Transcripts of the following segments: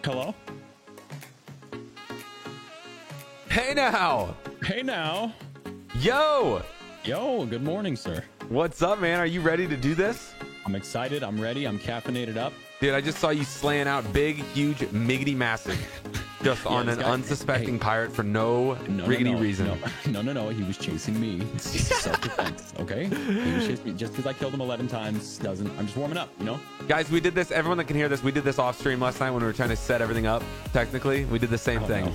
Hello? Hey now! Hey now. Yo! Yo, good morning, sir. What's up, man? Are you ready to do this? I'm excited. I'm ready. I'm caffeinated up. Dude, I just saw you slaying out big, huge, miggity massive. Just on this an guy- unsuspecting pirate for no riggedy reason. No. He was chasing me. It's just self-defense, okay? He was chasing me. Just because I killed him 11 times doesn't... I'm just warming up, you know? Guys, we did this. Everyone that can hear this, we did this off stream last night when we were trying to set everything up. Technically, we did the same thing. No.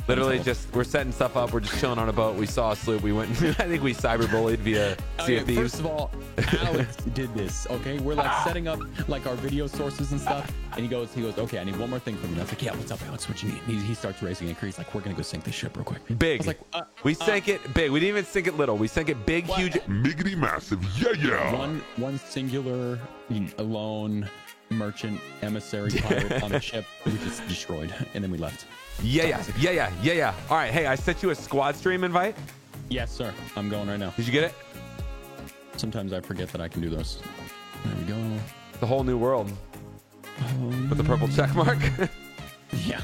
Literally, just we're setting stuff up. We're just chilling on a boat. We saw a sloop. We went. I think we cyberbullied via Sea of Thieves. First of all, Alex did this, okay? We're like setting up like our video sources and stuff. And he goes, okay, I need one more thing from you. And I was like, yeah, what's up, Alex? What you need? And he starts racing and he's like, we're going to go sink this ship real quick. Big. I was like, we sank it big. We didn't even sink it little. We sank it big, huge, Miggity massive. Yeah. one singular, alone merchant emissary pirate on a ship we just destroyed, and then we left. Yeah. All right. Hey, I sent you a squad stream invite. Yes, sir. I'm going right now. Did you get it? Sometimes I forget that I can do those. There we go. The whole new world with the purple check mark. Yeah.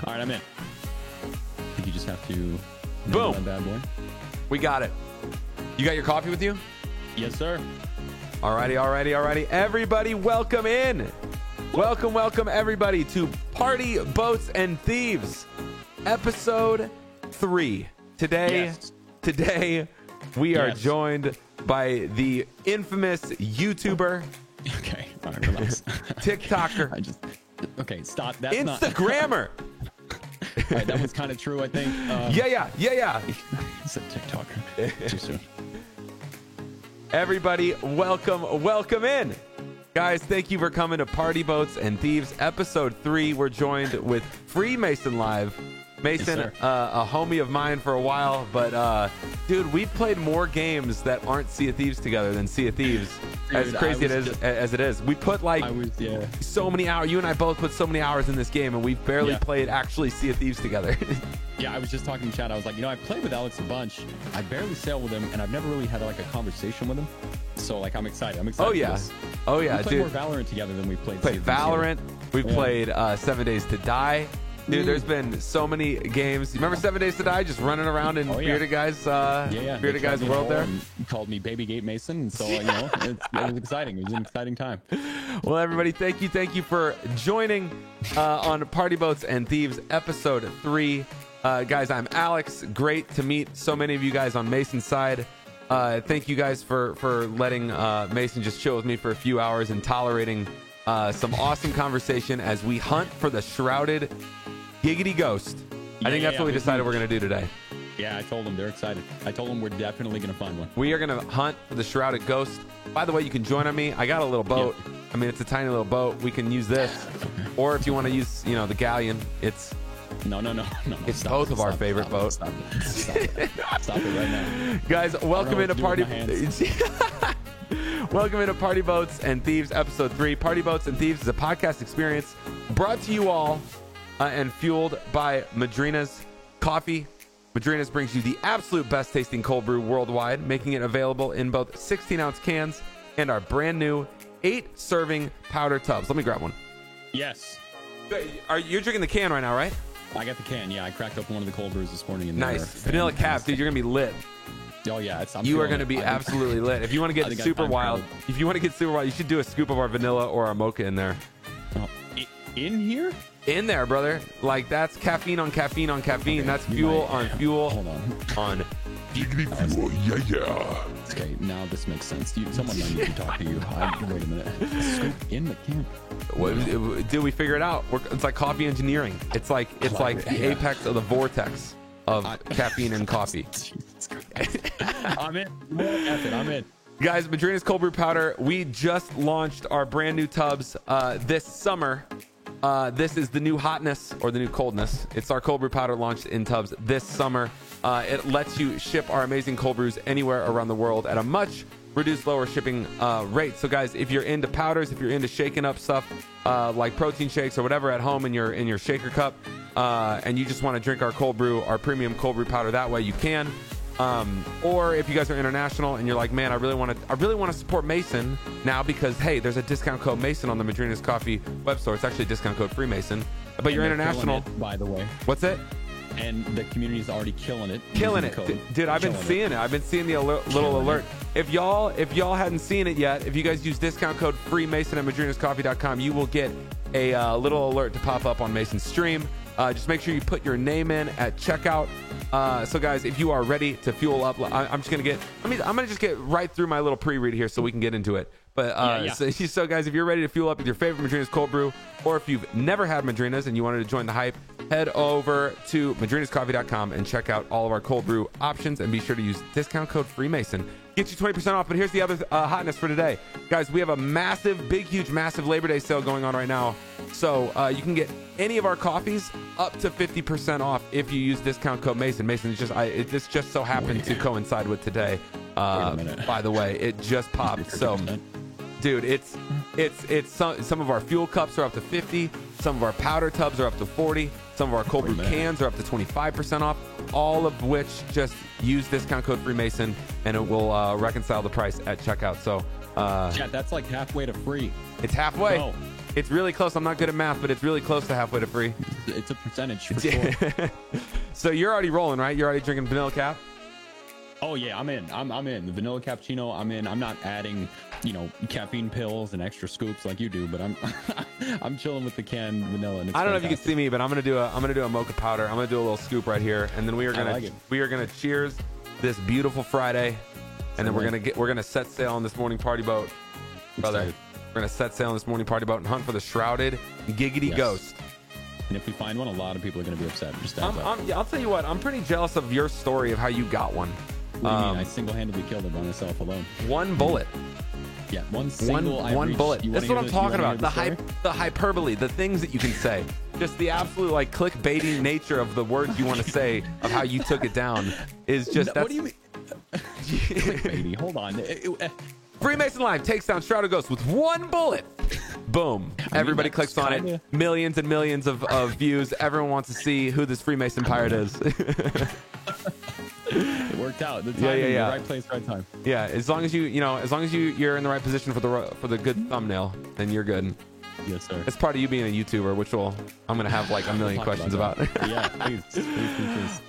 All right, I'm in. I think you just have to. Boom. That bad boy. We got it. You got your coffee with you? Yes, sir. Alrighty. Everybody, welcome in. Welcome, everybody, to Party Boats and Thieves, episode 3. Today, we are joined by the infamous YouTuber, Okay. All right, relax. TikToker, Okay, stop. That's Instagrammer. All right, that was kind of true, I think. Yeah. It's a TikToker. Too soon. Everybody, welcome in. Guys, thank you for coming to Party Boats and Thieves, episode 3. We're joined with Free Mason Live. Mason, Yes, a homie of mine for a while, but dude, we've played more games that aren't Sea of Thieves together than Sea of Thieves. As Dude, crazy as it is. We put like so many hours. You and I both put so many hours in this game, and we've barely played actually Sea of Thieves together. Yeah, I was just talking to Chad. I was like, I played with Alex a bunch. I barely sailed with him, and I've never really had like a conversation with him. So like, I'm excited. Oh yeah, we played dude. more Valorant together than we played. Played Valorant. We've played 7 Days to Die. Dude, there's been so many games. You remember 7 Days to Die? Just running around in Bearded Guys, Bearded Guys world there. Called me Baby Gate Mason, and so it was exciting. It was an exciting time. Well, everybody, thank you for joining on Party Boats and Thieves, episode 3. Guys, I'm Alex. Great to meet so many of you guys on Mason's side. Thank you guys for letting Mason just chill with me for a few hours and tolerating some awesome conversation as we hunt for the shrouded Giggity Ghost. I think that's what we decided we're going to do today. Yeah, I told them they're excited. I told them we're definitely going to find one. We are going to hunt for the shrouded ghost. By the way, you can join on me. I got a little boat. Yeah. I mean, it's a tiny little boat. We can use this. Or if you want to use, the galleon, it's... No. It's both of our favorite boats. Stop it right now. Guys, welcome into Party... Welcome Welcome into Party Boats and Thieves, episode 3. Party Boats and Thieves is a podcast experience brought to you all and fueled by Madrina's Coffee. Madrina's brings you the absolute best tasting cold brew worldwide, making it available in both 16-ounce cans and our brand new 8-serving powder tubs. Let me grab one. Yes. You're drinking the can right now, right? I got the can. Yeah, I cracked open one of the cold brews this morning. And Nice. Vanilla cap, dude. You're going to be lit. Oh, yeah. You are going to be absolutely lit. If you want to get super wild, you should do a scoop of our vanilla or our mocha in there. In here? In there, brother. Like, that's caffeine on caffeine on caffeine. Okay, that's fuel on fuel. Hold on. Giggity fuel. Yeah. Okay, now this makes sense. Someone might need to talk to you. Wait a minute. Scoop in the can. Dude, we figure it out. It's like coffee engineering. It's like the apex of the vortex of caffeine and coffee. I'm in. I'm in. Guys, Madrina's Cold Brew Powder. We just launched our brand new tubs this summer. This is the new hotness or the new coldness. It's our cold brew powder launched in tubs this summer. It lets you ship our amazing cold brews anywhere around the world at a much reduced lower shipping rate. So guys, if you're into powders, if you're into shaking up stuff like protein shakes or whatever at home in your shaker cup, and you just want to drink our cold brew, our premium cold brew powder that way, you can. Or if you guys are international and you're like, man, I really want to support Mason now because hey, there's a discount code Mason on the Madrina's Coffee web store. It's actually a discount code Freemason, but you're international. It, by the way, what's it? And the community's already killing it. Dude, I've been seeing it. I've been seeing the little alert. If y'all hadn't seen it yet, if you guys use discount code Freemason at madrinascoffee.com, you will get a little alert to pop up on Mason's stream. Just make sure you put your name in at checkout. So guys, if you are ready to fuel up, I'm gonna just get right through my little pre-read here so we can get into it. But So guys, if you're ready to fuel up with your favorite Madrina's cold brew, or if you've never had Madrina's and you wanted to join the hype, head over to madrinascoffee.com and check out all of our cold brew options, and be sure to use discount code Freemason. Get you 20% off. But here's the other hotness for today, guys. We have a massive Labor Day sale going on right now. So you can get any of our coffees up to 50% off if you use discount code Mason. Mason, this just so happened to coincide with today. By the way, it just popped. So, dude, it's some of our fuel cups are up to 50. Some of our powder tubs are up to 40. Some of our cold brew cans are up to 25% off. All of which just use discount code Freemason, and it will reconcile the price at checkout. So, chat, that's like halfway to free. It's halfway. Oh. It's really close. I'm not good at math, but it's really close to halfway to free. It's a percentage for sure. So you're already rolling, right? You're already drinking vanilla cap? Oh yeah, I'm in. I'm in. The vanilla cappuccino, I'm in. I'm not adding, caffeine pills and extra scoops like you do, but I'm chilling with the canned vanilla. And it's I don't know if you can see me, but I'm gonna do a mocha powder. I'm gonna do a little scoop right here, and then we are gonna cheers this beautiful Friday, and then we're gonna set sail on this morning party boat, brother. We're gonna set sail on this morning party boat and hunt for the shrouded giggity ghost. And if we find one, a lot of people are gonna be upset. I'll tell you what. I'm pretty jealous of your story of how you got one. What do you mean? I single-handedly killed it by myself alone. One bullet. Yeah, one bullet. That's what I'm talking about. The hyperbole, the things that you can say, just the absolute like clickbaity nature of the words you want to say of how you took it down is just. What do you mean? Clickbaity. Hold on. Freemason Live takes down Shrouded Ghost with one bullet. Boom. Everybody clicks on it. Millions and millions of views. Everyone wants to see who this Freemason pirate is. It worked out. The timing, the right place, right time. Yeah, as long as you're in the right position for the good thumbnail, then you're good. Yes, sir. It's part of you being a YouTuber, which I'm gonna have like a million questions about. Yeah, please.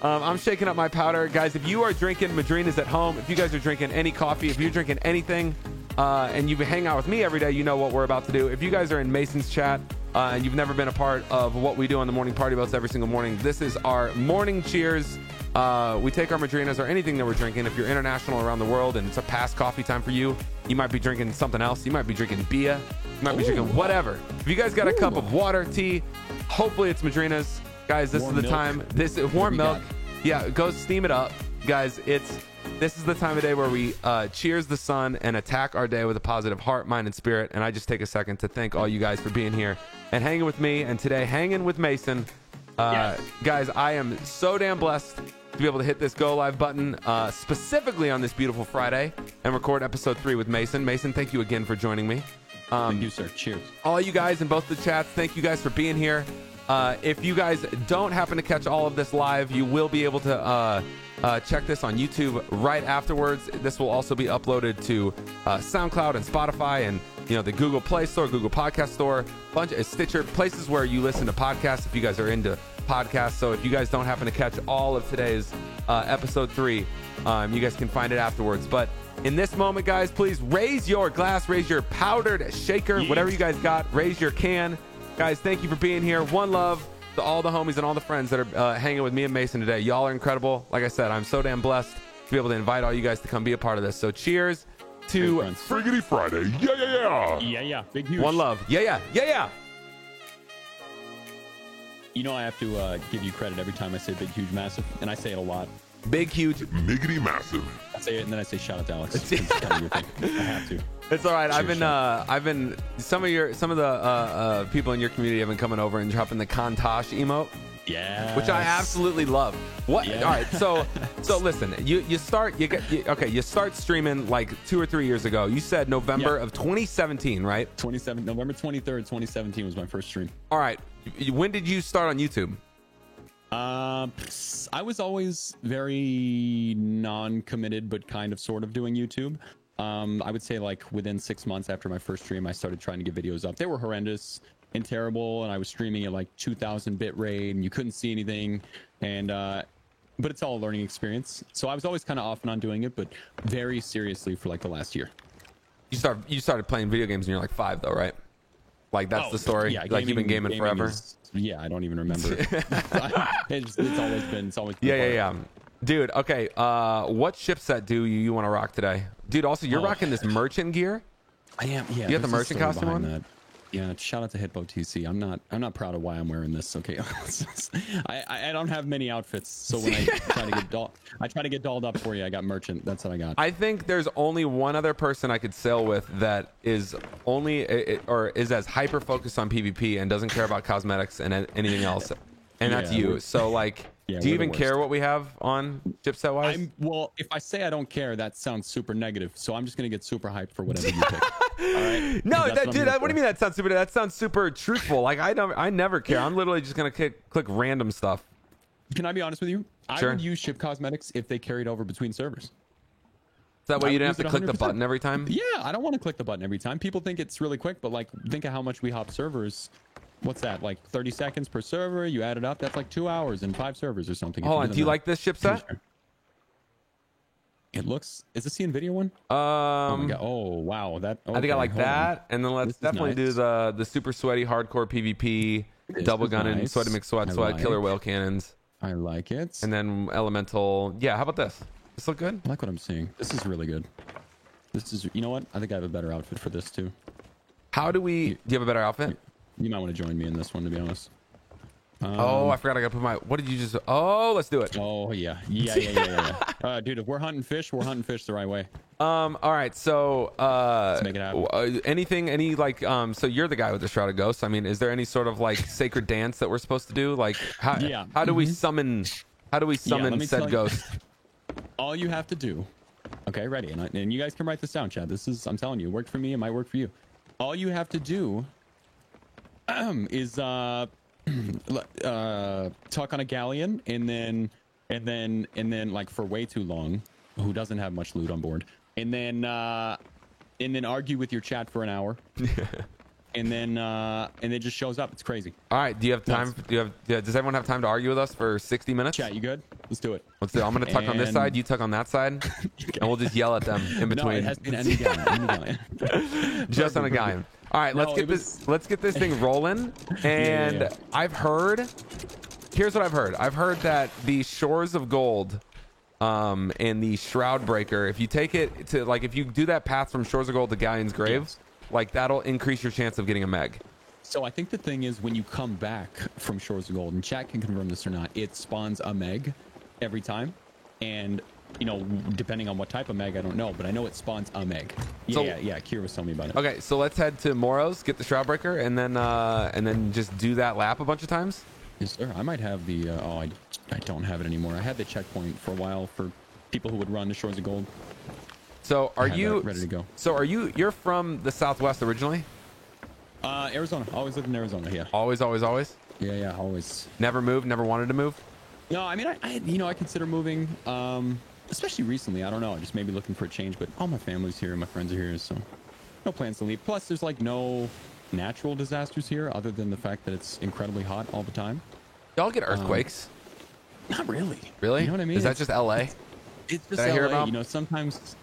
I'm shaking up my powder, guys. If you are drinking Madrina's at home, if you guys are drinking any coffee, if you're drinking anything, and you hang out with me every day, you know what we're about to do. If you guys are in Mason's chat and you've never been a part of what we do on the morning party boats every single morning, this is our morning cheers. We take our Madrinas or anything that we're drinking. If you're international around the world and it's a past coffee time for you, you might be drinking something else. You might be drinking beer. You might be drinking whatever. If you guys got a cup of water, tea, hopefully it's Madrina's. Guys, this is the time. This is warm milk. Yeah, go steam it up. Guys, this is the time of day where we cheers the sun and attack our day with a positive heart, mind, and spirit. And I just take a second to thank all you guys for being here and hanging with me. And today, hanging with Mason. Guys, I am so damn blessed to be able to hit this go live button specifically on this beautiful Friday and record episode 3 with Mason. Mason, thank you again for joining me. Thank you, sir. Cheers. All you guys in both the chats, thank you guys for being here. If you guys don't happen to catch all of this live, you will be able to check this on YouTube right afterwards. This will also be uploaded to SoundCloud and Spotify and the Google Play Store, Google Podcast Store, bunch of Stitcher, places where you listen to podcasts if you guys are into podcasts. So if you guys don't happen to catch all of today's episode 3, you guys can find it afterwards. But in this moment, guys, please raise your glass, raise your powdered shaker, whatever you guys got, raise your can. Guys, thank you for being here. One love to all the homies and all the friends that are hanging with me and Mason today. Y'all are incredible. Like I said, I'm so damn blessed to be able to invite all you guys to come be a part of this. So cheers to Friggity Friday. Yeah. Big, huge. One love. Yeah. I have to give you credit every time I say big, huge, massive, and I say it a lot. Big, huge, miggity, massive. I say it, and then I say shout out to Alex. It's kind of your thing. I have to. It's all right. I've been some of the people in your community have been coming over and dropping the Kantosh emote. Yeah. Which I absolutely love. What? Yeah. All right. So listen, you start streaming like 2 or 3 years ago. You said November of 2017, right? November 23rd, 2017 was my first stream. All right. When did you start on YouTube? I was always very non-committed, but kind of sort of doing YouTube. I would say like within 6 months after my first stream, I started trying to get videos up. They were horrendous and terrible, and I was streaming at like 2,000 bit rate, and you couldn't see anything. And but it's all a learning experience. So I was always kind of off and on doing it, but very seriously for like the last year. You started playing video games when you're like 5, though, right? Like that's the story. Yeah, like you've been gaming forever. Yeah, I don't even remember. It's always been. Yeah. Dude, okay. What chipset do you want to rock today, dude? Also, you're rocking this merchant gear. I am. Yeah. You got the merchant costume on. That. Yeah. Shout out to Hitbo TC. I'm not proud of why I'm wearing this. Okay. I don't have many outfits, so when I try to get dolled up for you, I got merchant. That's what I got. I think there's only one other person I could sail with that is is as hyper focused on PvP and doesn't care about cosmetics and anything else, and that's you. So like. Yeah, do you even care what we have on chipset wise? Well, if I say I don't care, that sounds super negative. So I'm just gonna get super hyped for whatever you pick. All right? No, what do you mean that sounds super? That sounds super truthful. Like I never care. I'm literally just gonna click random stuff. Can I be honest with you? Sure. I would use ship cosmetics if they carried over between servers. So that way you didn't have to click the button every time. Yeah, I don't want to click the button every time. People think it's really quick, but like think of how much we hop servers. What's that, like 30 seconds per server? You add it up, that's like 2 hours and 5 servers or something. Hold on, do you like this chipset? It looks, is this the NVIDIA one? Oh wow, that. Okay, I think I like that, and then let's definitely do the super sweaty hardcore PvP, double gunning, sweaty McSweat, killer whale cannons. I like it. And then elemental. Yeah, how about this? This look good? I like what I'm seeing. This is really good. This is, you know what? I think I have a better outfit for this too. How do we? Do you have a better outfit? You might want to join me in this one, to be honest. Oh, I forgot I gotta put my. What did you just? Oh, let's do it. Oh yeah. Dude, if we're hunting fish the right way. All right. So let's make it happen. So you're the guy with the shrouded ghost. I mean, is there any sort of like sacred dance that we're supposed to do? Like, how do we summon? How do we summon said ghost? All you have to do. Okay, ready, and you guys can write this down, Chad. This is, I'm telling you, it worked for me. It might work for you. All you have to do is talk on a galleon and then like for way too long, who doesn't have much loot on board, and then argue with your chat for an hour. and then it just shows up. It's crazy. All right, do you have time? Does everyone have time to argue with us for 60 minutes? Chat, you good? Let's do it. Let's do it. I'm gonna tuck on this side, you tuck on that side, and we'll just yell at them in between. No, it has to be any galleon. Just on a galleon. All right, let's get this thing rolling. And I've heard, here's what I've heard. I've heard that the Shores of Gold and the Shroud Breaker, if you take it to, like, if you do that path from Shores of Gold to Galleon's Grave, like, that'll increase your chance of getting a Meg. So I think the thing is, when you come back from Shores of Gold, and chat can confirm this or not, it spawns a Meg every time. And, you know, depending on what type of Meg, I don't know, but I know it spawns a Meg. Yeah, Kira was telling me about it. Okay, so let's head to Moros, get the Shroud Breaker, and then just do that lap a bunch of times. Yes, sir. I might have the. I don't have it anymore. I had the checkpoint for a while for people who would run to Shores of Gold. So are you ready to go? So you're from the Southwest originally? Arizona. Always lived in Arizona. Yeah. Always. Yeah, always. Never moved. Never wanted to move. No, I mean, I consider moving. Especially recently. I don't know. Just maybe looking for a change. But all my family's here, my friends are here, so no plans to leave. Plus, there's like no natural disasters here, other than the fact that it's incredibly hot all the time. Y'all get earthquakes? Not really. Really? You know what I mean? Is that just LA? It's just LA. Hear about? You know, sometimes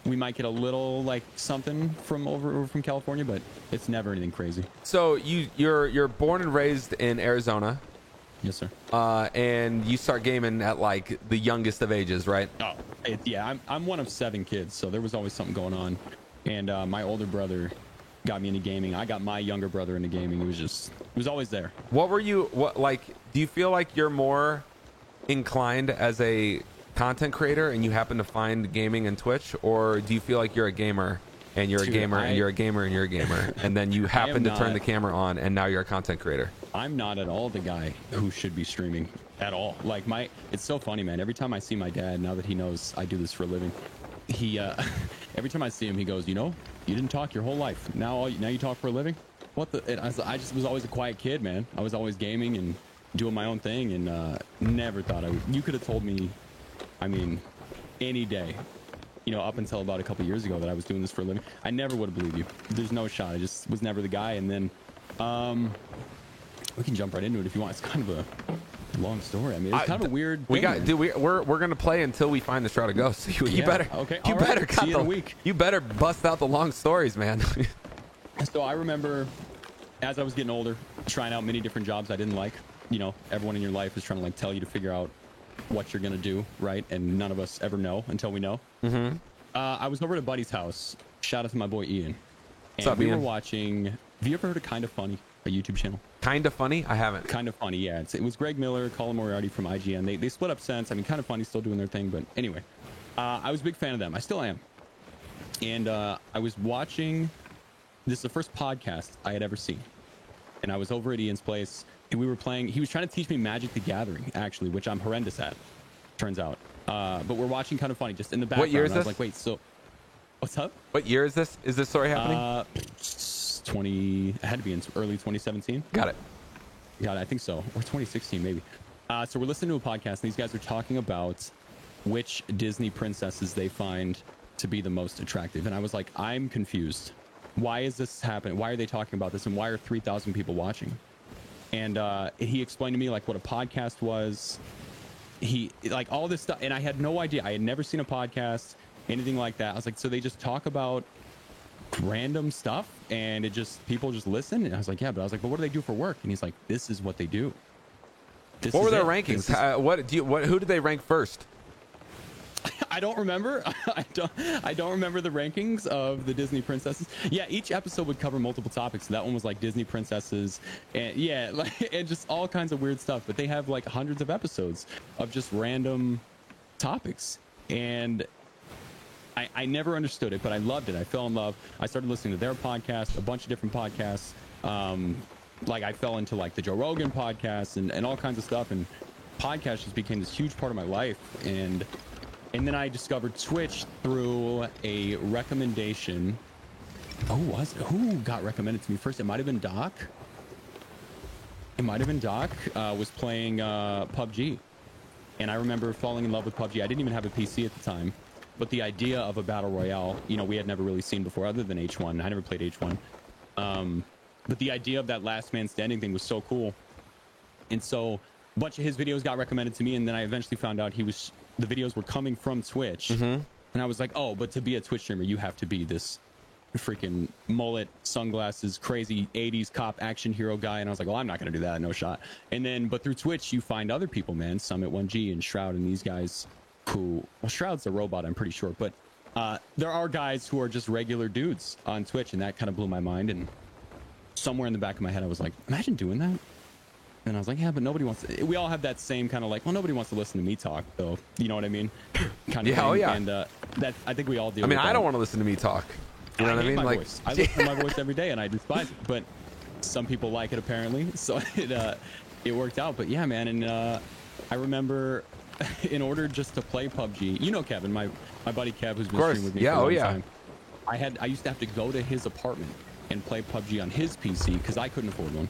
we might get a little like something from over from California, but it's never anything crazy. So you're born and raised in Arizona. Yes, sir. And you start gaming at like the youngest of ages, right? Oh, yeah. I'm one of 7 kids, so there was always something going on. And my older brother got me into gaming. I got my younger brother into gaming. It was always there. Do you feel like you're more inclined as a content creator and you happen to find gaming and Twitch, or do you feel like you're a gamer and you're a gamer and you're a gamer and you're a gamer and then you happen to turn the camera on and now you're a content creator? I'm not at all the guy who should be streaming at all. Like it's so funny, man. Every time I see my dad, now that he knows I do this for a living, he every time I see him, he goes, you know, you didn't talk your whole life. Now you talk for a living. What the? I just was always a quiet kid, man. I was always gaming and doing my own thing, and never thought I would. You could have told me, I mean, any day, you know, up until about a couple years ago that I was doing this for a living. I never would have believed you. There's no shot. I just was never the guy. And then we can jump right into it if you want. It's kind of a long story. I mean, it's kind of a weird thing. We're gonna play until we find the Shroud of Ghosts. You better See you in a week. You better bust out the long stories, man. So I remember as I was getting older, trying out many different jobs I didn't like. You know, everyone in your life is trying to like tell you to figure out what you're gonna do, right? And none of us ever know until we know. Mm-hmm. I was over at a buddy's house. Shout out to my boy Ian. And what's up, we Ian? were watching. Have you ever heard of Kind of Funny, a YouTube channel? Kind of Funny? I haven't. Kind of Funny, yeah. It was Greg Miller, Colin Moriarty from IGN. They split up since. I mean, Kind of Funny still doing their thing, but anyway, I was a big fan of them. I still am. And I was watching. This is the first podcast I had ever seen, and I was over at Ian's place, and we were playing. He was trying to teach me Magic the Gathering, actually, which I'm horrendous at, turns out. But we're watching Kind of Funny just in the background. What year is this? I was like, wait, so what's up? What year is this? Is this story happening? 20. It had to be in early 2017. Got it. Yeah, I think so, or 2016 maybe. So we're listening to a podcast, and these guys are talking about which Disney princesses they find to be the most attractive, and I was like, I'm confused. Why is this happening? Why are they talking about this? And why are 3,000 people watching? And he explained to me like what a podcast was. He like all this stuff. And I had no idea. I had never seen a podcast, anything like that. I was like, so they just talk about random stuff and people just listen. And I was like, yeah, but I was like, but what do they do for work? And he's like, this is what they do. What were their rankings? Who did they rank first? I don't remember. I don't remember the rankings of the Disney princesses. Yeah, each episode would cover multiple topics. So that one was like Disney princesses, and yeah, like and just all kinds of weird stuff. But they have like hundreds of episodes of just random topics, and I never understood it, but I loved it. I fell in love. I started listening to their podcast, a bunch of different podcasts. Like I fell into like the Joe Rogan podcast and all kinds of stuff, and podcast just became this huge part of my life. And then I discovered Twitch through a recommendation. Who got recommended to me first? It might have been Doc. Was playing PUBG. And I remember falling in love with PUBG. I didn't even have a PC at the time. But the idea of a battle royale, you know, we had never really seen before other than H1. I never played H1. But the idea of that last man standing thing was so cool. And so a bunch of his videos got recommended to me. And then I eventually found out the videos were coming from Twitch. Mm-hmm. And I was like, oh, but to be a Twitch streamer, you have to be this freaking mullet, sunglasses, crazy 80s cop action hero guy. And I was like, well, I'm not going to do that. No shot. But through Twitch, you find other people, man. Summit 1G and Shroud and these guys who, well, Shroud's a robot, I'm pretty sure. But there are guys who are just regular dudes on Twitch. And that kind of blew my mind. And somewhere in the back of my head, I was like, imagine doing that. And I was like, yeah, but nobody wants to. We all have that same kind of like, well, nobody wants to listen to me talk, though. You know what I mean? Kind of yeah, oh yeah. And that I think we all do. I mean, I don't want to listen to me talk. You know what I mean? Like, voice. I listen to my voice every day, and I despise it. But some people like it apparently, so it worked out. But yeah, man, and I remember in order just to play PUBG, you know, Kevin, my buddy Kev, who's been streaming with me for a long time. I used to have to go to his apartment and play PUBG on his PC because I couldn't afford one.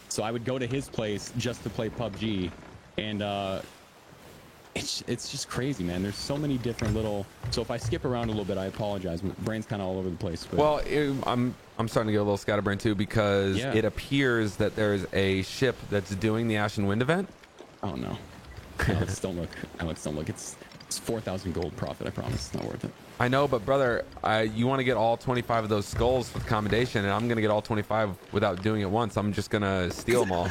So I would go to his place just to play PUBG, and it's just crazy, man. There's so many different little. So if I skip around a little bit, I apologize. My brain's kind of all over the place. But. Well, I'm starting to get a little scatterbrained too because it appears that there's a ship that's doing the Ashen Wind event. Oh no! Alex, don't look. Alex, don't look. It's 4,000 gold profit. I promise. It's not worth it. I know, but brother, you want to get all 25 of those skulls with accommodation, and I'm gonna get all 25 without doing it once. I'm just gonna steal them all.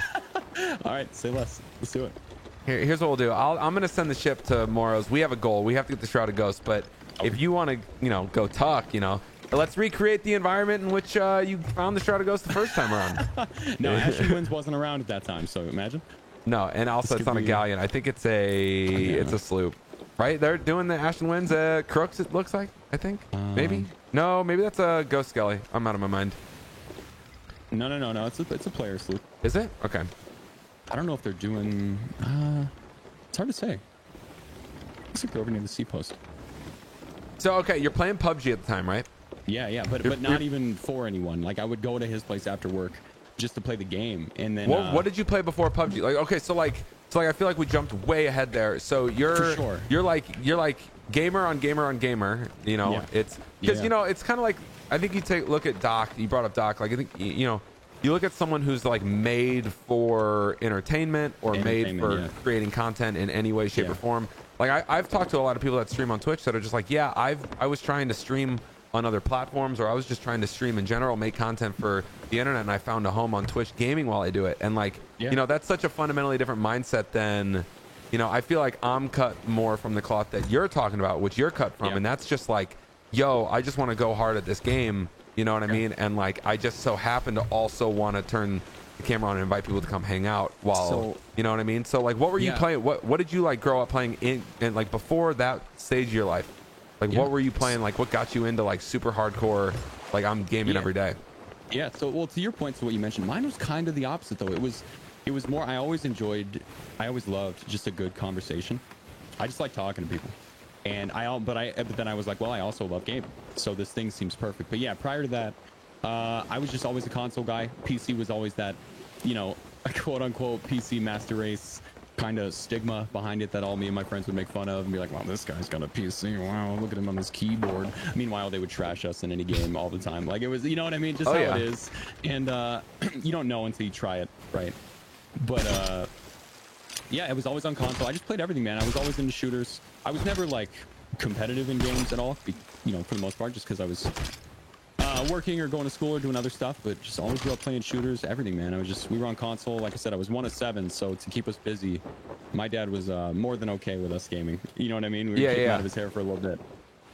All right, say less. Let's do it. Here's what we'll do. I'm gonna send the ship to Moros. We have a goal. We have to get the Shroud of Ghosts. But if you want to, go talk, let's recreate the environment in which you found the Shroud of Ghosts the first time around. No, Ashen Winds wasn't around at that time, so imagine. No, and also it's on a galleon. I think it's a sloop. Right? They're doing the Ashen Winds Crooks, it looks like, I think. Maybe? No, maybe that's a Ghost Skelly. I'm out of my mind. No. It's a player sloop. Is it? Okay. I don't know if they're doing... it's hard to say. Looks like they're over near the sea post. So, okay, you're playing PUBG at the time, right? Yeah, but not even for anyone. Like, I would go to his place after work, just to play the game. And then what did you play before PUBG? Like, okay, so I feel like we jumped way ahead there. So For sure. you're like gamer on gamer on gamer. You know, Yeah. it's because Yeah. you know it's kind of like, I think you look at Doc. You brought up Doc. Like, I think you know, you look at someone who's like made for entertainment or made for creating content in any way, shape, or form. Like I've talked to a lot of people that stream on Twitch that are just like, yeah, I was trying to stream on other platforms, or I was just trying to stream in general, make content for the internet, and I found a home on Twitch gaming while I do it. And like, you know, that's such a fundamentally different mindset than, you know, I feel like I'm cut more from the cloth that you're talking about, which you're cut from. And that's just like, yo, I just want to go hard at this game. You know what I mean? And like, I just so happen to also want to turn the camera on and invite people to come hang out while, you know what I mean? So like, what were you playing? What did you like grow up playing in, and like before that stage of your life? Like, what were you playing? Like, what got you into like super hardcore? Like, I'm gaming every day. Yeah. So, well, to your point, to what you mentioned, mine was kind of the opposite though. It was more. I always loved just a good conversation. I just like talking to people, and but then I was like, well, I also love gaming, so this thing seems perfect. But yeah, prior to that, I was just always a console guy. PC was always that, you know, quote unquote PC master race kind of stigma behind it that all me and my friends would make fun of and be like, wow, this guy's got a PC, wow, look at him on his keyboard. Meanwhile, they would trash us in any game all the time. Like, it was, you know what I mean, just how it is. And you don't know until you try it, right? But yeah, it was always on console. I just played everything, man. I was always into shooters. I was never like competitive in games at all, you know, for the most part, just because I was working or going to school or doing other stuff, but just always grew up playing shooters, everything, man. We were on console. Like I said, I was one of 7, so to keep us busy, my dad was more than okay with us gaming. You know what I mean? We were keeping out of his hair for a little bit.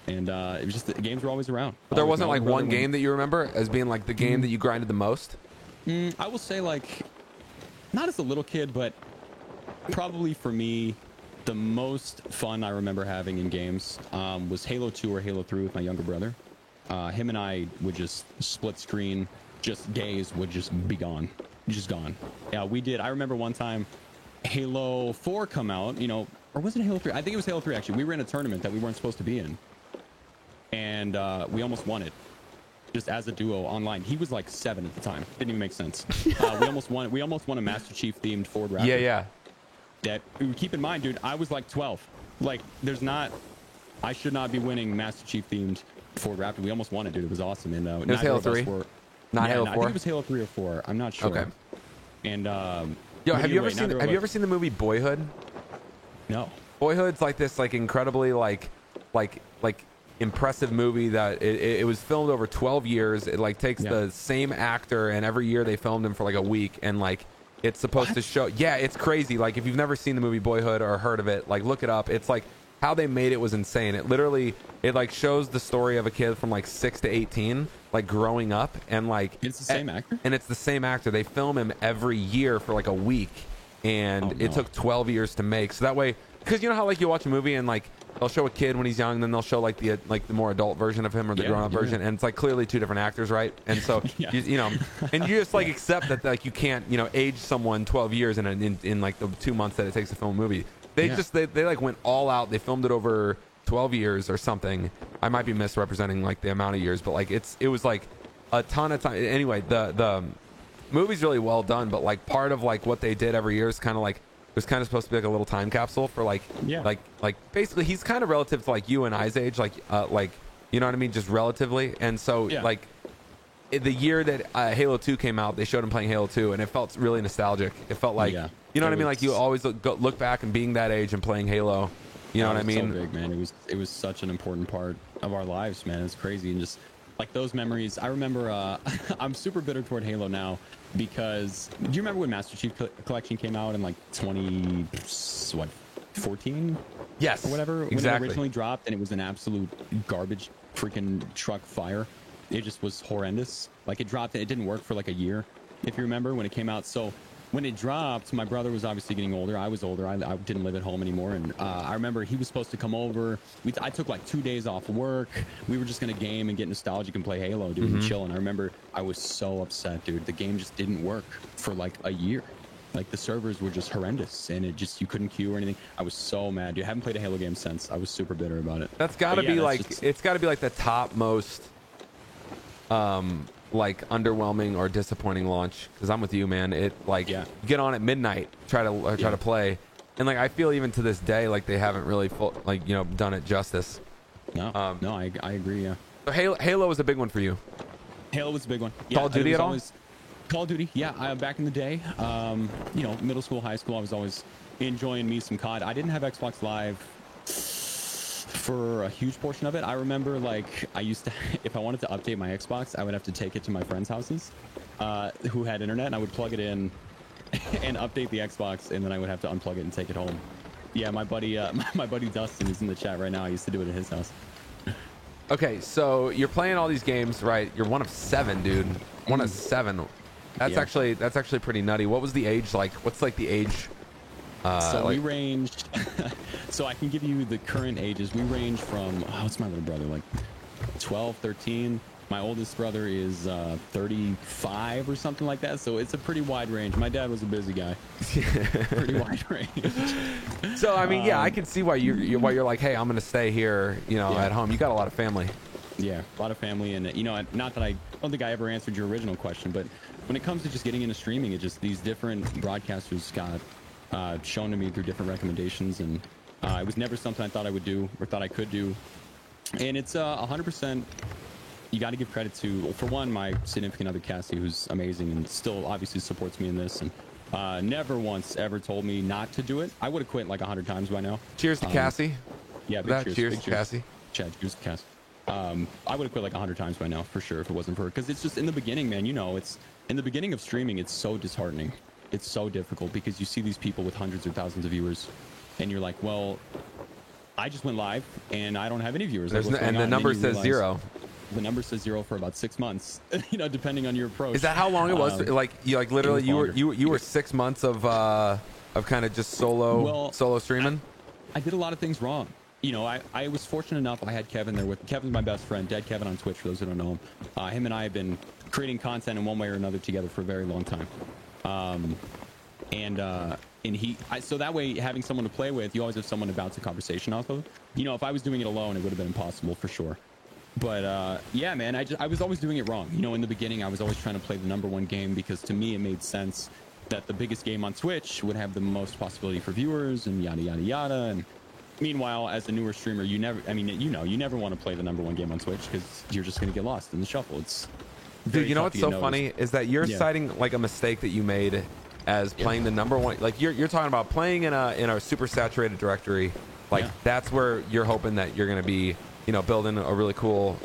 And it was just, the games were always around. But there wasn't like one game that you remember as being like the game that you grinded the most? I will say, like, not as a little kid, but probably for me, the most fun I remember having in games was Halo 2 or Halo 3 with my younger brother. Him and I would just split screen, just days would just be gone, just gone. Yeah, we did. I remember one time Halo 4 come out, you know, or was it Halo 3? I think it was Halo 3, actually. We were in a tournament that we weren't supposed to be in, and we almost won it, just as a duo online. He was like 7 at the time. Didn't even make sense. We almost won a Master Chief themed Ford Raptor. Yeah. That, keep in mind, dude, I was like 12. Like, I should not be winning Master Chief themed Ford Raptor. We almost won it, dude. It was awesome. And it was Halo 3? Not Halo 4? I think it was Halo 3 or 4. I'm not sure. Okay. And yo, have you ever seen the movie Boyhood? No. Boyhood's like this like incredibly like impressive movie that it was filmed over 12 years. It like takes the same actor, and every year they filmed him for like a week, and like it's supposed to show, it's crazy. Like, if you've never seen the movie Boyhood or heard of it, like, look it up. It's like how they made it was insane. It like shows the story of a kid from like 6 to 18, like growing up, and like it's the same actor. And it's the same actor. They film him every year for like a week, and it took 12 years to make. So that way, because you know how like you watch a movie and like they'll show a kid when he's young, then they'll show like the more adult version of him or the grown-up version, and it's like clearly 2 different actors, right? And so you know, and you just like accept that like you can't, you know, age someone 12 years in like the 2 months that it takes to film a movie. They like went all out. They filmed it over 12 years or something. I might be misrepresenting like the amount of years, but like it was like a ton of time. Anyway, the movie's really well done, but like part of like what they did every year is kind of like, it was kind of supposed to be like a little time capsule for like basically he's kind of relative to like you and I's age, like you know what I mean, just relatively. And so like the year that Halo 2 came out, they showed him playing Halo 2, and it felt really nostalgic. It felt like you know what I mean, like you always look back and being that age and playing Halo. You know what I mean? So big, man. It was such an important part of our lives, man. It's crazy, and just like those memories. I remember. I'm super bitter toward Halo now because do you remember when Master Chief Collection came out in like 2014? Yes, or whatever. Exactly. When it originally dropped, and it was an absolute garbage freaking truck fire. It just was horrendous. Like, it dropped, and it didn't work for like a year, if you remember when it came out. So when it dropped, my brother was obviously getting older. I was older. I didn't live at home anymore. And I remember he was supposed to come over. I took like 2 days off work. We were just going to game and get nostalgic and play Halo, dude, and chill. And I remember I was so upset, dude. The game just didn't work for like a year. Like, the servers were just horrendous, and you couldn't queue or anything. I was so mad, dude. I haven't played a Halo game since. I was super bitter about it. That's got to be like, it's got to be like the top most like underwhelming or disappointing launch, because I'm with you, man. It like Yeah. you get on at midnight, try to play, and like I feel even to this day like they haven't really done it justice. No, no, I agree. Yeah. So Halo was a big one for you. Halo was a big one. Call of Duty at all? Call of Duty, yeah. Back in the day, middle school, high school, I was always enjoying me some COD. I didn't have Xbox Live for a huge portion of it. I remember, like, I used to, if I wanted to update my Xbox, I would have to take it to my friends' houses who had internet, and I would plug it in and update the Xbox, and then I would have to unplug it and take it home. Yeah, my buddy, my buddy Dustin is in the chat right now. I used to do it at his house. Okay, so you're playing all these games, right? You're one of 7, dude. One of 7. That's actually pretty nutty. What was the age like? What's like the age? We ranged. So I can give you the current ages. We range from what's my little brother, like 12, 13. My oldest brother is 35 or something like that. So it's a pretty wide range. My dad was a busy guy. Pretty wide range. So I mean, yeah, I can see why you're like, hey, I'm gonna stay here, at home. You got a lot of family. Yeah, a lot of family, and not that I don't think I ever answered your original question, but when it comes to just getting into streaming, it just these different broadcasters got shown to me through different recommendations, and it was never something I thought I would do or thought I could do. And it's 100%. You got to give credit to, for one, my significant other Cassie, who's amazing and still obviously supports me in this, and never once ever told me not to do it. I would have quit like 100 times by now. Cheers to Cassie. Yeah, big cheers. Cheers to Cassie. Chad, cheers to Cassie. I would have quit like 100 times by now for sure if it wasn't for her, because it's just in the beginning, man. It's in the beginning of streaming. It's so disheartening. It's so difficult because you see these people with hundreds or thousands of viewers, and you're like, well, I just went live and I don't have any viewers. And the number says 0. The number says 0 for about 6 months, depending on your approach. Is that how long it was? Literally, you were 6 months of kind of just solo streaming. I did a lot of things wrong. I was fortunate enough. I had Kevin there with. Kevin's my best friend, Dead Kevin on Twitch, for those who don't know him. Him and I have been creating content in one way or another together for a very long time. So that way, having someone to play with, you always have someone to bounce a conversation off of. If I was doing it alone, it would have been impossible for sure. But yeah, man, I was always doing it wrong. In the beginning, I was always trying to play the #1 game because to me it made sense that the biggest game on Twitch would have the most possibility for viewers and yada yada yada. And meanwhile, as a newer streamer, you never want to play the #1 game on Twitch because you're just going to get lost in the shuffle. It's dude, what's so funny is that you're citing like a mistake that you made as playing the #1. Like you're talking about playing in a super saturated directory. Like that's where you're hoping that you're going to be, building a really cool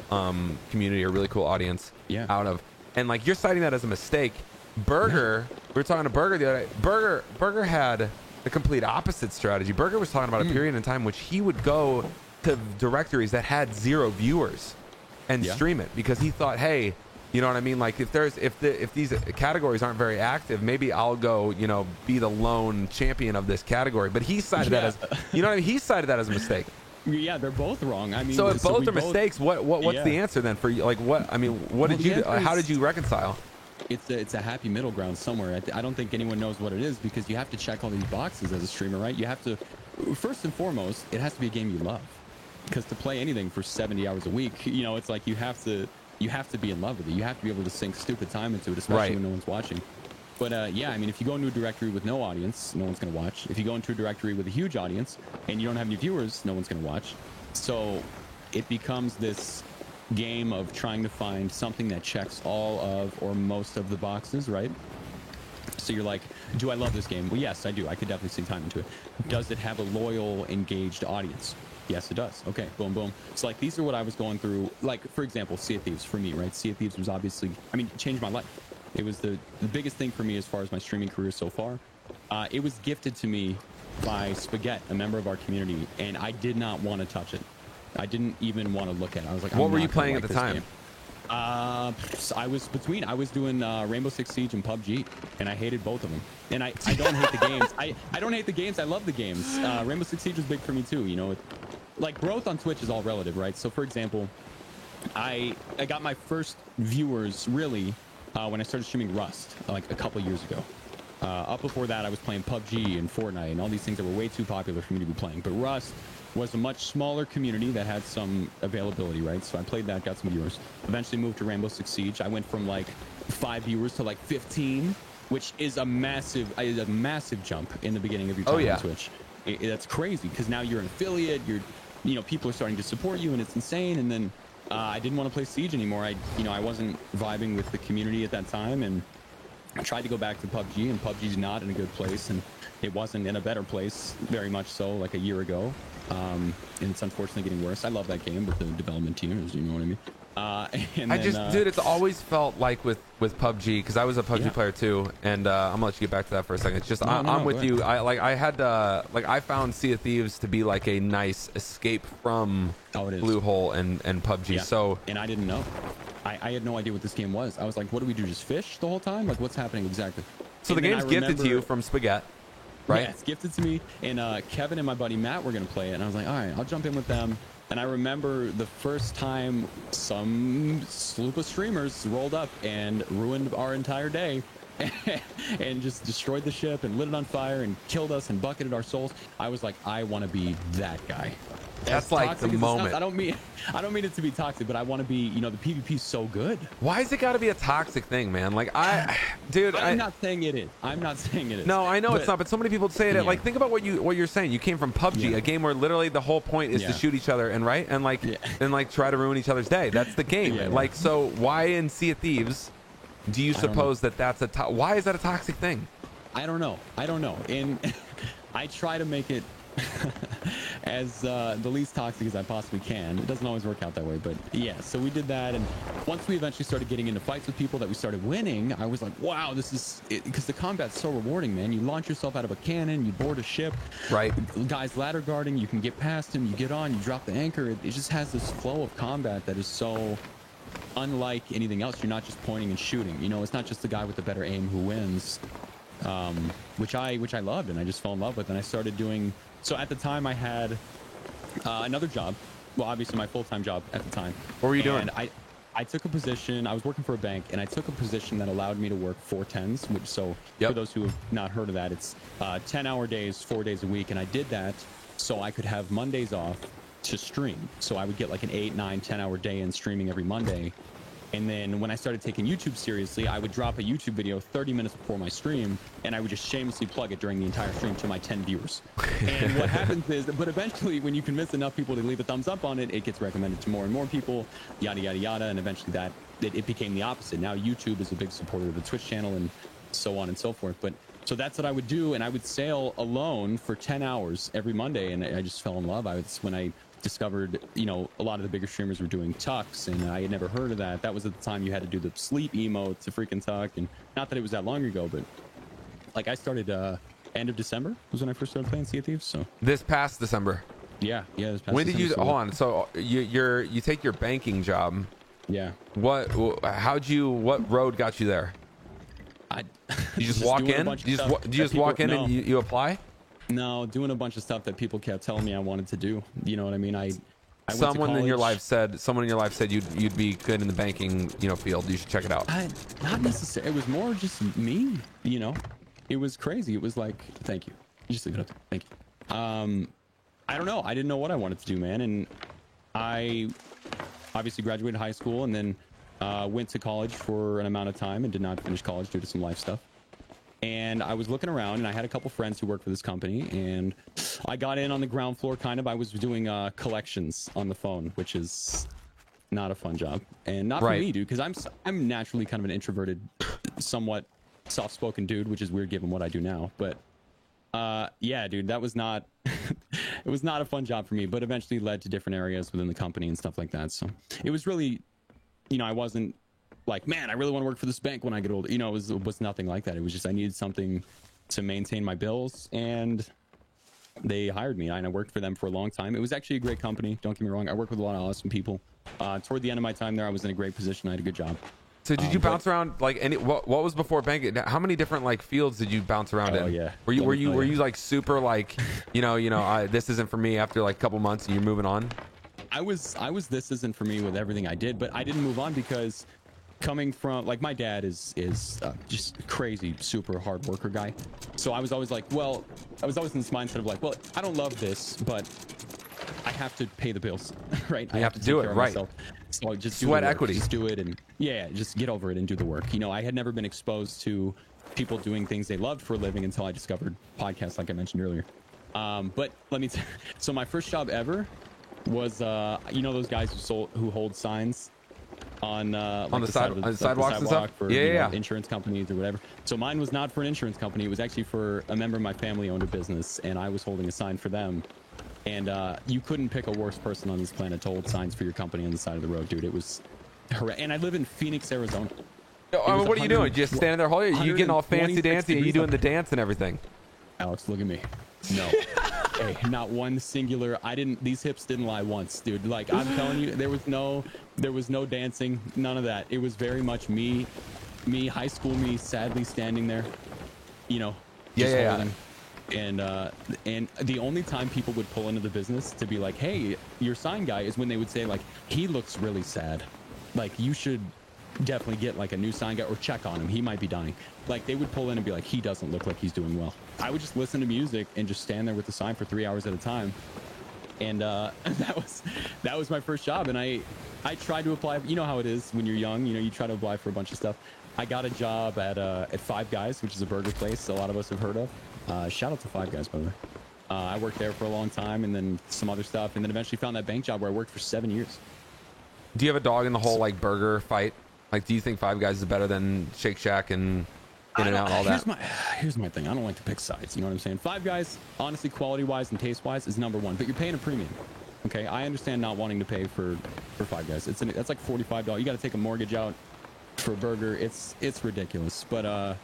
community, a really cool audience out of. And like you're citing that as a mistake. Burger, we were talking to Burger the other day. Burger had the complete opposite strategy. Burger was talking about a period in time which he would go to directories that had 0 viewers and stream it because he thought, hey, you know what I mean? Like if these categories aren't very active, maybe I'll go, be the lone champion of this category. But he cited that as, he cited that as a mistake. Yeah, they're both wrong. I mean, so if both are mistakes, what's the answer then for you? Like what? I mean, how did you reconcile? It's a happy middle ground somewhere. I don't think anyone knows what it is because you have to check all these boxes as a streamer, right? You have to, first and foremost, it has to be a game you love. Because to play anything for 70 hours a week, it's like you have to be in love with it. You have to be able to sink stupid time into it, especially when no one's watching. But I mean, if you go into a directory with no audience, no one's going to watch. If you go into a directory with a huge audience and you don't have any viewers, no one's going to watch. So it becomes this game of trying to find something that checks all of or most of the boxes, right? So you're like, do I love this game? Well, yes, I do. I could definitely sink time into it. Does it have a loyal, engaged audience? Yes, it does. Okay, boom, boom. So like these are what I was going through. Like, for example, Sea of Thieves for me, right? Sea of Thieves was obviously, it changed my life. It was the biggest thing for me as far as my streaming career so far. It was gifted to me by Spaghetti, a member of our community, and I did not want to touch it. I didn't even want to look at it. I was like, what were you playing at the time? I was doing Rainbow Six Siege and PUBG, and I hated both of them. And I don't hate the games. I don't hate the games. I love the games. Rainbow Six Siege was big for me too. Like growth on Twitch is all relative, right? So for example, I got my first viewers really when I started streaming Rust like a couple years ago. Up before that, I was playing PUBG and Fortnite and all these things that were way too popular for me to be playing. But Rust was a much smaller community that had some availability, right? So I played that, got some viewers. Eventually moved to Rainbow Six Siege. I went from like 5 viewers to like 15, which is a massive jump in the beginning of your time on Twitch. That's crazy because now you're an affiliate. People are starting to support you, and it's insane. And then I didn't want to play Siege anymore. I wasn't vibing with the community at that time, and I tried to go back to PUBG, and PUBG's not in a good place, and it wasn't in a better place, very much so, like a year ago. And it's unfortunately getting worse. I love that game, but the development team is, you know what I mean? Dude, it's always felt like with PUBG, because I was a PUBG player too, and I'm gonna let you get back to that for a second. It's just I'm with you. I found Sea of Thieves to be like a nice escape from Bluehole and PUBG. Yeah. So, and I didn't know. I had no idea what this game was. I was like, what do we do? Just fish the whole time? Like, what's happening exactly? So the game's gifted to you from Spaghetti, right? Yeah, it's gifted to me. And Kevin and my buddy Matt were going to play it. And I was like, all right, I'll jump in with them. And I remember the first time some sloop of streamers rolled up and ruined our entire day and just destroyed the ship and lit it on fire and killed us and bucketed our souls. I was like, I want to be that guy. That's like the moment. I don't mean it to be toxic, but I want to be, the PvP's so good. Why has it got to be a toxic thing, man? Like I'm not saying it is. No, I know it's not, but so many people say it. Yeah. Like, think about what you're saying. You came from PUBG, a game where literally the whole point is to shoot each other and try to ruin each other's day. That's the game. Like, so why in Sea of Thieves do you suppose that's why is that a toxic thing? I don't know. And I try to make it as the least toxic as I possibly can. It doesn't always work out that way, but yeah, so we did that. And once we eventually started getting into fights with people that we started winning, I was like, wow, this is it, because the combat's so rewarding, man. You launch yourself out of a cannon, you board a ship, right? Guys ladder guarding, you can get past him, you get on, you drop the anchor. It just has this flow of combat that is so unlike anything else. You're not just pointing and shooting, it's not just the guy with the better aim who wins, which I loved and I just fell in love with. And I started doing. So at the time I had another job. Well, obviously my full-time job at the time. What were you doing? I took a position. I was working for a bank, and I took a position that allowed me to work 410s. Which, for those who have not heard of that, it's 10-hour days, 4 days a week. And I did that so I could have Mondays off to stream. So I would get like an 8, 9, 10-hour day in streaming every Monday. And then when I started taking YouTube seriously, I would drop a YouTube video 30 minutes before my stream, and I would just shamelessly plug it during the entire stream to my 10 viewers. And what happens is, but eventually when you convince enough people to leave a thumbs up on it, it gets recommended to more and more people, yada, yada, yada. And eventually it became the opposite. Now YouTube is a big supporter of the Twitch channel and so on and so forth. But so that's what I would do. And I would sail alone for 10 hours every Monday. And I just fell in love. When I discovered, a lot of the bigger streamers were doing tucks, and I had never heard of that. That was at the time you had to do the sleep emote to freaking tuck, and not that it was that long ago, but like I started end of December was when I first started playing Sea of Thieves. So this past December. Yeah, this past when December, did you hold on? So you take your banking job. Yeah. What road got you there? You just walk in? Do you just walk in and you apply? No, doing a bunch of stuff that people kept telling me I wanted to do. You know what I mean? I someone in your life said you'd be good in the banking field. You should check it out. Not necessarily. It was more just me. It was crazy. It was like, thank you. Just leave it up there. Thank you. I don't know. I didn't know what I wanted to do, man. And I obviously graduated high school and then went to college for an amount of time and did not finish college due to some life stuff. And I was looking around, and I had a couple friends who worked for this company, and I got in on the ground floor, kind of. I was doing collections on the phone, which is not a fun job, and not for me, dude, because I'm naturally kind of an introverted, somewhat soft-spoken dude, which is weird given what I do now. But yeah, dude, that was not it was not a fun job for me, but eventually led to different areas within the company and stuff like that. So it was really, I wasn't like, man, I really want to work for this bank when I get older. It was nothing like that. It was just I needed something to maintain my bills, and they hired me, and I worked for them for a long time. It was actually a great company. Don't get me wrong. I worked with a lot of awesome people. Toward the end of my time there, I was in a great position. I had a good job. So did you bounce around like what was before banking? How many different fields did you bounce around in? Oh yeah. Were you like super like this isn't for me after like a couple months and you're moving on? I was this isn't for me with everything I did, but I didn't move on because coming from like my dad is just crazy, super hard worker guy. So I was always like, well, I was always in this mindset of like, well, I don't love this, but I have to pay the bills, right? I have to do it, right? Myself. So I just Sweat do the equity. just do it, and yeah, just get over it and do the work. You know, I had never been exposed to people doing things they loved for a living until I discovered podcasts, like I mentioned earlier. But let me so my first job ever was you know those guys who hold signs on like the sidewalks and stuff for insurance companies or whatever. So mine was not for an insurance company. It was actually for a member of my family owned a business, and I was holding a sign for them. And you couldn't pick a worse person on this planet to hold signs for your company on the side of the road, dude. It was horrendous. And I live in Phoenix, Arizona. What are you doing? Just standing there holding it? You getting all fancy dancy? Are you doing the dance and everything? Alex, look at me. No. Hey, not one singular. These hips didn't lie once, dude. Like I'm telling you, there was no dancing, none of that. It was very much me, high school me, sadly standing there, you know, just holding. And the only time people would pull into the business to be like, hey, your sign guy, is when they would say like, he looks really sad. Like you should definitely get like a new sign guy or check on him. He might be dying. Like they would pull in and be like, he doesn't look like he's doing well. I would just listen to music and just stand there with the sign for 3 hours at a time. And that was my first job. And I tried to apply. You know how it is when you're young, you know, you try to apply for a bunch of stuff. I got a job at Five Guys, which is a burger place a lot of us have heard of. Shout out to Five Guys, by the way. I worked there for a long time, and then some other stuff, and then eventually found that bank job where I worked for 7 years. Do you have a dog in the whole like burger fight? Like, do you think Five Guys is better than Shake Shack and In-N-Out and all that? Here's my thing. I don't like to pick sides. You know what I'm saying? Five Guys, honestly, quality-wise and taste-wise, is number one. But you're paying a premium. Okay, I understand not wanting to pay for Five Guys. That's like $45. You got to take a mortgage out for a burger. It's ridiculous. But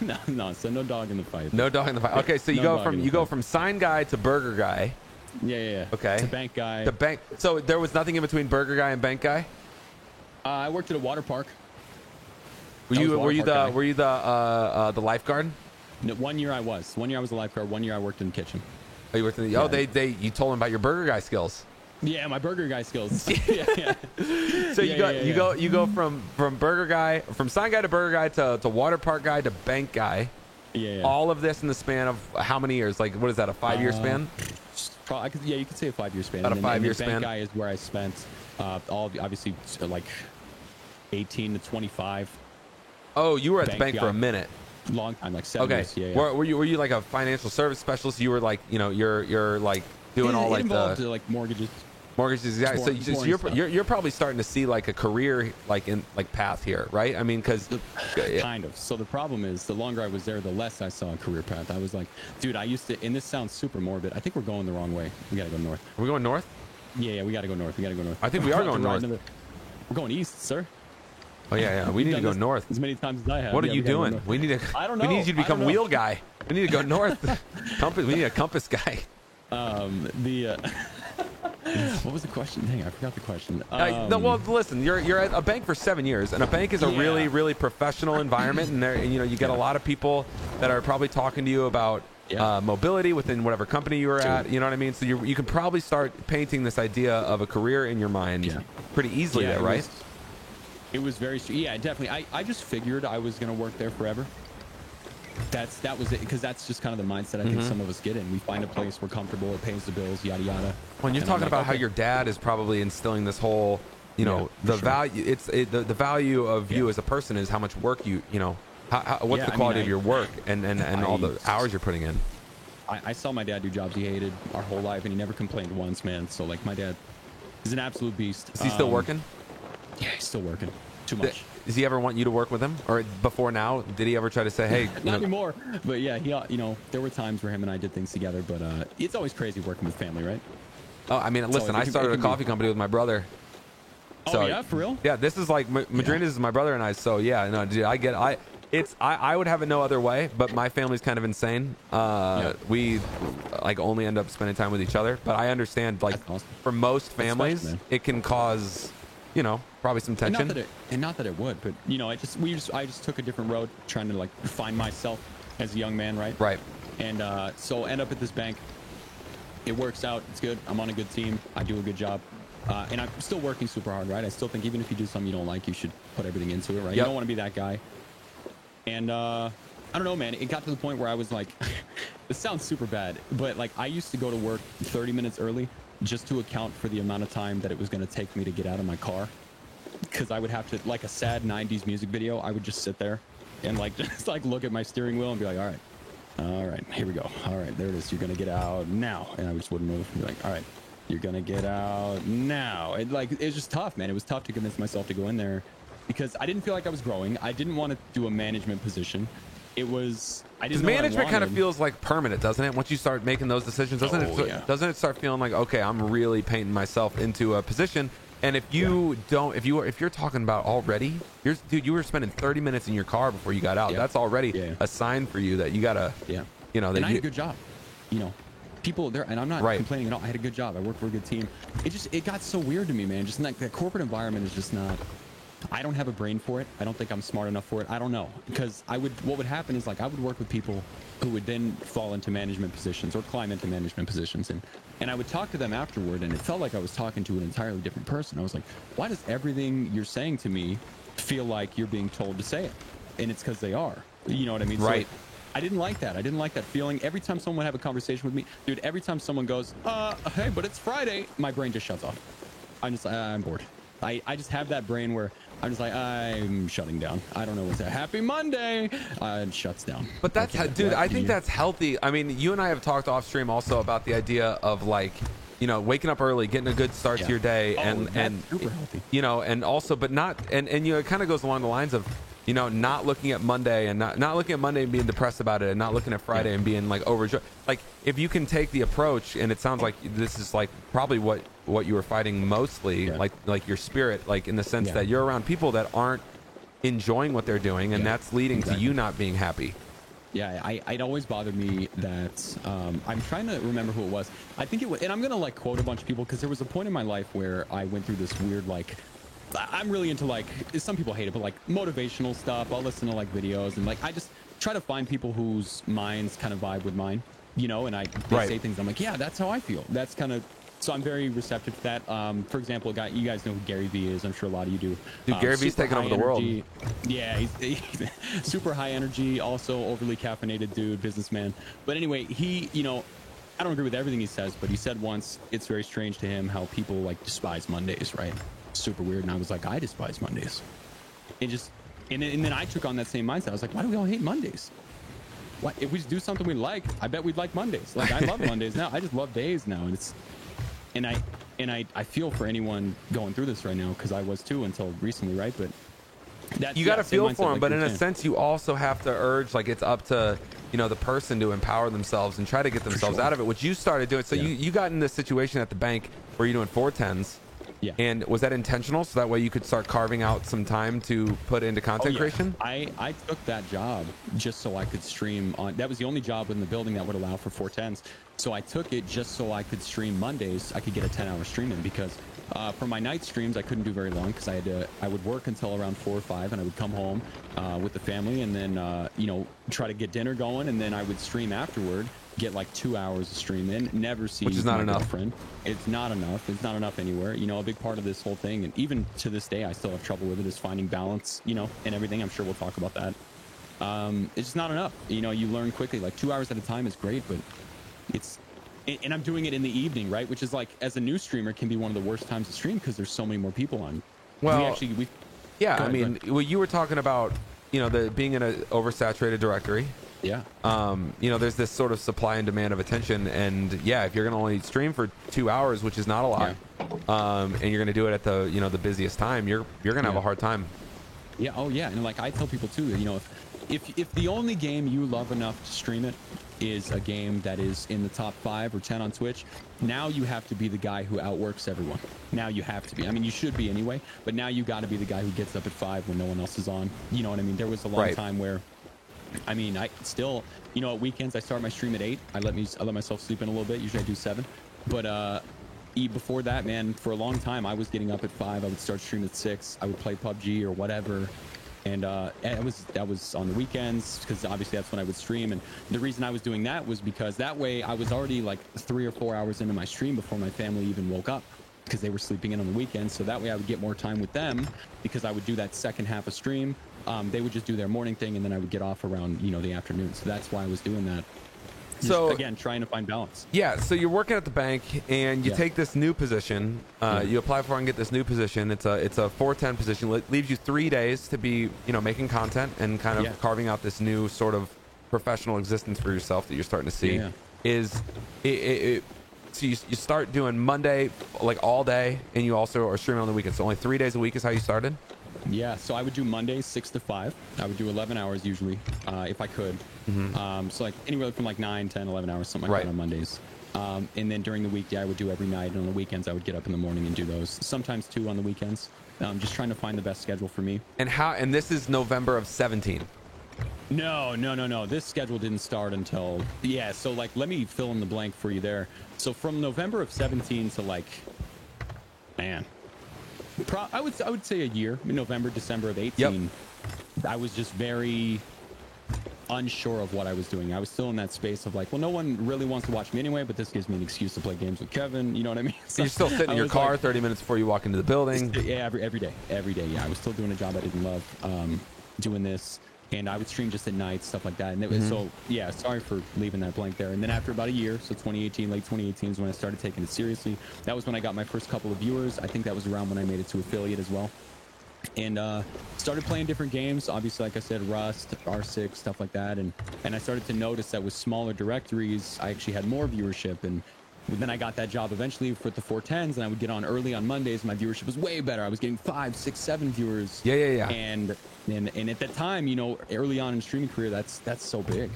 no, so no dog in the fight. No dog in the fight. Okay, so you go from sign guy to burger guy. Yeah. Okay. To bank guy. To bank. So there was nothing in between burger guy and bank guy. I worked at a water park. Were you the lifeguard? No, 1 year I was. 1 year I was a lifeguard. 1 year I worked in the kitchen. Oh, you worked in the, you told them about your burger guy skills. Yeah, my burger guy skills. yeah. So you go from burger guy, from sign guy to burger guy to water park guy to bank guy. Yeah. All of this in the span of how many years? Like, what is that? A 5-year span? You could say a 5-year span. About a 5-year span. Bank guy is where I spent obviously like 18 to 25. Oh, you were at the bank for a minute. Long time, like 7 years. Yeah. Were you like a financial service specialist? You were like, you know, you're like doing all like the like mortgages. Yeah. So you're probably starting to see like a career like in like path here, right? I mean, because kind of. So the problem is, the longer I was there, the less I saw a career path. I was like, dude, I used to, and this sounds super morbid. I think we're going the wrong way. We gotta go north. Are we going north? Yeah, we gotta go north. I think we are going north. We're going east, sir. Oh yeah. We need to go north as many times as I have. What are you doing? We need to. I don't know. We need you to become wheel guy. We need to go north. Compass. We need a compass guy. What was the question? Dang, I forgot the question. Well, listen, you're at a bank for 7 years, and a bank is a really, really professional environment, and there, you get a lot of people that are probably talking to you about mobility within whatever company you were at. You know what I mean? So you can probably start painting this idea of a career in your mind pretty easily there, right? It was very, definitely. I just figured I was gonna work there forever. That was it, because that's just kind of the mindset I think some of us get in. We find a place, we're comfortable, it pays the bills, yada yada. When you're talking about how your dad is probably instilling this whole, value, the value of you as a person is how much work what's the quality of your work and all the hours you're putting in. I saw my dad do jobs he hated our whole life, and he never complained once, man. So like, my dad is an absolute beast. Is he still working? Yeah, he's still working. Too much. Does he ever want you to work with him, or before now? Did he ever try to say, "Hey"? Not anymore. But yeah, there were times where him and I did things together. But it's always crazy working with family, right? Oh, I mean, listen, I started a coffee company with my brother. So, yeah, for real? Yeah, this is like Madrinas is my brother and I. So yeah, no, dude, I would have it no other way. But my family's kind of insane. We like only end up spending time with each other. But I understand, like, awesome. For most families, it can cause, probably some tension. Not that it would, but I just took a different road, trying to like find myself as a young man, right? Right. And so end up at this bank. It works out. It's good. I'm on a good team. I do a good job. And I'm still working super hard, right? I still think even if you do something you don't like, you should put everything into it, right? Yep. You don't want to be that guy. And I don't know, man. It got to the point where I was like, this sounds super bad, but like I used to go to work 30 minutes early just to account for the amount of time that it was going to take me to get out of my car. Because I would have to, like a sad 90s music video, I would just sit there and like just like look at my steering wheel and be like, all right, here we go. All right, there it is. You're going to get out now. And I just wouldn't move. Be like, all right, you're going to get out now. It was just tough, man. It was tough to convince myself to go in there because I didn't feel like I was growing. I didn't want to do a management position. I didn't know what I management kind of wanted. feels like permanent, doesn't it? Once you start making those decisions, doesn't it start feeling like, okay, I'm really painting myself into a position. And if you don't, if you're talking about already, dude, you were spending 30 minutes in your car before you got out. That's already a sign for you that you gotta, you know, that and I had a good job, you know, people there, and I'm not complaining at all. I had a good job. I worked for a good team. It got so weird to me, man. Just like that corporate environment is just not. I don't have a brain for it. I don't think I'm smart enough for it. I don't know, because what would happen is like I would work with people who would then fall into management positions or climb into management positions, and I would talk to them afterward, and it felt like I was talking to an entirely different person. I was like, why does everything you're saying to me feel like you're being told to say it? And it's because they are. You know what I mean? Right. So I didn't like that. I didn't like that feeling. Every time someone would have a conversation with me, dude, every time someone goes, hey, but it's Friday, my brain just shuts off. I'm just like, I'm bored. I just have that brain where I'm just like, I'm shutting down. I don't know what's that. Happy Monday. It shuts down. But that's, dude, I think that's healthy. I mean, you and I have talked off stream also about the idea of like, you know, waking up early, getting a good start to your day, and super healthy. You know, and also, but not, and you know, it kind of goes along the lines of, you know, not looking at Monday and not looking at Monday and being depressed about it, and not looking at Friday and being like overjoyed. Like, if you can take the approach, and it sounds like this is like probably what you were fighting mostly, like your spirit, like in the sense that you're around people that aren't enjoying what they're doing, and that's leading to you not being happy. Yeah, it always bothered me that I'm trying to remember who it was. I think it was, and I'm gonna like quote a bunch of people because there was a point in my life where I went through this weird like. I'm really into like, some people hate it, but like motivational stuff. I'll listen to like videos and like I just try to find people whose minds kind of vibe with mine, you know. And they say things. I'm like, yeah, that's how I feel. That's kind of. So I'm very receptive to that. For example, you guys know who Gary Vee is. I'm sure a lot of you do. Dude, Gary Vee's taking over the world. Yeah, he's super high energy, also overly caffeinated dude, businessman. But anyway, he, you know, I don't agree with everything he says, but he said once it's very strange to him how people like despise Mondays, right? Super weird. And I was like, I despise Mondays. And then I took on that same mindset. I was like, why do we all hate Mondays? What if we do something we like? I bet we'd like Mondays. Like I love Mondays now. I just love days now, and I feel for anyone going through this right now because I was too until recently, right? But you got to feel for them, but in a sense, you also have to urge, like it's up to, you know, the person to empower themselves and try to get themselves out of it, which you started doing. So you got in this situation at the bank where you're doing 410s. Yeah. And was that intentional? So that way you could start carving out some time to put into content creation? I took that job just so I could stream on. That was the only job in the building that would allow for 410s. So I took it just so I could stream Mondays. I could get a 10-hour stream in because for my night streams, I couldn't do very long because I would work until around 4 or 5 and I would come home with the family and then, you know, try to get dinner going. And then I would stream afterward, get like 2 hours of stream in, never see Which is not enough. girlfriend. It's not enough. It's not enough anywhere. You know, a big part of this whole thing, and even to this day, I still have trouble with it, is finding balance, you know, and everything. I'm sure we'll talk about that. It's just not enough. You know, you learn quickly. Like 2 hours at a time is great, but and I'm doing it in the evening, right? Which is like, as a new streamer, can be one of the worst times to stream because there's so many more people on. Well, well, you were talking about, you know, being in an oversaturated directory. Yeah. You know, there's this sort of supply and demand of attention, and if you're gonna only stream for 2 hours, which is not a lot, and you're gonna do it at the, you know, the busiest time, you're gonna have a hard time. Yeah. Oh yeah. And like I tell people too, you know, if the only game you love enough to stream it is a game that is in the top 5 or 10 on Twitch, now you have to be the guy who outworks everyone. Now you have to be. I mean, you should be anyway, but now you got to be the guy who gets up at 5 when no one else is on. You know what I mean? There was a long time where, I mean, I still, you know, at weekends I start my stream at 8. I let myself sleep in a little bit. Usually I do 7, but before that, man, for a long time I was getting up at 5. I would start streaming at 6. I would play PUBG or whatever. And that was on the weekends because obviously that's when I would stream. And the reason I was doing that was because that way I was already like 3 or 4 hours into my stream before my family even woke up. because they were sleeping in on the weekends. So that way I would get more time with them because I would do that second half of stream. They would just do their morning thing, and then I would get off around, the afternoon. So that's why I was doing that. So again, trying to find balance. Yeah. So you're working at the bank, and you take this new position. You apply for and get this new position. It's a 410 position. It leaves you 3 days to be, making content and kind of carving out this new sort of professional existence for yourself that you're starting to see. So you start doing Monday like all day, and you also are streaming on the weekends. So only 3 days a week is how you started? Yeah, so I would do Mondays 6 to 5. I would do 11 hours usually, if I could. So like anywhere from like 9, 10, 11 hours, something like that on Mondays. And then during the weekday, I would do every night. And on the weekends, I would get up in the morning and do those. Sometimes 2 on the weekends. Just trying to find the best schedule for me. And this is November of 17. No. This schedule didn't start until, so like, let me fill in the blank for you there. So from November of 17 to like, I would say a year, November, December of 18. I was just very unsure of what I was doing. I was still in that space of like, well, no one really wants to watch me anyway, but this gives me an excuse to play games with Kevin. You know what I mean? So you're still sitting in your car 30 minutes before you walk into the building? Yeah, every day. Yeah, I was still doing a job I didn't love, doing this. And I would stream just at night, stuff like that. And it was, sorry for leaving that blank there. And then after about a year, so 2018, late 2018 is when I started taking it seriously. That was when I got my first couple of viewers. I think that was around when I made it to affiliate as well. And started playing different games. Obviously, like I said, Rust, R6, stuff like that. And I started to notice that with smaller directories, I actually had more viewership. And then I got that job eventually for the 410s, and I would get on early on Mondays. My viewership was way better. I was getting 5, 6, 7 viewers. Yeah. And at that time, early on in streaming career, that's so big.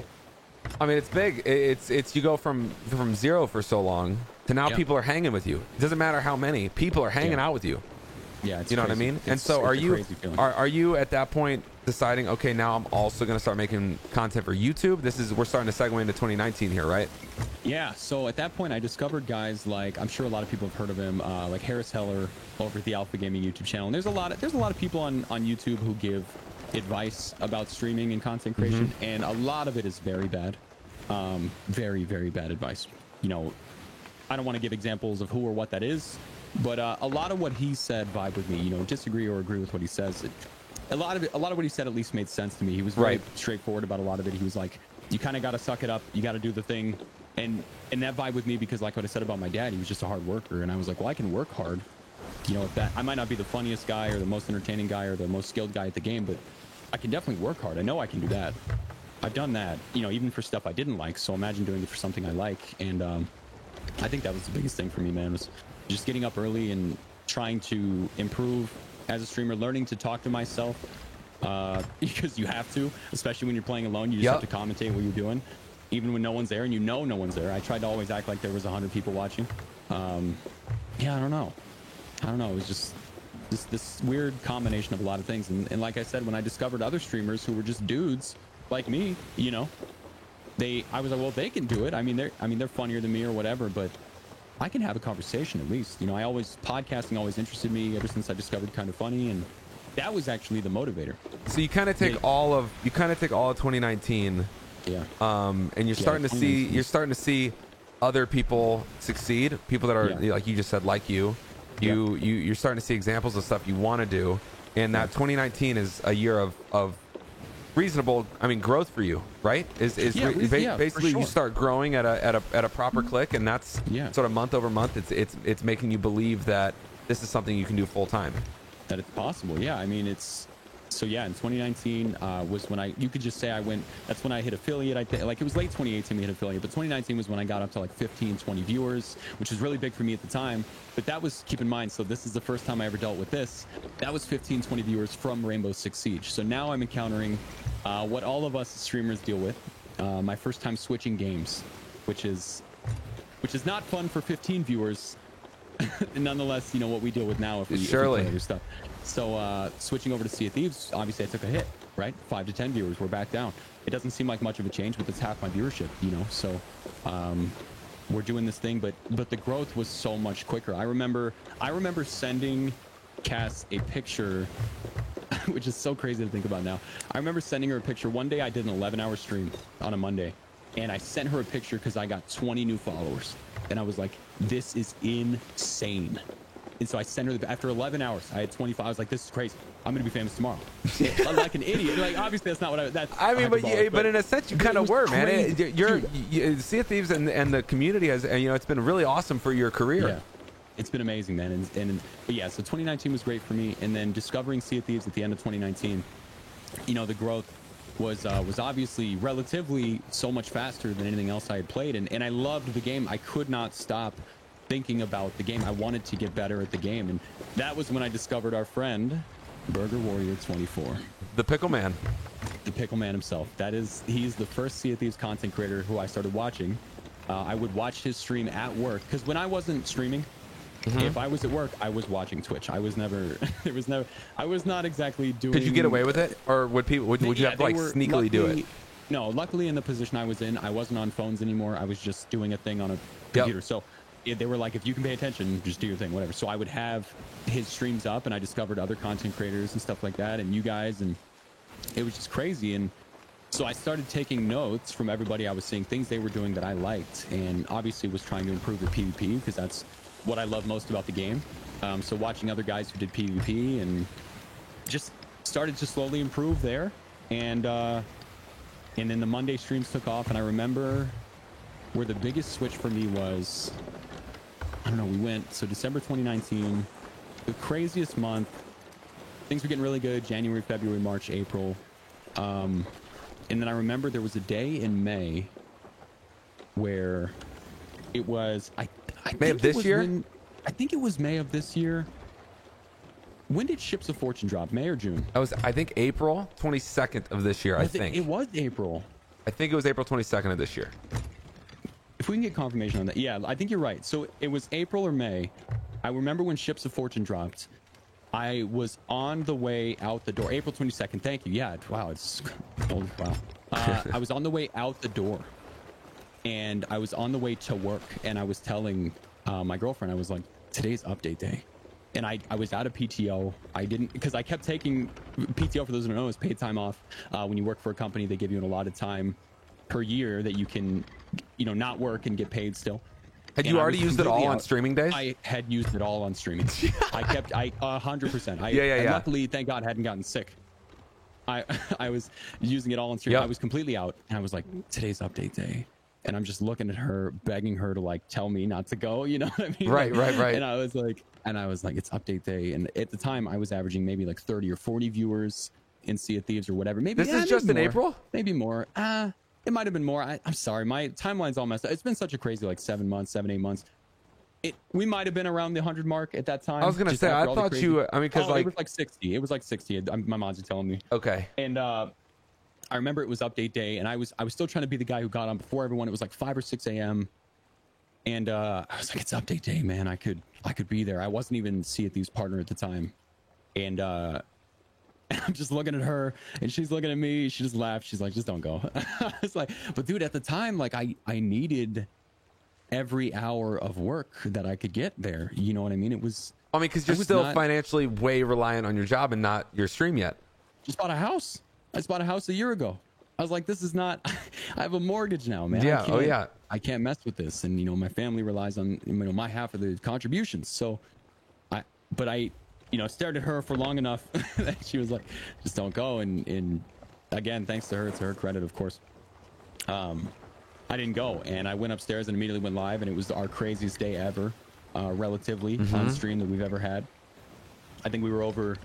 I mean, it's big. It's you go from 0 for so long to now people are hanging with you. It doesn't matter how many people are hanging out with you. Yeah, it's you know crazy. What I mean? It's, and so are you at that point deciding, okay, now I'm also going to start making content for YouTube? We're starting to segue into 2019 here, right? Yeah. So at that point, I discovered guys like, I'm sure a lot of people have heard of him, like Harris Heller over at the Alpha Gaming YouTube channel. And there's a lot of people on YouTube who give advice about streaming and content creation, and a lot of it is very bad, very, very bad advice. I don't want to give examples of who or what that is, but a lot of what he said vibe with me. Disagree or agree with what he says. A lot of what he said at least made sense to me. He was very straightforward about a lot of it. He was like, you kind of got to suck it up. You got to do the thing. And that vibe with me, because like what I said about my dad, he was just a hard worker. And I was like, well, I can work hard. I might not be the funniest guy or the most entertaining guy or the most skilled guy at the game, but I can definitely work hard. I know I can do that. I've done that, even for stuff I didn't like. So imagine doing it for something I like. And I think that was the biggest thing for me, man, was just getting up early and trying to improve as a streamer, learning to talk to myself, because you have to, especially when you're playing alone. You just have to commentate what you're doing, even when no one's there, and no one's there. I tried to always act like there was 100 people watching. I don't know. It was just this weird combination of a lot of things. And like I said, when I discovered other streamers who were just dudes like me, I was like, well, they can do it. They're funnier than me or whatever, but I can have a conversation at least. Podcasting always interested me ever since I discovered Kind of Funny, and that was actually the motivator. So you kind of take all of 2019, and you're starting to see other people succeed, people that are like you just said, like you. You're starting to see examples of stuff you want to do, and that 2019 is a year of reasonable, growth for you, right? Basically sure. You start growing at a proper click, and that's sort of month over month. It's making you believe that this is something you can do full time. That it's possible, So in 2019 was when you could just say that's when I hit affiliate. I think, like, it was late 2018 we hit affiliate, but 2019 was when I got up to like 15, 20 viewers, which was really big for me at the time. But that was, keep in mind, so this is the first time I ever dealt with this. That was 15, 20 viewers from Rainbow Six Siege. So now I'm encountering what all of us streamers deal with. My first time switching games, which is not fun for 15 viewers. Nonetheless, what we deal with now if we play other stuff. So switching over to Sea of Thieves, obviously I took a hit, right? 5 to 10 viewers, we're back down. It doesn't seem like much of a change, but it's half my viewership, So we're doing this thing, but the growth was so much quicker. I remember sending Cass a picture, which is so crazy to think about now. I remember sending her a picture. One day I did an 11-hour stream on a Monday, and I sent her a picture because I got 20 new followers. And I was like, this is insane. And so I sent her after 11 hours. I had 25. I was like, "This is crazy. I'm gonna be famous tomorrow." I'm like an idiot. Like obviously that's not what that's. I mean, but in a sense you kind of were, man. Sea of Thieves and the community has, you know, it's been really awesome for your career. Yeah. It's been amazing, man. But yeah, so 2019 was great for me, and then discovering Sea of Thieves at the end of 2019, you know, the growth was obviously relatively so much faster than anything else I had played, and I loved the game. I could not stop thinking about the game. I wanted to get better at the game, and that was when I discovered our friend Burger Warrior 24, the Pickle Man. The Pickle Man himself. He's the first Sea of Thieves content creator who I started watching. I would watch his stream at work, because when I wasn't streaming, if I was at work, I was watching Twitch. I was never I was not exactly doing. Could you get away with it, or would people would you have to like sneakily do it? No, luckily in the position I was in, I wasn't on phones anymore. I was just doing a thing on a computer. So they were like, if you can pay attention, just do your thing, whatever. So I would have his streams up, and I discovered other content creators and stuff like that, and you guys, and it was just crazy. And so I started taking notes from everybody I was seeing, things they were doing that I liked, and obviously was trying to improve the PvP, because that's what I love most about the game. So watching other guys who did PvP, and just started to slowly improve there. And then the Monday streams took off, and I remember where the biggest switch for me was, I don't know, we went, so December 2019, the craziest month. Things were getting really good, January, February, March, April. And then I remember there was a day in May where it was, May of this year? I think it was May of this year. When did Ships of Fortune drop? May or June? That was, I think, April 22nd of this year. I think it was April. I think it was April 22nd of this year. If we can get confirmation on that. Yeah, I think you're right. So it was April or May. I remember when Ships of Fortune dropped. I was on the way out the door. April 22nd. Thank you. Yeah. Wow. It's old. Wow. I was on the way out the door, and I was on the way to work, and I was telling my girlfriend, I was like, today's update day. And I was out of PTO. I didn't, because I kept taking PTO, for those who don't know, is paid time off. When you work for a company, they give you a lot of time per year that you can, you know, not work and get paid still. Had you already used it all on streaming days? I had used it all on streaming. I 100%. Yeah. Luckily, thank God, I hadn't gotten sick. I was using it all on streaming. I was completely out, and I was like, today's update day. And I'm just looking at her, begging her to like tell me not to go. You know what I mean? Right. And I was like, it's update day. And at the time, I was averaging maybe like 30 or 40 viewers in Sea of Thieves or whatever. Maybe this is just in April. Maybe more. It might have been more. I'm sorry, my timeline's all messed up. It's been such a crazy like 7 months, 8 months. We might have been around the 100 mark at that time. I was gonna say, I thought you. I mean, because like it was like 60. It was like 60. My mods are telling me. Okay. And I remember it was update day, and I was still trying to be the guy who got on before everyone. It was like 5 or 6 a.m. And I was like, it's update day, man. I could be there. I wasn't even Sea of Thieves partner at the time, and I'm just looking at her, and she's looking at me. She just laughed. She's like, just don't go. I was like, but dude, at the time, like I needed every hour of work that I could get there. You know what I mean? It was. I mean, because you're still financially way reliant on your job and not your stream yet. Just bought a house. I just bought a house a year ago. I was like, this is not. I have a mortgage now, man. Yeah. Oh yeah. I can't mess with this, and you know, my family relies on my half of the contributions. So, I stared at her for long enough that she was like, just don't go. And again, thanks to her, it's her credit, of course. I didn't go, and I went upstairs and immediately went live, and it was our craziest day ever, relatively on stream that we've ever had. I think we were over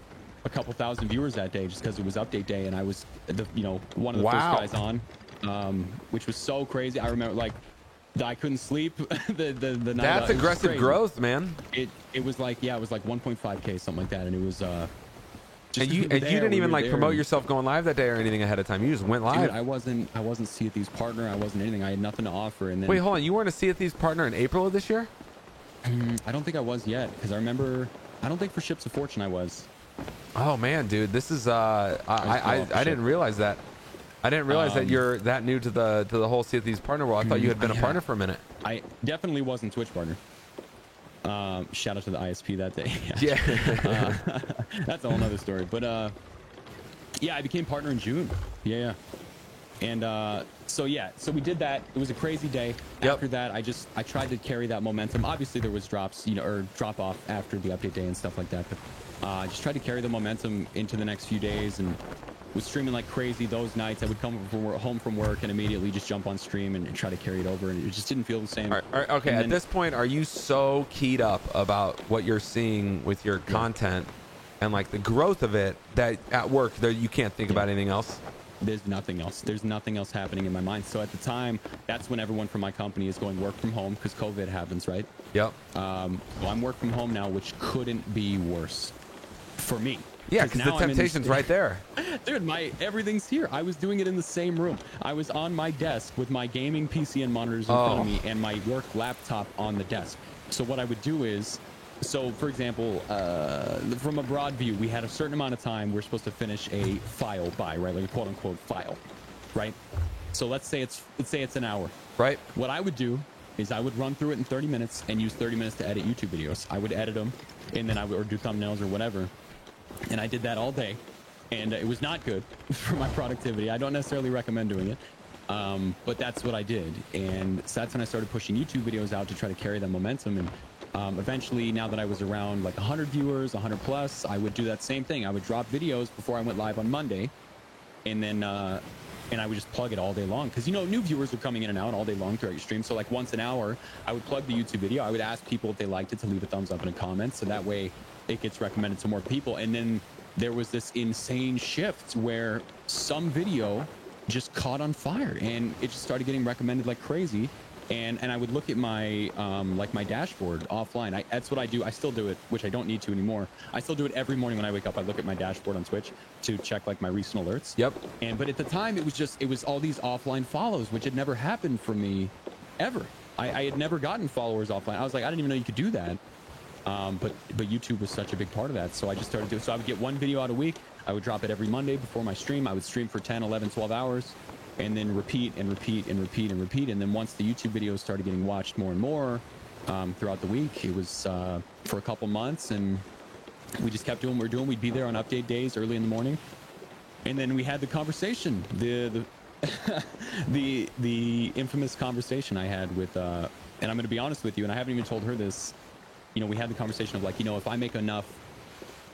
a couple thousand viewers that day just because it was update day, and I was one of the first guys on, which was so crazy. I remember like I couldn't sleep the night. That's aggressive growth, man. It was like, yeah, it was like 1.5K, something like that, and it was and you didn't even like promote yourself going live that day or anything ahead of time. You just went live. Dude, I wasn't Sea of Thieves partner. I wasn't anything. I had nothing to offer. And then wait, hold on. You weren't a Sea of Thieves partner in April of this year? I don't think I was yet, because I remember. I don't think for Ships of Fortune I was. Oh man, dude, this is I didn't realize that. I didn't realize that you're that new to the whole Sea of Thieves partner world. I thought you had been a partner for a minute. I definitely wasn't Twitch partner. Shout out to the ISP that day. Yeah. That's a whole nother story. But yeah, I became partner in June. Yeah. And so we did that. It was a crazy day. Yep. After that, I tried to carry that momentum. Obviously there was drops, or drop off after the update day and stuff like that, but I just tried to carry the momentum into the next few days, and was streaming like crazy those nights. I would come home from work and immediately just jump on stream and try to carry it over, and it just didn't feel the same. Okay, at this point, are you so keyed up about what you're seeing with your content and like the growth of it that at work there you can't think about anything else? There's nothing else. There's nothing else happening in my mind. So at the time, that's when everyone from my company is going work from home because COVID happens, right? Yep. So I'm work from home now, which couldn't be worse for me. Yeah, because the temptation's right there. Dude, everything's here. I was doing it in the same room. I was on my desk with my gaming PC and monitors in front of me and my work laptop on the desk. So what I would do is, so for example, from a broad view, we had a certain amount of time we're supposed to finish a file by, right? Like a quote unquote file, right? So let's say it's an hour. Right. What I would do is I would run through it in 30 minutes and use 30 minutes to edit YouTube videos. I would edit them, and then I would or do thumbnails or whatever. And I did that all day, and it was not good for my productivity. I don't necessarily recommend doing it, but that's what I did. And so that's when I started pushing YouTube videos out to try to carry that momentum. And eventually, now that I was around like 100 viewers, 100 plus, I would do that same thing. I would drop videos before I went live on Monday, and then and I would just plug it all day long, because new viewers are coming in and out all day long throughout your stream. So like once an hour, I would plug the YouTube video. I would ask people if they liked it to leave a thumbs up and a comment, so that way it gets recommended to more people. And then there was this insane shift where some video just caught on fire and it just started getting recommended like crazy. And I would look at my like my dashboard offline. That's what I do. I still do it, which I don't need to anymore. I still do it every morning when I wake up. I look at my dashboard on Twitch to check like my recent alerts. Yep. But at the time, it was all these offline follows, which had never happened for me ever. I had never gotten followers offline. I was like, I didn't even know you could do that. But YouTube was such a big part of that. So I just started doing, so I would get one video out a week. I would drop it every Monday before my stream. I would stream for 10, 11, 12 hours and then repeat and repeat and repeat and repeat. And then once the YouTube videos started getting watched more and more throughout the week, it was for a couple months, and we just kept doing what we're doing. We'd be there on update days early in the morning. And then we had the conversation, the the infamous conversation I had with, and I'm going to be honest with you, and I haven't even told her this. We had the conversation of like, if I make enough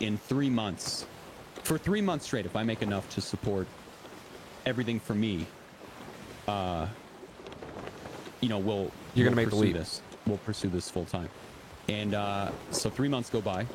in 3 months, for 3 months straight, if I make enough to support everything for me, you're gonna make the leap. We'll pursue this full time. And so 3 months go by.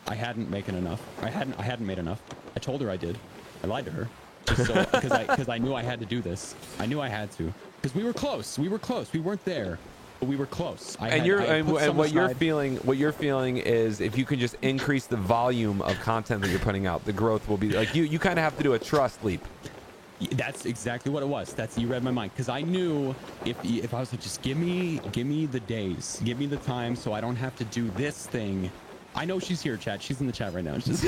I hadn't made enough. I hadn't made enough. I told her I did. I lied to her, because I knew I had to do this. I knew I had to, because we were close. We weren't there, but we were close. What you're feeling is, if you can just increase the volume of content that you're putting out, the growth will be like, you kind of have to do a trust leap. That's exactly what it was. You read my mind, because I knew if I was like, just give me the days, give me the time, so I don't have to do this thing. I know she's here, chat. She's in the chat right now. She's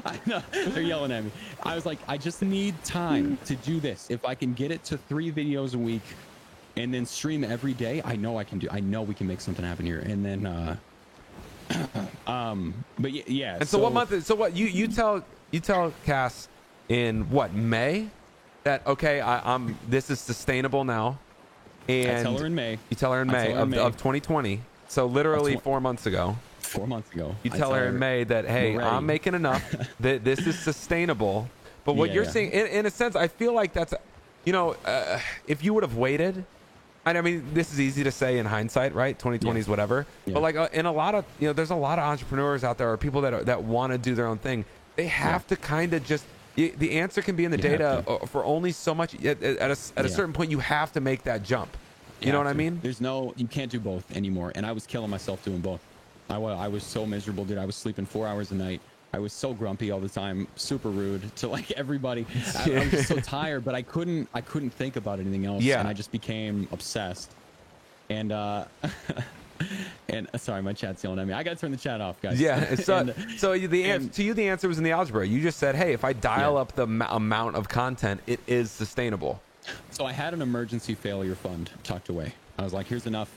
I know they're yelling at me. I was like, I just need time to do this. If I can get it to 3 videos a week and then stream every day, I know I can do. I know we can make something happen here. And then, but yeah. And so what month? So what you tell Cass in what, May, that okay, I'm this is sustainable now. And I tell her in May. You tell her in May of 2020. So literally 4 months ago. 4 months ago. You tell her in May that, hey, I'm making enough, that this is sustainable. But what you're saying, in a sense, I feel like that's, if you would have waited, I mean, this is easy to say in hindsight, right? 2020 is whatever. Yeah. But like in a lot of, there's a lot of entrepreneurs out there, or people that want to do their own thing. They have to kind of just, the answer can be in the data for only so much. At a certain point, you have to make that jump. You know what I mean? You can't do both anymore. And I was killing myself doing both. I was so miserable, dude. I was sleeping 4 hours a night. I was so grumpy all the time, super rude to like everybody. I was just so tired, but I couldn't think about anything else. Yeah. And I just became obsessed. And and sorry, my chat's yelling at me. I gotta turn the chat off, guys. Yeah. So the answer was in the algebra. You just said, hey, if I dial up the amount of content, it is sustainable. So I had an emergency failure fund tucked away. I was like, here's enough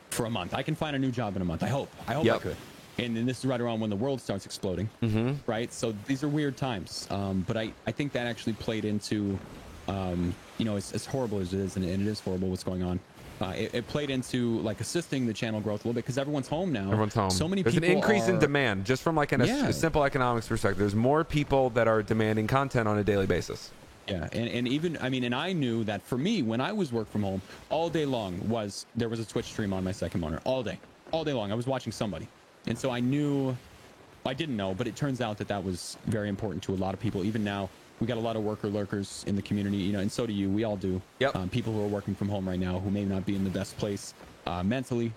for a month. I can find a new job in a month. I hope I could. And then this is right around when the world starts exploding, right? So these are weird times. But I think that actually played into you know, as horrible as it is, and it is horrible what's going on. It played into like assisting the channel growth a little bit because everyone's home now. Everyone's home. So many There's people an increase in demand just from like a simple economics perspective. There's more people that are demanding content on a daily basis. Yeah, and even, I mean, and I knew that for me, when I was work from home, all day long there was a Twitch stream on my second monitor, all day long. I was watching somebody. And so I didn't know, but it turns out that was very important to a lot of people. Even now, we got a lot of worker lurkers in the community, you know, and so do you. We all do. Yep. People who are working from home right now who may not be in the best place mentally.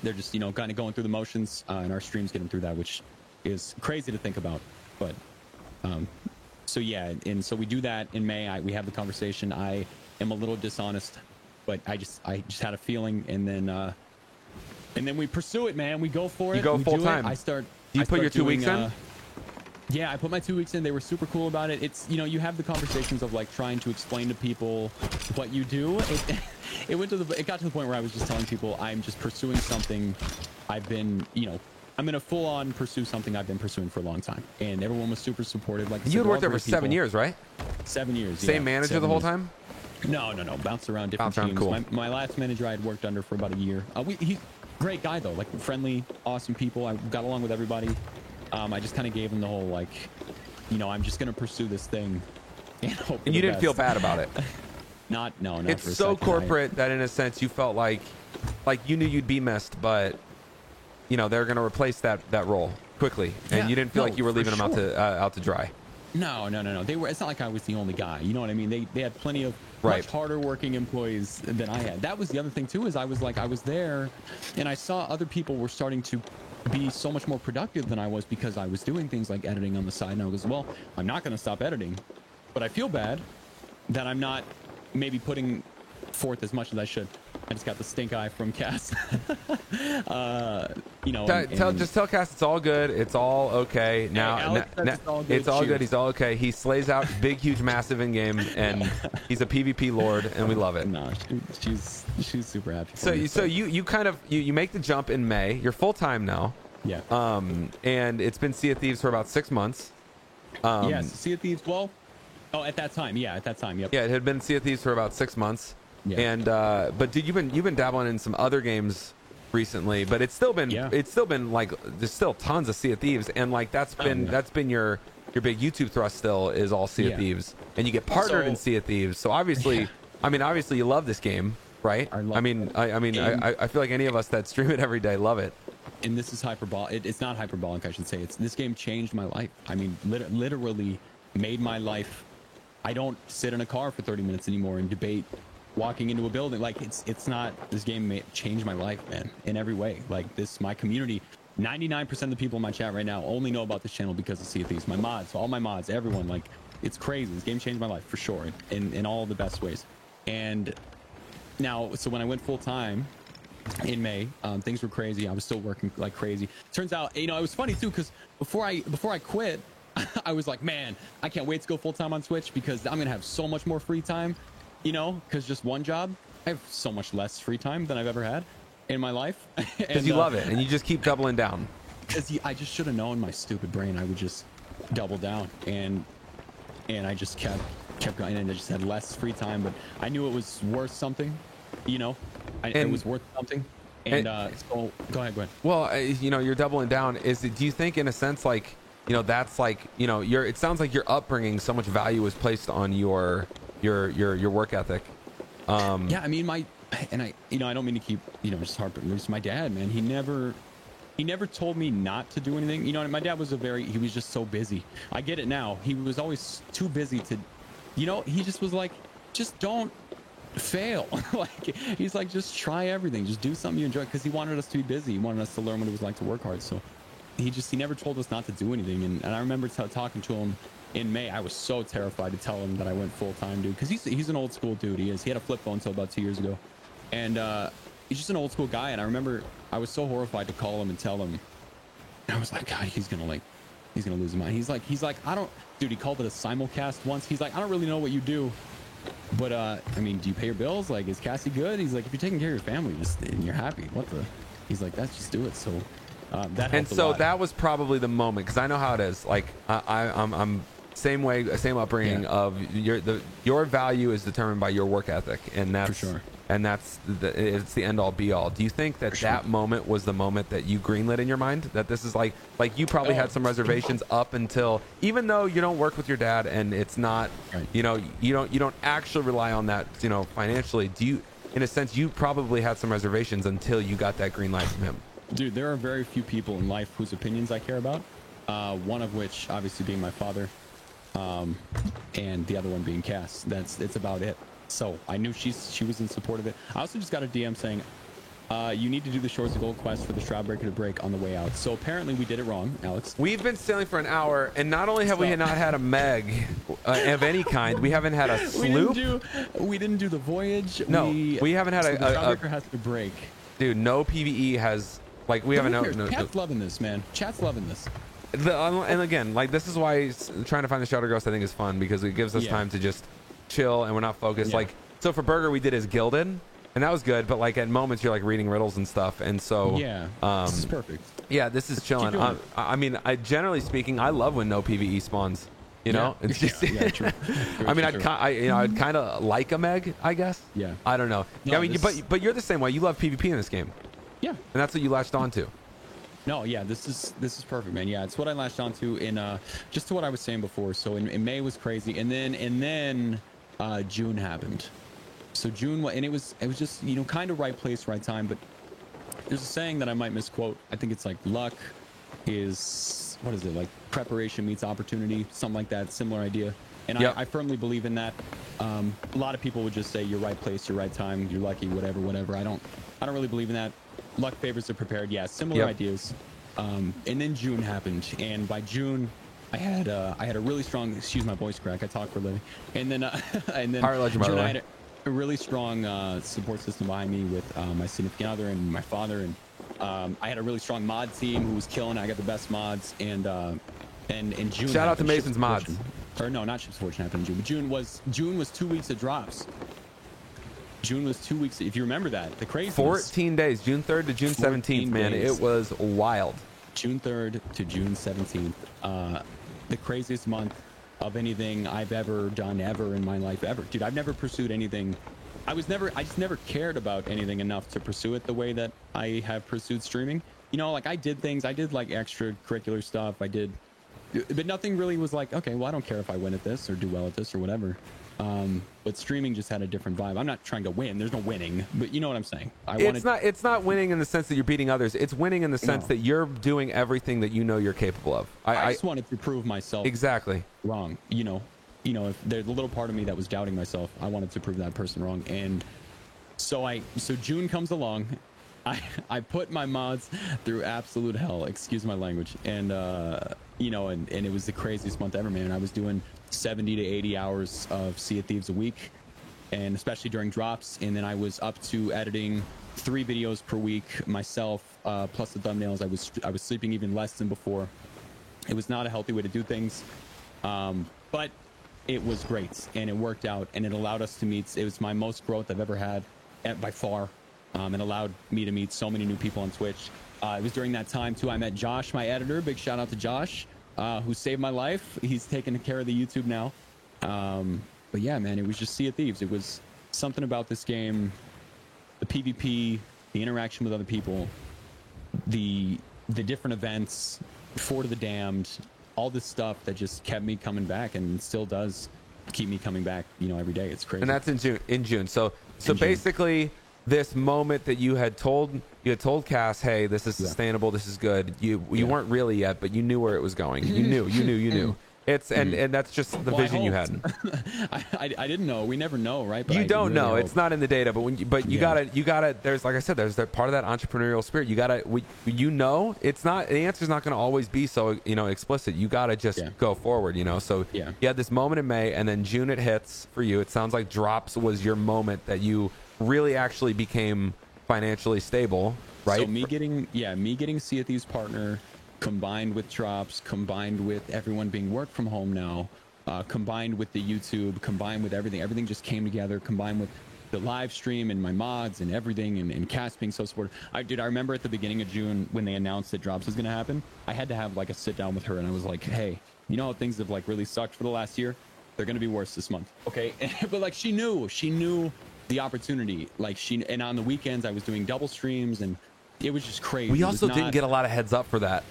They're just, you know, kind of going through the motions, and our streams get them through that, which is crazy to think about. But so yeah, and so we do that in May. We have the conversation. I am a little dishonest, but I just had a feeling, and then we pursue it, man. We go for it. You go full time. Do you put your 2 weeks in? Yeah, I put my 2 weeks in. They were super cool about it. It's, you know, you have the conversations of like trying to explain to people what you do. It got to the point where I was just telling people I'm just pursuing something I've been, you know, I'm going to full on pursue something I've been pursuing for a long time. And everyone was super supportive. Like you had worked there for 7 years, right? 7 years. Same manager the whole time? No. Bounced around different teams. Cool. My last manager I had worked under for about a year. He's great guy though, like friendly, awesome people. I got along with everybody. I just kind of gave him the whole like, you know, I'm just going to pursue this thing. And you didn't feel bad about it? No. It's so corporate that in a sense you felt like you knew you'd be missed, but you know they're going to replace that role quickly, and you didn't feel like you were leaving them out to dry. No. They were. It's not like I was the only guy. You know what I mean? They had plenty of much harder working employees than I had. That was the other thing too. Is I was there, and I saw other people were starting to be so much more productive than I was because I was doing things like editing on the side. And I was, well, I'm not going to stop editing, but I feel bad that I'm not maybe putting forth as much as I should. I just got the stink eye from Cass. You know, just tell Cass it's all good. It's all okay. Now, it's all good. It's all good. He's all okay. He slays out big, huge, massive in game, and he's a PvP lord, and we love it. No, she's super happy. So you kind of you make the jump in May. You're full time now. Yeah. And it's been Sea of Thieves for about 6 months. Yes, Sea of Thieves. Well, at that time, yep. Yeah, it had been Sea of Thieves for about 6 months. Yeah. And but you've been dabbling in some other games recently, but it's still been like there's still tons of Sea of Thieves, and like that's been your big YouTube thrust still is all Sea of Thieves, and you get partnered in Sea of Thieves. So obviously, obviously you love this game, right? I feel like any of us that stream it every day love it. And this is hyperbolic. It's not hyperbolic, I should say. This game changed my life. I mean, literally made my life. I don't sit in a car for 30 minutes anymore and debate walking into a building. Like it's not. This game changed my life, man, in every way. Like my community. 99% of the people in my chat right now only know about this channel because of Sea of Thieves. My mods, all my mods, everyone. Like it's crazy. This game changed my life for sure, in all the best ways. And now, so when I went full time in May, things were crazy. I was still working like crazy. Turns out, you know, it was funny too, because before I quit, I was like, man, I can't wait to go full time on Twitch because I'm gonna have so much more free time, you know, because just one job, I have so much less free time than I've ever had in my life. Because you love it and you just keep doubling down. Because I just should have known, my stupid brain, I would just double down, and I just kept going, and I just had less free time. But I knew it was worth something, you know. It was worth something. And so go ahead. Well, you know, you're doubling down. Do you think, in a sense, like, you know, that's like, you know, it sounds like your upbringing, so much value was placed on your work ethic. Yeah, I mean, I don't mean to keep, you know, just harping. It was my dad, man. He never told me not to do anything. You know, my dad was he was just so busy. I get it now. He was always too busy to, you know, he just was like, just don't fail. Like, he's like, just try everything. Just do something you enjoy. Because he wanted us to be busy. He wanted us to learn what it was like to work hard. So he never told us not to do anything. And I remember talking to him in May. I was so terrified to tell him that I went full time, dude. Because he's an old school dude. He had a flip phone until about 2 years ago. And he's just an old school guy. And I remember I was so horrified to call him and tell him. And I was like, God, he's gonna lose his mind. He's like, dude, he called it a simulcast once. He's like, I don't really know what you do, but I mean, do you pay your bills? Like, is Cassie good? He's like, if you're taking care of your family, and you're happy, he's like, let's just do it. So that helped a lot. That was probably the moment, because I know how it is. Like, I'm same way, same upbringing of your value is determined by your work ethic, and that's For sure. and that's it's the end all be all. Do you think that that moment was the moment that you greenlit in your mind, that this is like you probably had some reservations up until, even though you don't work with your dad and it's not, you know, you don't actually rely on that, you know, financially. Do you, in a sense, you probably had some reservations until you got that green light from him? Dude, there are very few people in life whose opinions I care about. One of which obviously being my father, and the other one being Cass. It's about it. So I knew she was in support of it. I also just got a DM saying, you need to do the Shores of Gold quest for the Shroudbreaker to break on the way out. So apparently we did it wrong, Alex. We've been sailing for an hour, and not only have we not had a Meg of any kind, we haven't had a sloop. We didn't do the voyage. No, we haven't had the Shroudbreaker has to break. Dude, no PvE has, like, we haven't. Chat's loving this, man. Chat's loving this. And again, like, this is why trying to find the Shadow Ghost I think is fun, because it gives us time to just chill and we're not focused. Like, so for Burger we did his Gilded, and that was good, but like at moments you're like reading riddles and stuff, and so this is perfect. Yeah, this is chilling. I mean, generally speaking, I love when no PvE spawns. You know, it's just true. I mean, I'd kind of like a Meg, I guess. Yeah. I don't know. No, I mean, but you're the same way. You love PvP in this game. Yeah. And that's what you latched onto. No, yeah, this is perfect, man. Yeah, it's what I latched onto in just to what I was saying before. So in May was crazy, and then June happened. So June, and it was just, you know, kind of right place, right time. But there's a saying that I might misquote. I think it's like luck is, what is it, like preparation meets opportunity, something like that, similar idea. And I firmly believe in that. A lot of people would just say you're right place, you're right time, you're lucky, whatever. I don't really believe in that. Luck favors the prepared. Yeah, similar ideas. And then June happened, and by June I had a really strong, excuse my voice crack, I talk for a living, and then Pirate Legend, June, I had a really strong support system behind me with my significant other and my father, and I had a really strong mod team who was killing. I got the best mods, and June, shout out to Mason's Mods. Or no, not Ship's Fortune happened in June, but June was 2 weeks of drops. June was 2 weeks, if you remember that. The crazy 14 days, June 3rd to June 17th, man. It was wild. June 3rd to June 17th. The craziest month of anything I've ever done ever in my life ever. Dude, I've never pursued anything. I just never cared about anything enough to pursue it the way that I have pursued streaming. You know, like I did things, I did like extracurricular stuff. But nothing really was like, okay, well, I don't care if I win at this or do well at this or whatever. But streaming just had a different vibe. I'm not trying to win. There's no winning, but you know what I'm saying. It's not winning in the sense that you're beating others. It's winning in the sense that you're doing everything that you know you're capable of. I just wanted to prove myself wrong. You know, if there's a little part of me that was doubting myself, I wanted to prove that person wrong. And so June comes along. I put my mods through absolute hell, excuse my language, and you know, and it was the craziest month ever, man. I was doing 70 to 80 hours of Sea of Thieves a week, and especially during drops. And then I was up to editing 3 videos per week myself, plus the thumbnails. I was sleeping even less than before. It was not a healthy way to do things, but it was great, and it worked out, and it allowed us to meet. It was my most growth I've ever had, by far. It allowed me to meet so many new people on Twitch. It was during that time too I met Josh, my editor. Big shout out to Josh, who saved my life. He's taking care of the YouTube now. But yeah, man, it was just Sea of Thieves. It was something about this game, the PvP, the interaction with other people, the different events, Fort of the Damned, all this stuff that just kept me coming back, and still does keep me coming back, you know, every day. It's crazy. And that's in June. So basically, this moment that you had told Cass, hey, this is sustainable, this is good. You weren't really yet, but you knew where it was going. You knew. It's and that's just the vision you had. I didn't know. We never know, right? But you don't know. It's not in the data, but you gotta. There's, like I said, there's that part of that entrepreneurial spirit. You gotta. It's not. The answer's not going to always be so, you know, explicit. You gotta just go forward. You know. So you had this moment in May, and then June it hits for you. It sounds like drops was your moment that you really actually became financially stable, right? So me getting Sea of Thieves partner, combined with drops, combined with everyone being work from home now, combined with the YouTube, combined with everything just came together, combined with the live stream and my mods and everything, and Cass being so supportive. I remember at the beginning of June when they announced that drops was going to happen, I had to have like a sit down with her, and I was like, hey, you know how things have like really sucked for the last year? They're going to be worse this month. Okay. But like she knew the opportunity. Like and on the weekends I was doing double streams, and it was just crazy. We also didn't get a lot of heads up for that.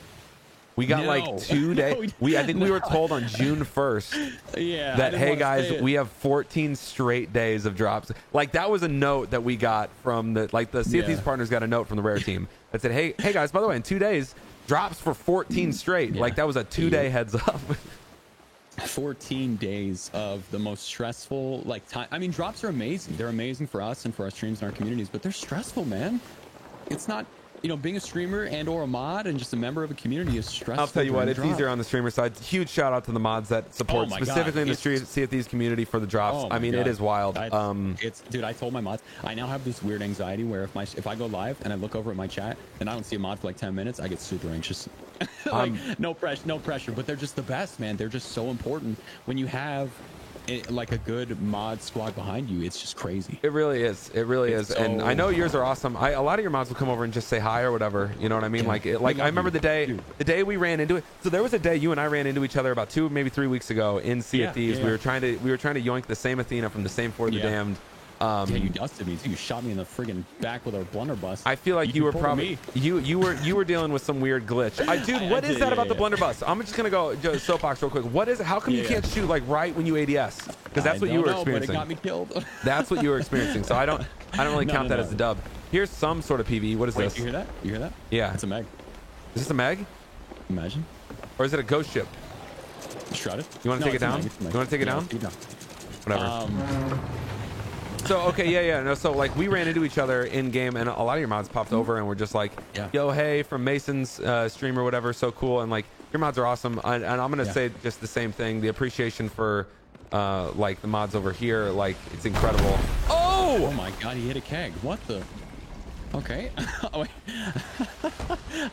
We got like 2 days. I think we were told on June 1st that, hey guys, we have 14 straight days of drops. Like that was a note that we got from the Sea of Thieves partners got a note from the Rare team that said, hey guys, by the way, in 2 days, drops for 14 straight. Like that was a 2-day heads up. 14 days of the most stressful time. I mean, drops are amazing. They're amazing for us and for our streams and our communities, but they're stressful, man. It's not, being a streamer and or a mod and just a member of a community is stressful. I'll tell you what, it's easier on the streamer side. Huge shout out to the mods that support specifically in the Sea of Thieves community for the drops. I mean, it is wild. Dude, I told my mods, I now have this weird anxiety where if I go live and I look over at my chat and I don't see a mod for like 10 minutes, I get super anxious. No pressure, but they're just the best, man. They're just so important when you have like a good mod squad behind you. It's just crazy. It really is. And I know yours are awesome. A lot of your mods will come over and just say hi or whatever, you know what I mean? I remember the day we ran into it. So there was a day you and I ran into each other about 2 maybe 3 weeks ago in Sea of Thieves. We were trying to yoink the same Athena from the same Fort of the Damned. You dusted me too. You shot me in the friggin' back with a blunderbuss. I feel like you were probably you were dealing with some weird glitch. What is that about the blunderbuss? I'm just gonna go soapbox real quick. What is it? How come you can't shoot like right when you ADS? Because that's what you were experiencing. But it got me killed. That's what you were experiencing. So I don't really count that as a dub. Here's some sort of PV. What is this? You hear that? You hear that? Yeah. It's a Meg. Is this a Meg? Imagine. Or is it a ghost ship? Shrouded. You want to take it down? You want to take it down? Whatever. So okay, no. So like we ran into each other in game, and a lot of your mods popped over, and we're just like, "Yo, hey, from Mason's stream or whatever, so cool." And like your mods are awesome, and I'm gonna say just the same thing. The appreciation for like the mods over here, like it's incredible. Oh my God, he hit a keg. What the? Okay. Oh, wait.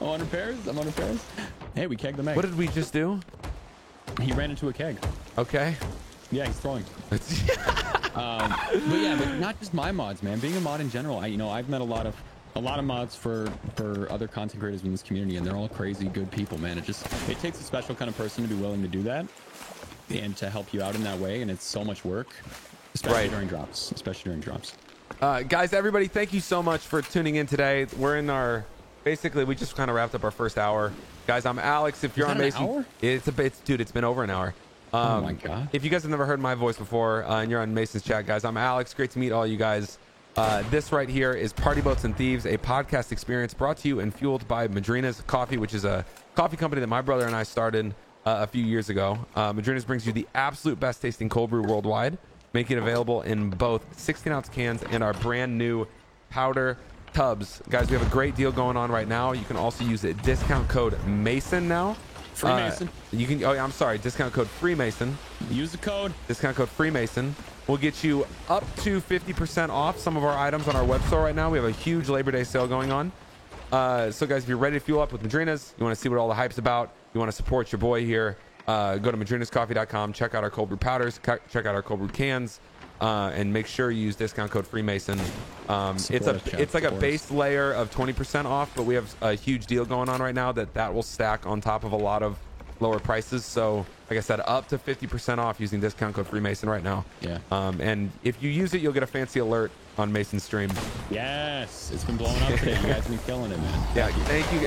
I'm on repairs. Hey, we kegged the Meg. What did we just do? He ran into a keg. Okay. Yeah, he's throwing. But not just my mods, man. Being a mod in general, I've met a lot of mods for other content creators in this community, and they're all crazy good people, man. It takes a special kind of person to be willing to do that and to help you out in that way, and it's so much work, especially during drops. Guys, everybody, thank you so much for tuning in today. We're in we just kind of wrapped up our first hour. Guys, I'm Alex. If you're on Mason, it's been over an hour. Oh my God. If you guys have never heard my voice before and you're on Mason's chat, guys, I'm Alex. Great to meet all you guys. This right here is Party Boats and Thieves, a podcast experience brought to you and fueled by Madrina's Coffee, which is a coffee company that my brother and I started a few years ago. Madrina's brings you the absolute best tasting cold brew worldwide, making it available in both 16-ounce cans and our brand new powder tubs. Guys, we have a great deal going on right now. You can also use the discount code MASON now. Freemason. Discount code Freemason. Use the code. Discount code Freemason will get you up to 50% off some of our items on our web store right now. We have a huge Labor Day sale going on. So guys, if you're ready to fuel up with Madrina's, you want to see what all the hype's about, you want to support your boy here, go to madrinascoffee.com, check out our cold brew powders, check out our cold brew cans, and make sure you use discount code Freemason. It's like a base layer of 20% off, but we have a huge deal going on right now that will stack on top of a lot of lower prices. So like I said, up to 50% off using discount code Freemason right now. And if you use it, you'll get a fancy alert on Mason's stream. Yes, it's been blowing up today. You guys have been killing it, man.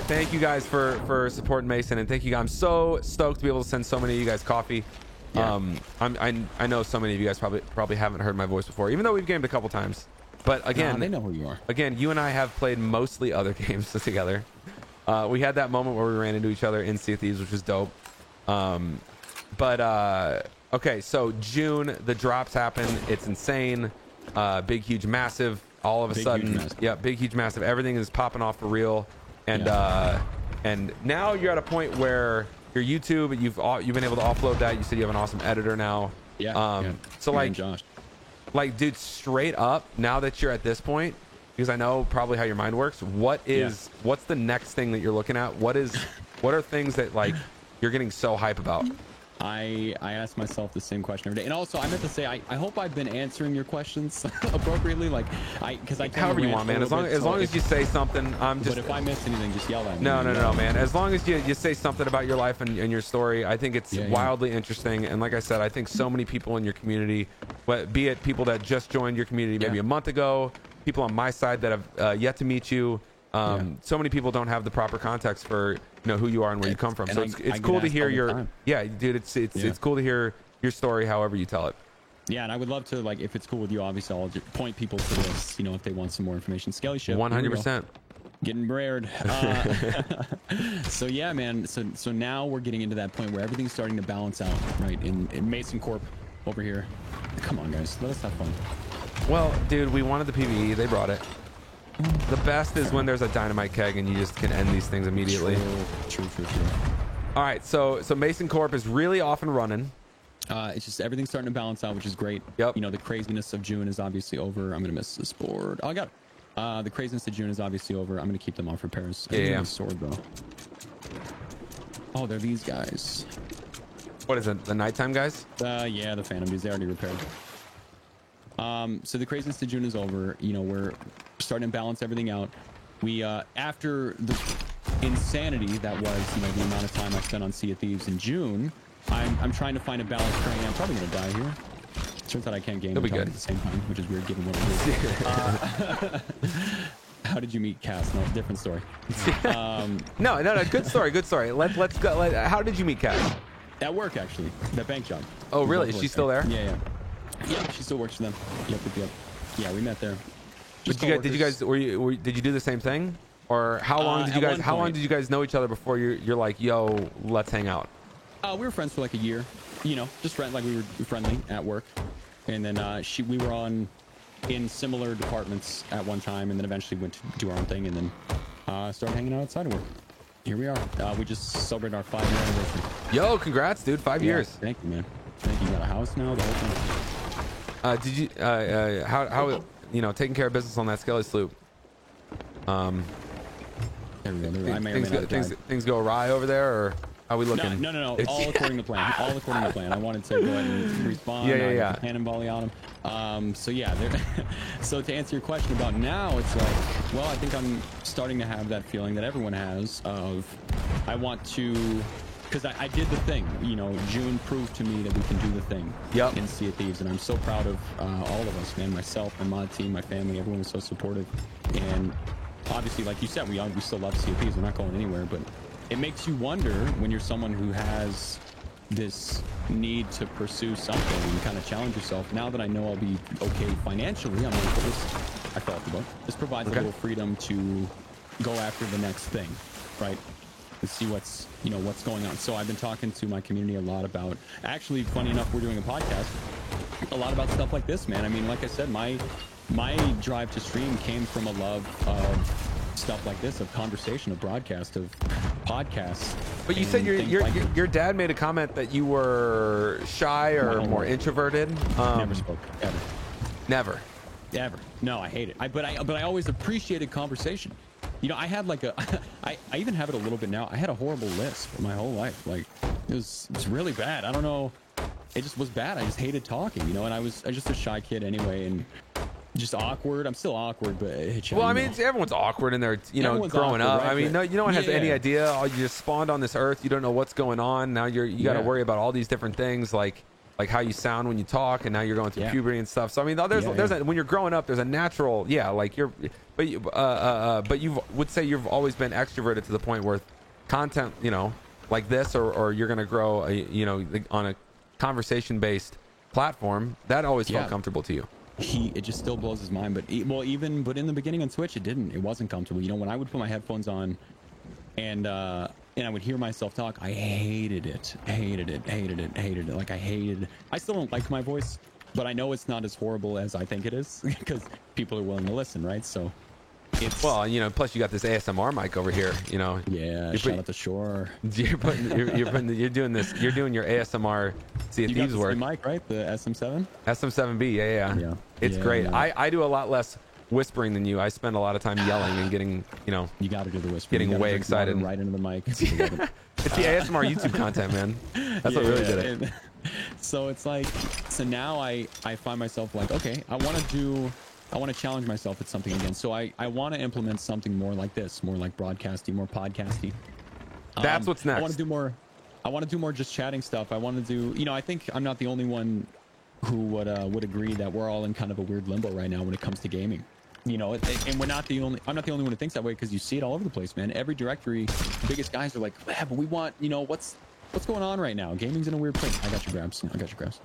Thank you guys for supporting Mason, and thank you guys. I'm so stoked to be able to send so many of you guys coffee. I know so many of you guys probably haven't heard my voice before, even though we've gamed a couple times. But again, they know who you are. Again, you and I have played mostly other games together. We had that moment where we ran into each other in Sea of Thieves, which was dope. Okay, so June, the drops happen. It's insane. Big, huge, massive. All of a sudden, big, huge, massive. Everything is popping off for real. And now you're at a point where your YouTube, you've been able to offload that. You said you have an awesome editor now. So like, Josh. Like, dude, straight up, now that you're at this point, because I know probably how your mind works, what's the next thing that you're looking at? What are things that like you're getting so hype about? I ask myself the same question every day. And also, I meant to say, I hope I've been answering your questions appropriately. Like, because I however you want, man. As long as you say something, I'm just. But if I miss anything, just yell at me. No, man. As long as you say something about your life and your story, I think it's wildly interesting. And like I said, I think so many people in your community, be it people that just joined your community maybe a month ago, people on my side that have yet to meet you. So many people don't have the proper context for who you are and where you come from. So it's cool to hear your dude. It's cool to hear your story, however you tell it. Yeah, and I would love to, like, if it's cool with you, obviously I'll just point people to this. If they want some more information. Skelly Ship. 100%. Getting rared. So yeah, man. So now we're getting into that point where everything's starting to balance out, right? In Mason Corp over here. Come on, guys, let us have fun. Well, dude, we wanted the PvE. They brought it. The best is when there's a dynamite keg and you just can end these things immediately. True. All right, so Mason Corp is really off and running. It's just everything's starting to balance out, which is great. Yep. The craziness of June is obviously over. I'm gonna miss this board. Oh, I got it. The craziness of June is obviously over. I'm gonna keep them off repairs. Yeah. Sword though. Oh, they're these guys. What is it? The nighttime guys? Yeah, the Phantom dudes. They already repaired. So the craziness of June is over. We're starting to balance everything out. We after the insanity that was the amount of time I spent on Sea of Thieves in June, I'm trying to find a balance currently. I'm probably gonna die here. Turns out I can't game at the same time, which is weird given what it is. How did you meet Cass? No, different story. No, good story. Let's go. How did you meet Cass? At work, actually. That bank job. Oh, really? Is she still there? Yeah. Yeah, she still works for them. Yep. Yeah, we met there. Did you guys did you do the same thing, or how long did you guys know each other before you're like, yo, let's hang out? We were friends for like a year. Just like we were friendly at work, and then we were in similar departments at one time, and then eventually went to do our own thing, and then started hanging out outside of work. Here we are. We just celebrated our 5-year anniversary. Yo, congrats, dude! 5 years. Thank you, man. Thank you. You got a house now. The whole thing. Did you how taking care of business on that Skelly sloop? There we go. I may or may not have things go awry over there, or how are we looking? No. All according to plan. All according to plan. I wanted to go ahead and respawn. Yeah. Cannon volley on him. So yeah. So to answer your question about now, it's like, well, I think I'm starting to have that feeling that everyone has of, I want to. Because I did the thing, June proved to me that we can do the thing in Sea of Thieves, and I'm so proud of all of us, man. Myself, my mod team, my family, everyone was so supportive. And obviously, like you said, we still love Sea of Thieves. We're not going anywhere, but it makes you wonder when you're someone who has this need to pursue something and kind of challenge yourself. Now that I know I'll be okay financially, I'm like, I fell off the boat. This provides a little freedom to go after the next thing, right? And see what's going on. So I've been talking to my community a lot about, actually, funny enough, we're doing a podcast a lot about stuff like this, man. I mean, like I said, my drive to stream came from a love of stuff like this, of conversation, of broadcast, of podcasts. But you said your dad made a comment that you were shy or more introverted. Never spoke, ever. Never. Ever. No, I hate it. But I always appreciated conversation. I had like I even have it a little bit now. I had a horrible lisp my whole life. Like it's really bad. I don't know. It just was bad. I just hated talking, and I was just a shy kid anyway, and just awkward. I'm still awkward, but everyone's awkward in their, growing up. Right? I mean, no one has any idea. You just spawned on this earth. You don't know what's going on. Now you got to worry about all these different things, like how you sound when you talk, and now you're going through puberty and stuff. So I mean, when you're growing up, there's a natural, but you would say you've always been extroverted to the point where content, like this, or you're gonna grow, on a conversation-based platform that always felt comfortable to you. It just still blows his mind. But in the beginning on Twitch, it wasn't comfortable. When I would put my headphones on, and I would hear myself talk, I hated it. Like I still don't like my voice, but I know it's not as horrible as I think it is because people are willing to listen, right? So it's, plus you got this ASMR mic over here, Yeah, shout out to Shore. You're doing your ASMR Sea of Thieves work. You got the mic, right? The SM7? SM7B, yeah. It's great. Yeah. I do a lot less whispering than you. I spend a lot of time yelling and getting, you got to do the whispering. Getting way excited right into the mic. It's the ASMR YouTube content, man. That's what really did it. So it's like, so now I find myself like, okay, I want to challenge myself at something again. So I want to implement something more like this, more like broadcasting, more podcasting. That's what's next. I want to do more just chatting stuff. I want to do, I think I'm not the only one who would agree that we're all in kind of a weird limbo right now when it comes to gaming. And I'm not the only one who thinks that way, because you see it all over the place, man. Every directory, the biggest guys are like, yeah, but we want, what's going on right now? Gaming's in a weird place. I got you, Grabs.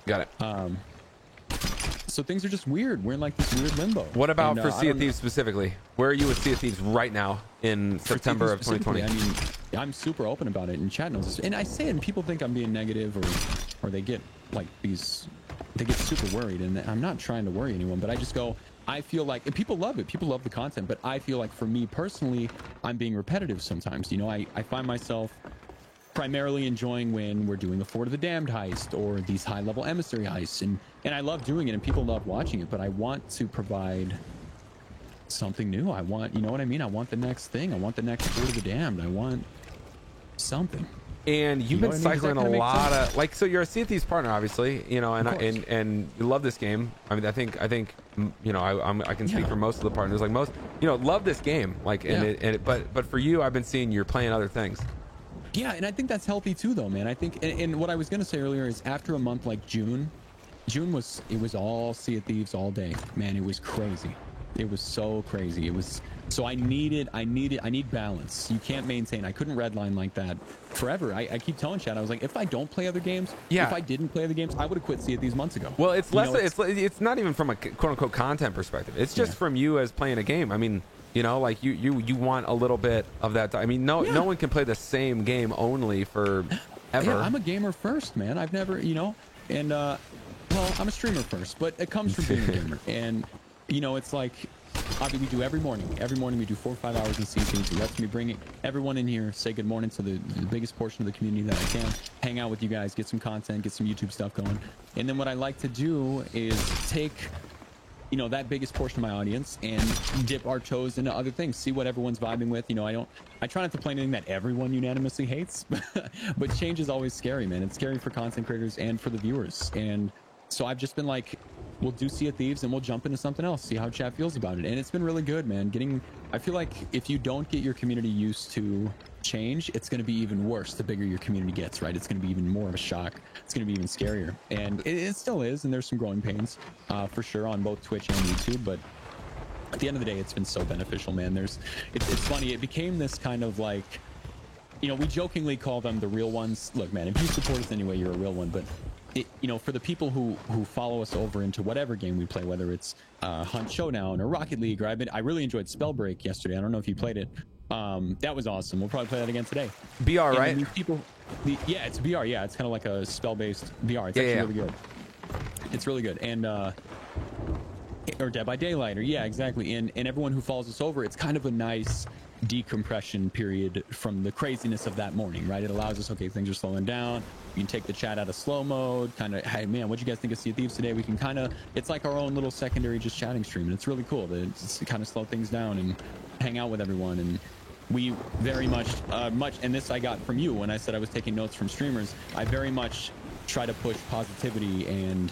Got it. So things are just weird. We're in like this weird limbo. What about for Sea of Thieves specifically? Where are you with Sea of Thieves right now in September of 2020? I mean, I'm super open about it, and chat knows this. And I say it, and people think I'm being negative, or they get like they get super worried. And I'm not trying to worry anyone, but I just go, I feel like, and people love it. People love the content, but I feel like for me personally, I'm being repetitive sometimes. I find myself primarily enjoying when we're doing a Fort of the Damned heist or these high-level emissary heists, and I love doing it, and people love watching it, but I want to provide something new. I want, you know what I mean? I want the next thing. I want the next Fort of the Damned. I want something. And you've been cycling a lot of, like, so you're a Sea of Thieves partner, obviously, and you love this game. I mean, I think I can speak for most of the partners, like most, love this game, like, but for you, I've been seeing you're playing other things. Yeah, and I think that's healthy too, though, man. I think, and what I was gonna say earlier is, after a month like June was all Sea of Thieves all day, man. It was crazy. It was so crazy. It was. So I need balance. You can't maintain. I couldn't redline like that forever. I keep telling Chad, I was like, if I don't play other games, if I didn't play other games, I would have quit Sea of Thieves months ago. Well, it's less. It's not even from a quote unquote content perspective. It's just from you as playing a game. I mean, like you want a little bit of that. I mean, no one can play the same game only for ever. Yeah, I'm a gamer first, man. I've never, and well, I'm a streamer first, but it comes from being a gamer. And it's like, obviously, we do every morning. Every morning we do 4 or 5 hours in Sea of Thieves. It lets me bring everyone in here, say good morning to the biggest portion of the community that I can, hang out with you guys, get some content, get some YouTube stuff going. And then what I like to do is take, that biggest portion of my audience and dip our toes into other things, see what everyone's vibing with. I try not to play anything that everyone unanimously hates, but change is always scary, man. It's scary for content creators and for the viewers. And so I've just been like, we'll do Sea of Thieves and we'll jump into something else, see how chat feels about it. And it's been really good, man. I feel like if you don't get your community used to change, it's going to be even worse the bigger your community gets, right? It's going to be even more of a shock. It's going to be even scarier. And it still is, and there's some growing pains for sure on both Twitch and YouTube, but at the end of the day, it's been so beneficial, man. It's funny, it became this kind of like, we jokingly call them the real ones. Look, man, if you support us anyway, you're a real one, but for the people who follow us over into whatever game we play, whether it's Hunt Showdown or Rocket League, or I really enjoyed Spellbreak yesterday. I don't know if you played it. That was awesome. We'll probably play that again today. BR, right? Yeah, it's BR. Yeah, it's kind of like a spell-based VR. It's actually really good. It's really good. And or Dead by Daylight, or exactly. And everyone who follows us over, it's kind of a nice decompression period from the craziness of that morning, right? It allows us, okay, things are slowing down. You can take the chat out of slow mode, kind of, hey man, what'd you guys think of Sea of Thieves today? We can kind of, it's like our own little secondary just chatting stream, and it's really cool to kind of slow things down and hang out with everyone. And we very much, and this I got from you when I said I was taking notes from streamers, I very much try to push positivity, and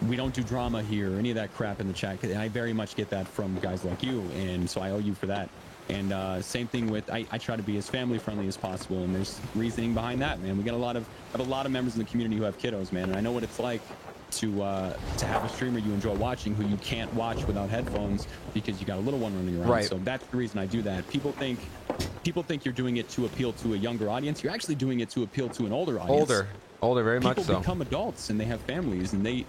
we don't do drama here, any of that crap in the chat. And I very much get that from guys like you, and so I owe you for that. And same thing with, I try to be as family friendly as possible, and there's reasoning behind that, man. We got a lot of members in the community who have kiddos, man, and I know what it's like to have a streamer you enjoy watching who you can't watch without headphones because you got a little one running around. Right. So that's the reason I do that. People think you're doing it to appeal to a younger audience. You're actually doing it to appeal to an older audience. Older, very much so. People become adults and they have families, and they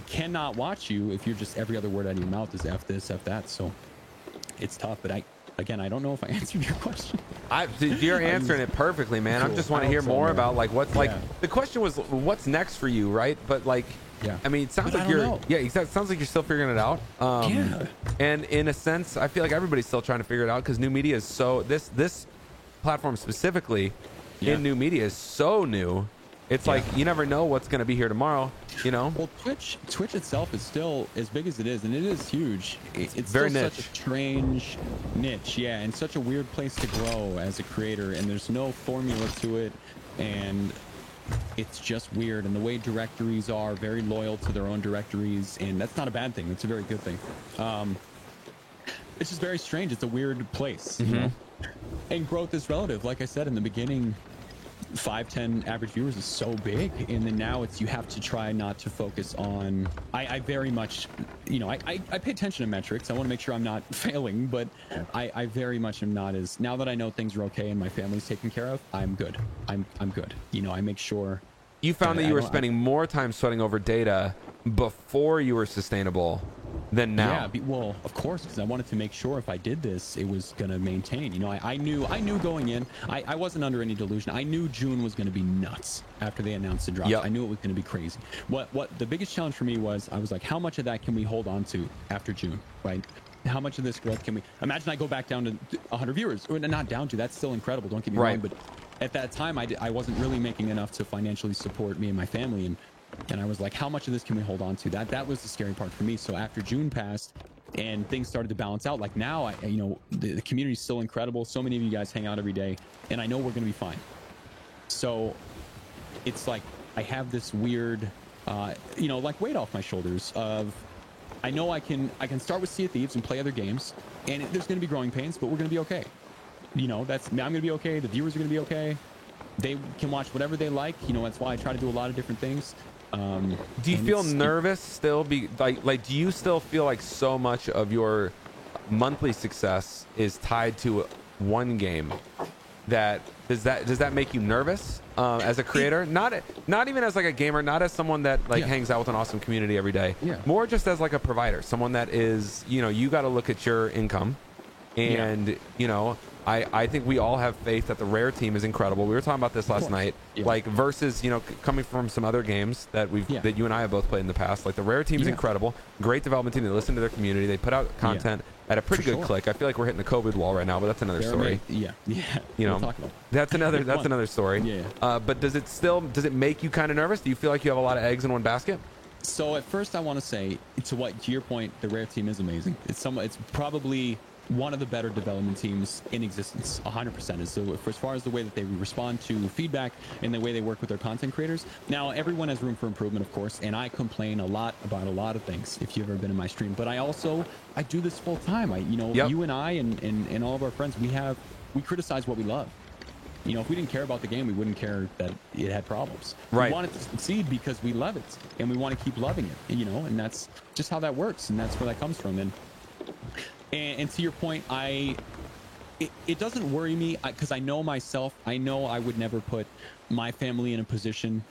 cannot watch you if you're just every other word out of your mouth is F this, F that. So it's tough, but Again, I don't know if I answered your question. You're answering it perfectly, man. Cool. I just want to hear more about like what's like. The question was, what's next for you, right? But like, I mean, it sounds like you're. Yeah, it sounds like you're still figuring it out. And in a sense, I feel like everybody's still trying to figure it out because new media is so. This platform specifically in new media is so new. It's like you never know what's going to be here tomorrow, you know? Well, Twitch itself is still as big as it is, and it is huge. It's very still niche. Such a strange niche, yeah, and such a weird place to grow as a creator, and there's no formula to it, and it's just weird. And the way directories are very loyal to their own directories, and that's not a bad thing. It's a very good thing. It's just very strange. It's a weird place, you know? And growth is relative. Like I said in the beginning, 5-10 average viewers is so big, and then now it's you have to try not to focus on I very much, you know, I pay attention to metrics. I want to make sure I'm not failing, but I very much am not. As now that I know things are okay and my family's taken care of, I'm good. I'm good, you know. I make sure. You found that you were spending more time sweating over data before you were sustainable than now. Yeah, well, of course, because I wanted to make sure if I did this, it was going to maintain. You know, I knew going in, I wasn't under any delusion. I knew June was going to be nuts after they announced the drop. Yep. I knew it was going to be crazy. What the biggest challenge for me was, I was like, how much of that can we hold on to after June, right? How much of this growth can we imagine? I go back down to 100 viewers, or not down to, that's still incredible, don't get me wrong, but at that time I wasn't really making enough to financially support me and my family, and I was like, how much of this can we hold on to? That was the scary part for me. So after June passed and things started to balance out, like now, you know, the community is still incredible. So many of you guys hang out every day, and I know we're going to be fine. So it's like I have this weird, you know, like weight off my shoulders of, I know I can start with Sea of Thieves and play other games, and there's going to be growing pains, but we're going to be okay. You know, I'm going to be okay. The viewers are going to be okay. They can watch whatever they like. You know, that's why I try to do a lot of different things. Do you feel nervous still? Like, do you still feel like so much of your monthly success is tied to one game? Does that make you nervous as a creator? Not even as like a gamer, not as someone that like hangs out with an awesome community every day. Yeah. More just as like a provider, someone that is, you know, you got to look at your income, and you know. I think we all have faith that the Rare team is incredible. We were talking about this last night, like versus, you know, coming from some other games that that you and I have both played in the past. Like the Rare team is incredible, great development team. They listen to their community. They put out content at a pretty good click. I feel like we're hitting the COVID wall right now, but that's another story. You know, that's another story. But does it make you kind of nervous? Do you feel like you have a lot of eggs in one basket? So at first, I want to say to your point, the Rare team is amazing. It's probably one of the better development teams in existence. 100% is. So as far as the way that they respond to feedback and the way they work with their content creators. Now everyone has room for improvement, of course, and I complain a lot about a lot of things if you've ever been in my stream, but I do this full time. You and I and all of our friends, we criticize what we love. You know, if we didn't care about the game, we wouldn't care that it had problems. Right. We want it to succeed because we love it and we want to keep loving it, you know, and that's just how that works, and that's where that comes from. And to your point, it doesn't worry me because I know myself. I know I would never put my family in a position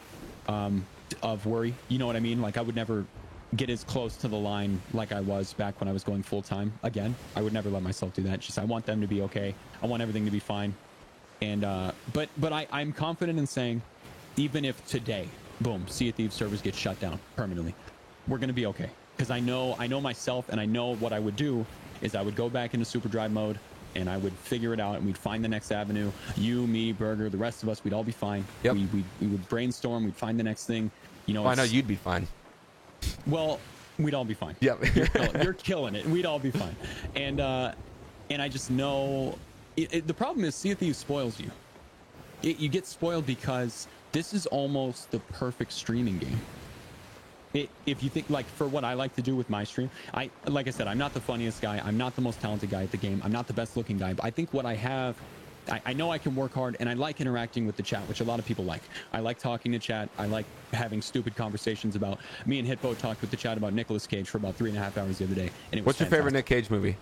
of worry. You know what I mean? Like I would never get as close to the line like I was back when I was going full time. Again, I would never let myself do that. It's just I want them to be okay. I want everything to be fine. And but I'm confident in saying, even if today, boom, Sea of Thieves servers get shut down permanently, we're gonna be okay. Because I know myself, and I know what I would do is I would go back into super drive mode and I would figure it out, and we'd find the next avenue. You, me, Burger, the rest of us, we'd all be fine. Yep. We would brainstorm, we'd find the next thing. You know, I know you'd be fine. Well, we'd all be fine. Yep. You're killing it. We'd all be fine. And I just know the problem is Sea of Thieves spoils you. You get spoiled because this is almost the perfect streaming game. If you think, like, for what I like to do with my stream, like I said, I'm not the funniest guy. I'm not the most talented guy at the game. I'm not the best looking guy. But I think what I have, I know I can work hard, and I like interacting with the chat, which a lot of people like. I like talking to chat. I like having stupid conversations about. Me and Hitbo talked with the chat about Nicolas Cage for about 3.5 hours the other day. And it was What's your favorite Nick Cage movie?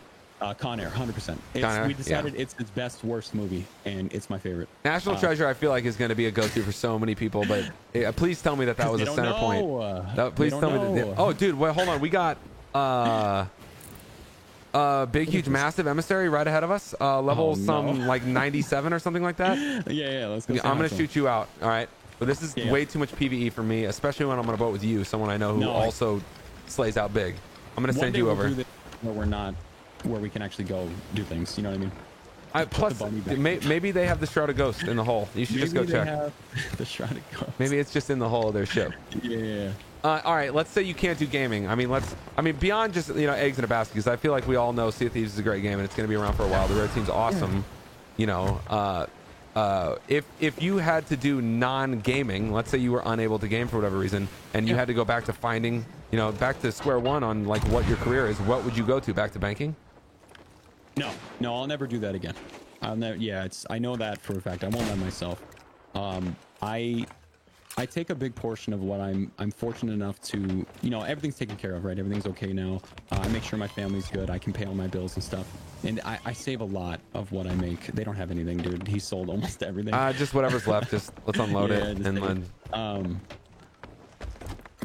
Con Air, 100%. We decided it's its best, worst movie, and it's my favorite. National Treasure, I feel like, is going to be a go-to for so many people, but please tell me that was a center point. Please tell me. Oh, dude, wait, hold on. We got big, huge, massive emissary right ahead of us. Level like 97 or something like that. Yeah, let's go. I'm going to shoot you out. All right. But this is way too much PvE for me, especially when I'm on a boat with you, someone I know who also slays out big. I'm going to send you over. Where we're not, where we can actually go do things. You know what I mean? Plus, maybe they have the Shrouded Ghost in the hull. You should just go check. Have the Shrouded Ghost. Maybe it's just in the hull of their ship. Yeah. All right, let's say you can't do gaming. I mean, beyond just eggs in a basket, because I feel like we all know Sea of Thieves is a great game and it's going to be around for a while. The red team's awesome. If you had to do non-gaming, let's say you were unable to game for whatever reason, and you had to go back to finding, back to square one on like what your career is, what would you go to? Back to banking? No, I'll never do that again. I'll never. Yeah, I know that for a fact. I won't let myself. I take a big portion of what I'm fortunate enough to, everything's taken care of, right? Everything's okay now. I make sure my family's good. I can pay all my bills and stuff. And I save a lot of what I make. They don't have anything, dude. He sold almost everything. Just whatever's left. Just let's unload it and then. I'm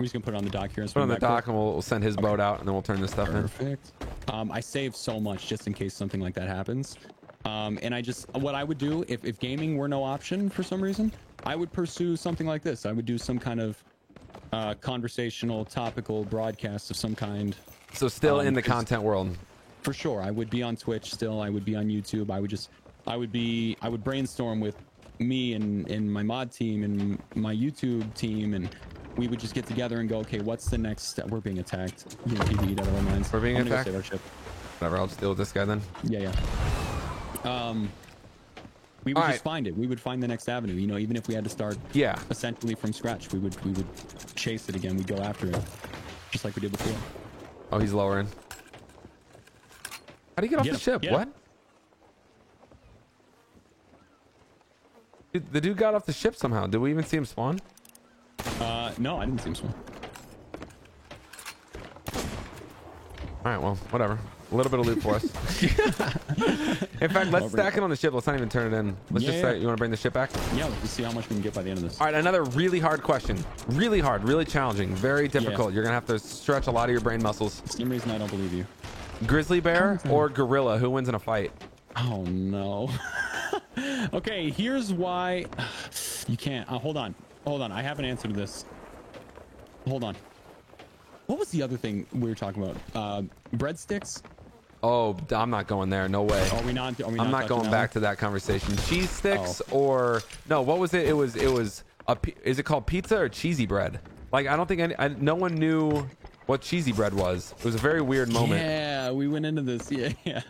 just gonna put it on the dock here. Put it on the dock, and we'll send his boat out, and then we'll turn this stuff in. Perfect. I save so much just in case something like that happens. And what I would do if gaming were no option for some reason, I would pursue something like this. I would do some kind of conversational, topical broadcast of some kind. So still in the content world. For sure. I would be on Twitch still. I would be on YouTube. I would brainstorm with me and my mod team and my YouTube team, and we would just get together and go, okay, what's the next step? We're being attacked. PvE'd out of our minds. We're being attacked? Save our ship. Whatever, I'll just deal with this guy then. Yeah. We would just find it. We would find the next avenue. Even if we had to start essentially from scratch, we would chase it again. We'd go after it, just like we did before. Oh, he's lowering. How do you get off the ship? What? The dude got off the ship somehow. Did we even see him spawn? No, I didn't see him spawn. All right, well, whatever. A little bit of loot for us. In fact, let's stack it on the ship. Let's not even turn it in. Let's just say, you want to bring the ship back? Yeah, let's see how much we can get by the end of this. All right, another really hard question. Really hard, really challenging, very difficult. You're going to have to stretch a lot of your brain muscles. For some reason, I don't believe you. Grizzly bear or gorilla? Who wins in a fight? Oh, no. Okay, here's why. You can't. Hold on. I have an answer to this. Hold on. What was the other thing we were talking about? Breadsticks? Oh, I'm not going there. No way. Are we not? I'm not going back to that conversation. Cheese sticks or no? What was it? It was. Is it called pizza or cheesy bread? Like I don't think no one knew what cheesy bread was. It was a very weird moment. Yeah, we went into this. Yeah.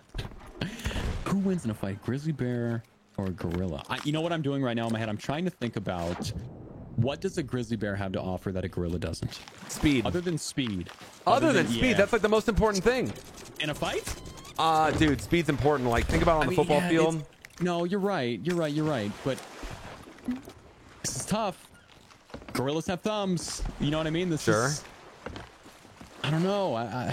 Who wins in a fight, grizzly bear or gorilla? You know what I'm doing right now in my head? I'm trying to think about what does a grizzly bear have to offer that a gorilla doesn't? Speed. Other than speed. Other than speed, that's like the most important thing. In a fight? Dude, speed's important. Like, think about it on the football field. No, you're right. But this is tough. Gorillas have thumbs. You know what I mean? I don't know.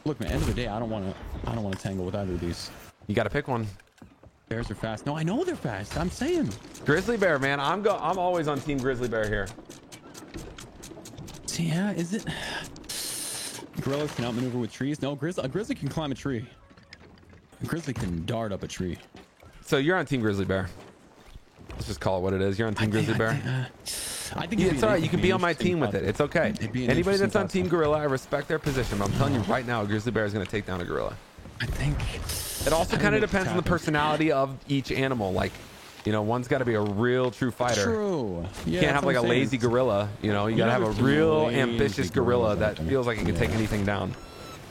Look, man. End of the day, I don't want to tangle with either of these. You got to pick one. Bears are fast. No, I know they're fast. I'm saying. Grizzly bear, man. I'm always on team grizzly bear here. Yeah, is it? Gorillas can outmaneuver with trees. No, a grizzly can climb a tree. A grizzly can dart up a tree. So you're on team grizzly bear. Let's just call it what it is. You're on team grizzly bear. I think it's all right. You can be on my team with it. It's okay. Anybody that's on team gorilla, I respect their position. But I'm telling you right now, a grizzly bear is going to take down a gorilla. I think it also kind of depends on the personality of each animal. Like, one's got to be a real true fighter. True. Yeah, you can't have like a lazy gorilla. You got to have a real ambitious gorilla that feels like it can take anything down.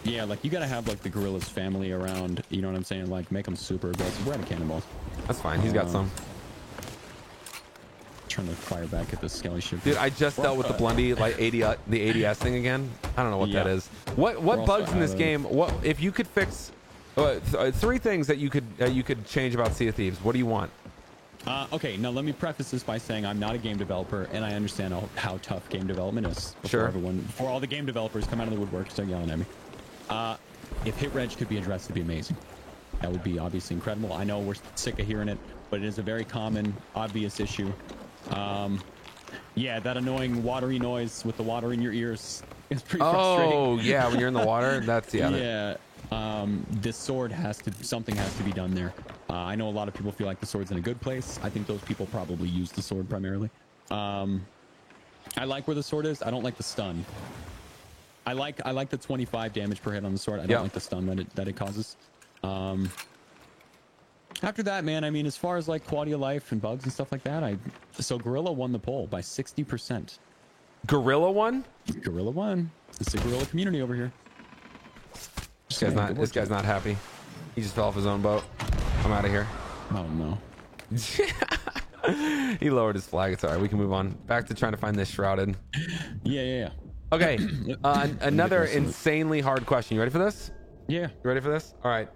Yeah, like you got to have like the gorilla's family around. You know what I'm saying? Like make them super aggressive. We're out of cannonballs. That's fine. He's got some. Trying to fire back at the skelly ship. Dude, I just dealt with the Blundy, like the ADS thing again. I don't know what that is. What bugs in this game? What if you could fix 3 things that you could change about Sea of Thieves? What do you want? Okay, now let me preface this by saying I'm not a game developer, and I understand how tough game development is. Before all the game developers come out of the woodwork and start yelling at me. If hit reg could be addressed, it'd be amazing. That would be obviously incredible. I know we're sick of hearing it, but it is a very common, obvious issue. Yeah, that annoying watery noise with the water in your ears is pretty frustrating. Oh, yeah, when you're in the water, that's yeah. This sword something has to be done there. I know a lot of people feel like the sword's in a good place. I think those people probably use the sword primarily. I like where the sword is. I don't like the stun. I like the 25 damage per hit on the sword. I don't like the stun that it causes. After that, man, I mean, as far as like quality of life and bugs and stuff like that, so Gorilla won the poll by 60%. Gorilla won? Gorilla won. It's the Gorilla community over here. This guy's not happy. He just fell off his own boat. I'm out of here. Oh no. He lowered his flag. It's all right. We can move on. Back to trying to find this shrouded. Yeah. Okay. Another insanely hard question. You ready for this? Yeah. You ready for this? All right.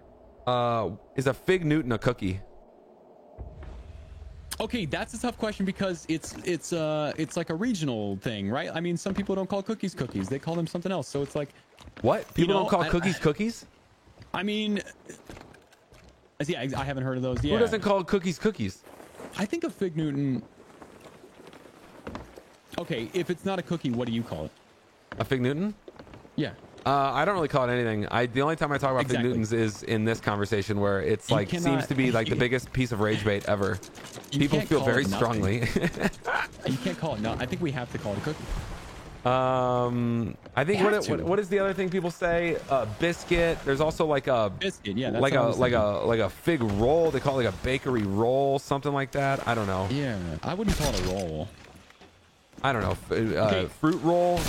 Is a Fig Newton a cookie? Okay, that's a tough question because it's like a regional thing, right? I mean, some people don't call cookies cookies; they call them something else. So it's like, what? People don't call cookies cookies? I mean, yeah, I haven't heard of those. Yeah. Who doesn't call cookies cookies? I think a Fig Newton. Okay, if it's not a cookie, what do you call it? A Fig Newton? Yeah. I don't really call it anything. The only time I talk about Fig Newtons is in this conversation where it's like seems to be like the biggest piece of rage bait ever. People feel very strongly. You can't call it no. I think we have to call it a cookie. I think what is the other thing people say? Biscuit. There's also like a biscuit. Yeah, that's like a fig roll. They call it like a bakery roll, something like that. I don't know. Yeah, I wouldn't call it a roll. I don't know. Fruit roll.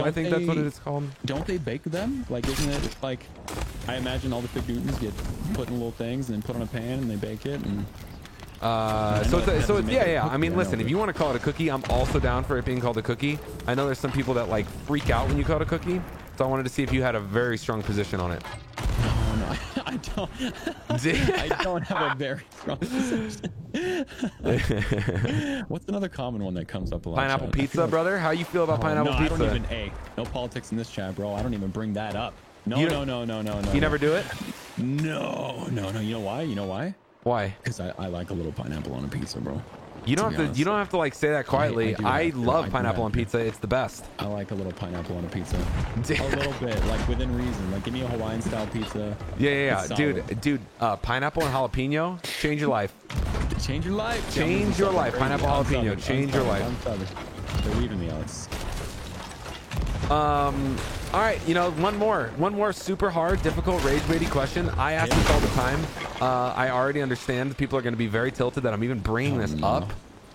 I think that's what it's called. Don't they bake them? Like, isn't it like? I imagine all the Fig Newtons get put in little things and then put on a pan and they bake it. And yeah. I mean, listen, if you want to call it a cookie, I'm also down for it being called a cookie. I know there's some people that like freak out when you call it a cookie, so I wanted to see if you had a very strong position on it. No, I don't. I don't have a very strong position. What's another common one that comes up a lot? Pineapple pizza, brother. How you feel about pineapple pizza? I don't even. No politics in this chat, bro. I don't even bring that up. No. You never do it? No. You know why? Why? Because I like a little pineapple on a pizza, bro. You don't have to like say that quietly. I love pineapple on pizza. It's the best. I like a little pineapple on a pizza. A little bit, like within reason. Like give me a Hawaiian style pizza. Yeah. Dude, pineapple and jalapeno, change your life. Change your life. Change your life. Pineapple jalapeno, change your life. They're leaving me, Alex. All right, one more super hard, difficult, rage baity question. I ask this all the time. I already understand people are going to be very tilted that I'm even bringing this up.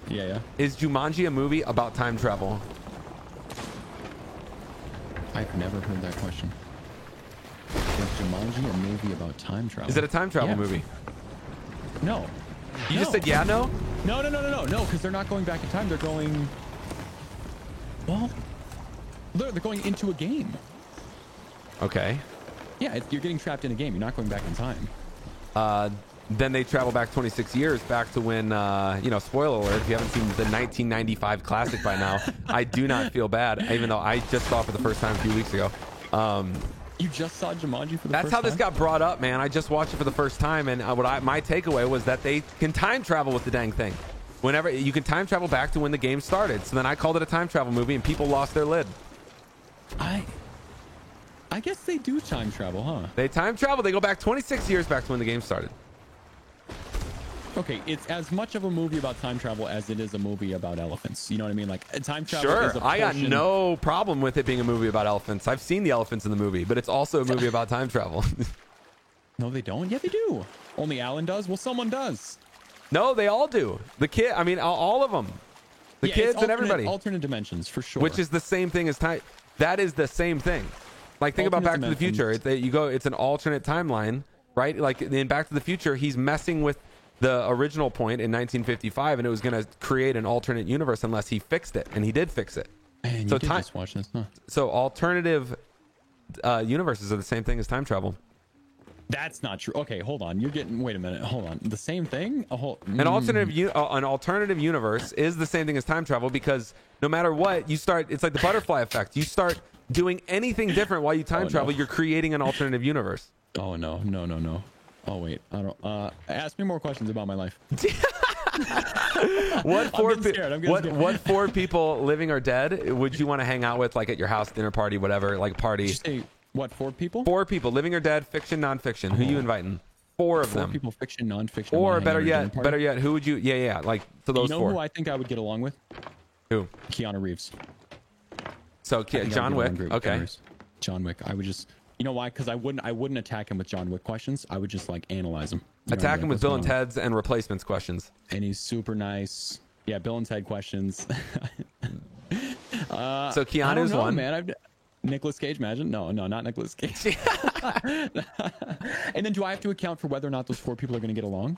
Yeah. Is Jumanji a movie about time travel? I've never heard that question. Is Jumanji a movie about time travel? Is it a time travel movie? No. You just said yeah, no? No, because they're not going back in time. They're going... Well... They're going into a game. Okay. Yeah, you're getting trapped in a game. You're not going back in time. Then they travel back 26 years back to when, spoiler alert, if you haven't seen the 1995 classic by now, I do not feel bad, even though I just saw it for the first time a few weeks ago. You just saw Jumanji for the first time? That's how this got brought up, man. I just watched it for the first time, and my takeaway was that they can time travel with the dang thing. Whenever you can time travel back to when the game started. So then I called it a time travel movie, and people lost their lid. I guess they do time travel, huh? They time travel. They go back 26 years back to when the game started. Okay, it's as much of a movie about time travel as it is a movie about elephants. You know what I mean? Like time travel. Sure, is a portion... I got no problem with it being a movie about elephants. I've seen the elephants in the movie, but it's also a movie about time travel. No, they don't. Yeah, they do. Only Alan does. Well, someone does. No, they all do. The kid. I mean, all of them. The kids and everybody. Alternate dimensions for sure. Which is the same thing as time. That is the same thing. Like think about Back to the Future. It's an alternate timeline, right? Like in Back to the Future, he's messing with the original point in 1955, and it was going to create an alternate universe unless he fixed it, and he did fix it. Man, you did just watch this, huh? So alternative universes are the same thing as time travel. That's not true. Okay, hold on. Wait a minute. Hold on. The same thing? An alternative universe is the same thing as time travel because no matter what, it's like the butterfly effect. You start doing anything different while you time travel, you're creating an alternative universe. Oh, no. Oh, wait. I don't... ask me more questions about my life. What four people, living or dead, would you want to hang out with, like at your house, dinner party, whatever, like party? Did you say, what, 4 people? 4 people, living or dead, fiction, nonfiction. Who you inviting? 4 of them. 4 people, fiction, nonfiction. Or better yet, who would you? Yeah, like to those 4. You know who I think I would get along with? Who? Keanu Reeves. So John Wick. Okay. John Wick. I would just You know why? Because I wouldn't attack him with John Wick questions. I would just like analyze him. You know, Attack him with what's Bill going and on? Ted's and replacements questions. And he's super nice. Yeah, Bill and Ted questions. So Keanu's I don't know, one. man. Nicolas Cage, imagine? No, not Nicolas Cage. And then do I have to account for whether or not those 4 people are going to get along?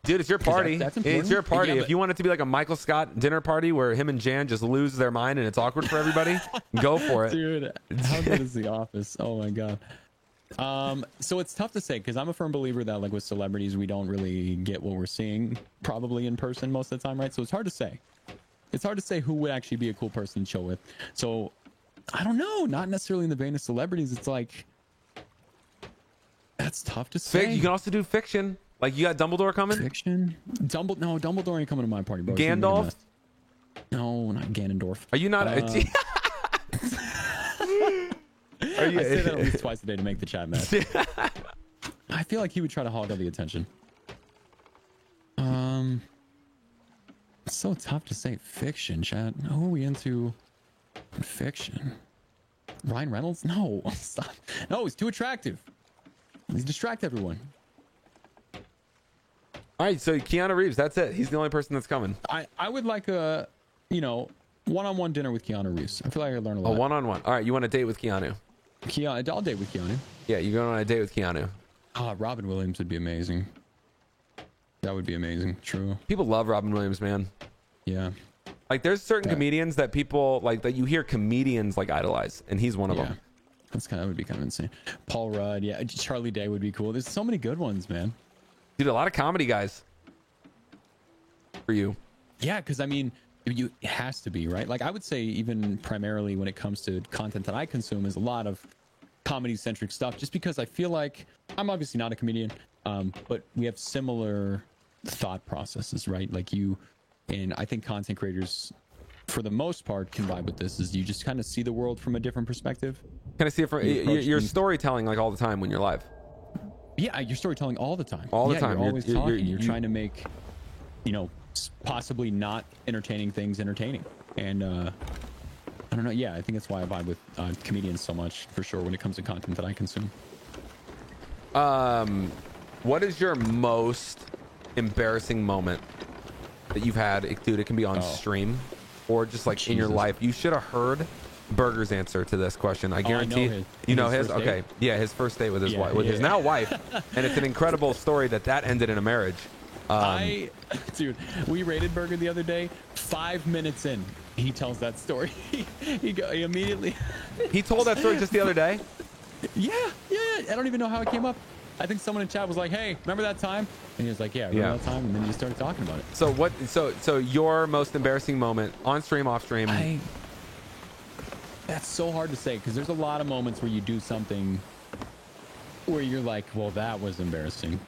Dude, it's your party. That's It's important. your party. Yeah, If you want it to be like a Michael Scott dinner party where him and Jan just lose their mind and it's awkward for everybody, go for it. Dude, how good is The Office? Oh my god. So it's tough to say because I'm a firm believer that like with celebrities we don't really get what we're seeing probably in person most of the time, right? So it's hard to say. It's hard to say who would actually be a cool person to chill with. So I don't know. Not necessarily in the vein of celebrities. It's like that's tough to say. You can also do fiction. Like you got Dumbledore coming. Fiction. Dumbledore ain't coming to my party, bro. He's gonna be a Gandalf. mess. No, not Ganondorf. Are you not? Are you? I say that at least twice a day to make the chat mad. I feel like he would try to hog all the attention. It's so tough to say fiction, chat. Who are we into in fiction? Ryan Reynolds? No, stop. No, he's too attractive. He's distract everyone. All right, so Keanu Reeves. That's it. He's the only person that's coming. I would like a, one-on-one dinner with Keanu Reeves. I feel like I learn a A lot. one-on-one. All right, you want a date with Keanu? I'll date with Keanu. Yeah, you're going on a date with Keanu. Robin Williams would be amazing. That would be amazing. True. People love Robin Williams, man. Yeah. Like, there's certain Yeah. comedians that people like that you hear comedians like idolize, and he's one of them. That would be kind of insane. Paul Rudd, yeah. Charlie Day would be cool. There's so many good ones, man. Dude, a lot of comedy guys for you. Yeah, because I mean, it has to be, right? Like I would say, even primarily when it comes to content that I consume, is a lot of comedy-centric stuff. Just because I feel like I'm obviously not a comedian, but we have similar thought processes, right? Like you, and I think content creators, for the most part, can vibe with this. Is you just kind of see the world from a different perspective. Can I see it from you're storytelling like all the time when you're live? Yeah, you're storytelling all the time. All the time. You're always talking. You're trying to make, possibly not entertaining things entertaining. And I don't know. Yeah, I think that's why I vibe with comedians so much, for sure, when it comes to content that I consume. What is your most embarrassing moment that you've had? Dude, it can be on stream or just like in your Jesus. life. You should have heard Burger's answer to this question. I guarantee. his. You know His his? first Okay. date? Yeah, his first date with his Yeah, wife, with his yeah. now wife, and it's an incredible story that ended in a marriage. Dude, we rated Burger the other day. 5 minutes in, he tells that story. he immediately. He told that story just the other day. Yeah. I don't even know how it came up. I think someone in chat was like, "Hey, remember that time?" And he was like, "Yeah, remember that time." And then he just started talking about it. So what? So your most embarrassing moment on stream, off stream? That's so hard to say because there's a lot of moments where you do something where you're like, well, that was embarrassing.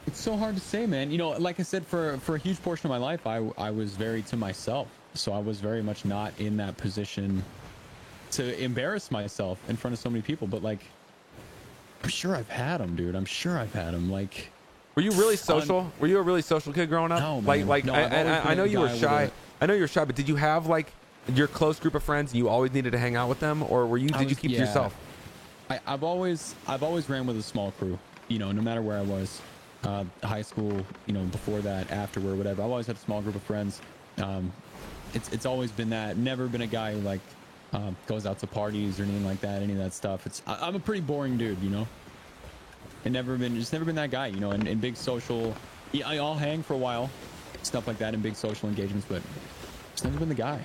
It's so hard to say, man. Like I said, for a huge portion of my life, I was very to myself. So I was very much not in that position to embarrass myself in front of so many people. But like, I'm sure I've had them, dude. I'm sure I've had them. Like, were you really social? Were you a really social kid growing up? No, man. Like No, I've always I been know a you were guy with shy. I know you were shy, but did you have like your close group of friends and you always needed to hang out with them, or did you keep to yourself? I've always ran with a small crew, no matter where I was, high school, before that, afterward, whatever. I've always had a small group of friends. It's always been that. Never been a guy who like goes out to parties or anything like that, any of that stuff. I'm a pretty boring dude, and never been that guy, and big social. Yeah, I'll hang for a while, stuff like that, in big social engagements, but just never been the guy.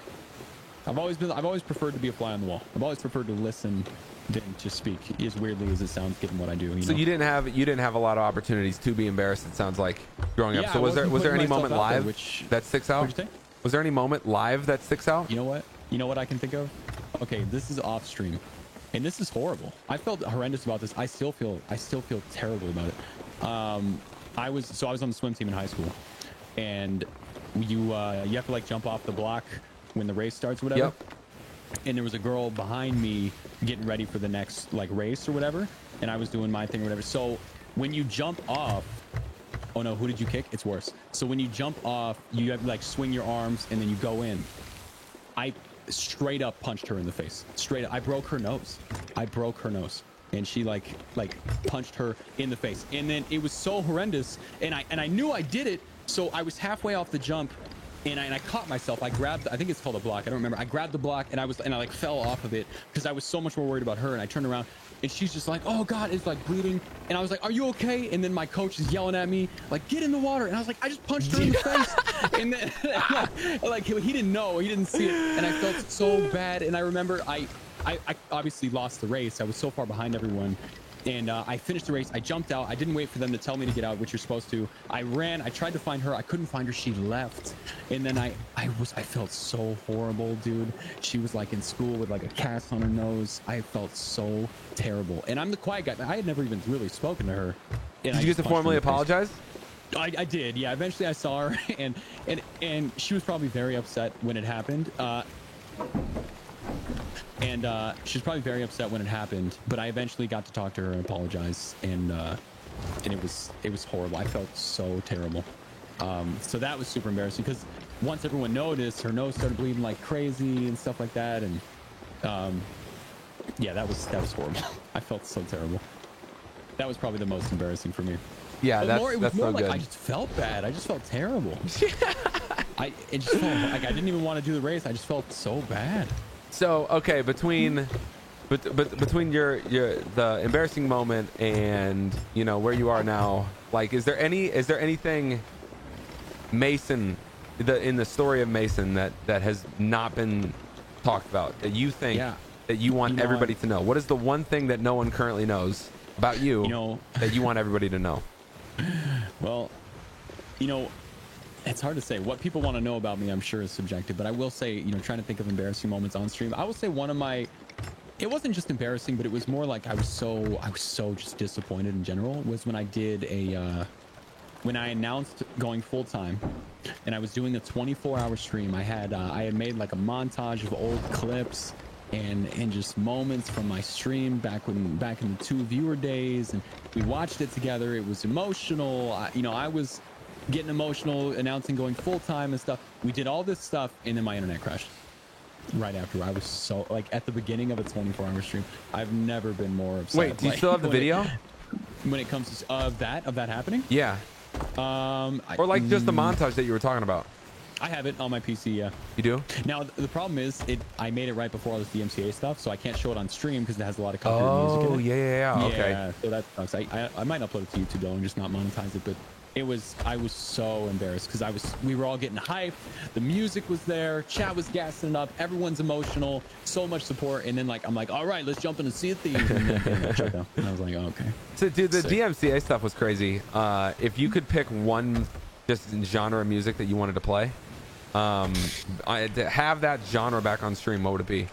I've always preferred to be a fly on the wall. I've always preferred to listen than to speak, as weirdly as it sounds, given what I do. So you didn't have a lot of opportunities to be embarrassed. It sounds like growing up. Yeah, So I was there wasn't any putting moment myself out there, live which- that sticks out? What'd you say? Was there any moment live that sticks out? You know what? You know what I can think of? Okay, this is off stream, and this is horrible. I felt horrendous about this. I still feel terrible about it. I was on the swim team in high school, and you have to like jump off the block when the race starts or whatever. Yep. And there was a girl behind me getting ready for the next like race or whatever, and I was doing my thing or whatever. So when you jump off, oh no, who did you kick? It's worse. So when you jump off, you have to like swing your arms and then you go in. I straight up punched her in the face. Straight up. I broke her nose. And she like punched her in the face. And then it was so horrendous. And I knew I did it. So I was halfway off the jump, and I caught myself. I grabbed, I think it's called a block. I don't remember. I grabbed the block, and I like fell off of it because I was so much more worried about her. And I turned around, and she's just like, oh God, it's like bleeding. And I was like, are you okay? And then my coach is yelling at me, like, get in the water. And I was like, I just punched her in the face. And then like he didn't know, he didn't see it. And I felt so bad. And I remember I obviously lost the race. I was so far behind everyone. And I finished the race. I jumped out. I didn't wait for them to tell me to get out, which you're supposed to. I ran. I tried to find her. I couldn't find her. She left. And then I felt so horrible, dude. She was like in school with like a cast on her nose. I felt so terrible. And I'm the quiet guy. I had never even really spoken to her. Did you get to formally apologize? I did. Yeah. Eventually I saw her, and she was probably very upset when it happened. And she was probably very upset when it happened, but I eventually got to talk to her and apologize, and it was horrible. I felt so terrible. So that was super embarrassing because once everyone noticed, her nose started bleeding like crazy and stuff like that, and yeah, that was horrible. I felt so terrible. That was probably the most embarrassing for me. Yeah, it was more no like good. I just felt bad. I just felt terrible. It just felt like I didn't even want to do the race. I just felt so bad. So okay, between the embarrassing moment and where you are now, like, is there anything Mason, in the story of Mason that has not been talked about that you think that you want everybody to know? What is the one thing that no one currently knows about you, that you want everybody to know? Well, it's hard to say. What people want to know about me, I'm sure, is subjective. But I will say, trying to think of embarrassing moments on stream, I will say one of my, it wasn't just embarrassing, but it was more like I was so just disappointed in general, was when I did when I announced going full time, and I was doing a 24-hour stream. I had made like a montage of old clips and just moments from my stream back in the 2 viewer days, and we watched it together. It was emotional. I was getting emotional announcing going full-time and stuff. We did all this stuff, and then my internet crashed right after. I was so, like, at the beginning of a 24-hour stream, I've never been more upset. Wait, do you still have the video when it comes to of that happening? Yeah. Or like just the montage that you were talking about? I have it on my PC. Yeah. You do? Now the problem is I made it right before all this DMCA stuff, so I can't show it on stream because it has a lot of copyright music in it. Yeah. Okay. Yeah, so that sucks. I might upload it to YouTube though and just not monetize it, but I was so embarrassed because we were all getting hyped. The music was there, chat was gassing it up, everyone's emotional, so much support, and then I'm like, all right, let's jump into Sea of Thieves, and then I shut down. And I was like, oh, okay. So dude, the DMCA stuff was crazy. If you could pick one just genre of music that you wanted to play, to have that genre back on stream, what would it be?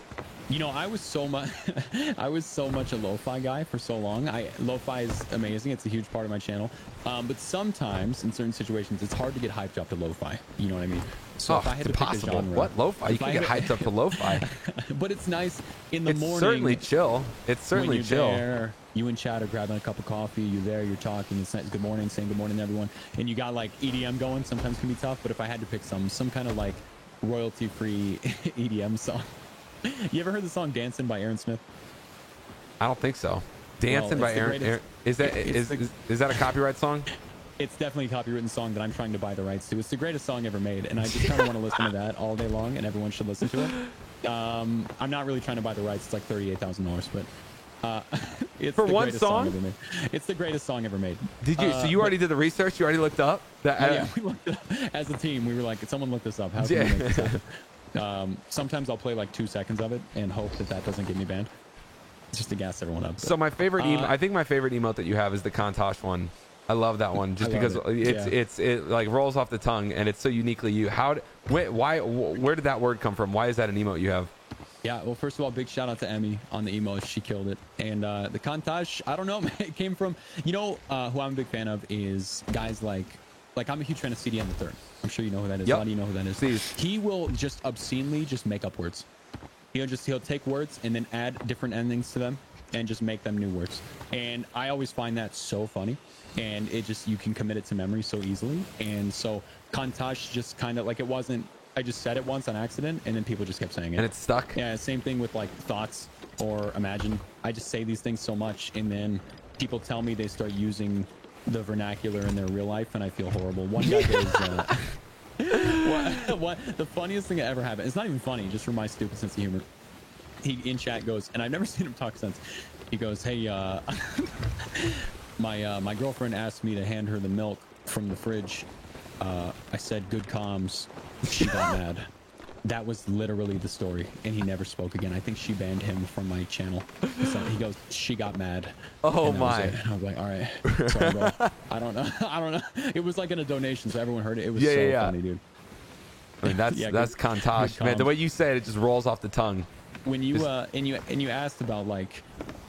I was so much a lo-fi guy for so long. Lo-fi is amazing. It's a huge part of my channel. But sometimes in certain situations, it's hard to get hyped up to lo-fi. You know what I mean? So if I had to pick a genre, what lo-fi? You can get hyped up to lo-fi. But it's nice in the morning. It's certainly chill. It's certainly chill. There, you and Chad are grabbing a cup of coffee. You're there. You're talking. It's good morning, saying good morning to everyone. And you got like EDM going. Sometimes can be tough. But if I had to pick some kind of like royalty-free EDM song. You ever heard the song "Dancing" by Aaron Smith? I don't think so. "Dancing" by Aaron. Is that a copyright song? It's definitely a copywritten song that I'm trying to buy the rights to. It's the greatest song ever made, and I just kind of want to listen to that all day long, and everyone should listen to it. I'm not really trying to buy the rights. It's like $38,000, but it's for one song ever made. It's the greatest song ever made. Did you? So you already did the research? You already looked up? Yeah, we looked it up as a team. We were like, someone look this up. How can we make this happen? Sometimes I'll play like 2 seconds of it and hope that doesn't get me banned, just to gas everyone up. But, so my favorite I think my favorite emote that you have is the Kantosh one. I love that one just because it like rolls off the tongue and it's so uniquely you. Where did that word come from? Why is that an emote you have? Yeah, well, first of all, big shout out to Emmy on the emote. She killed it. And the Kantosh, I don't know, it came from, who I'm a big fan of is guys like I'm a huge fan of CDM the Third. I'm sure you know who that is. Yep. A lot of you know who that is. Please. He will just obscenely just make up words. He'll take words and then add different endings to them and just make them new words. And I always find that so funny. And you can commit it to memory so easily. And so Kantosh just kind of like, it wasn't I just said it once on accident, and then people just kept saying it. And it's stuck? Yeah, same thing with like thoughts or imagine. I just say these things so much, and then people tell me they start using the vernacular in their real life, and I feel horrible. One guy goes, what the funniest thing that ever happened, it's not even funny, just for my stupid sense of humor. He in chat goes, and I've never seen him talk since. He goes, hey, my girlfriend asked me to hand her the milk from the fridge. I said good comms. She got mad. That was literally the story, and he never spoke again. I think she banned him from my channel. So he goes, she got mad. Oh my! And I was like, all right, sorry, bro. I don't know. It was like in a donation, so everyone heard it. It was funny, dude. I mean, that's Kantosh, man. The way you say it, it just rolls off the tongue. When you you asked about like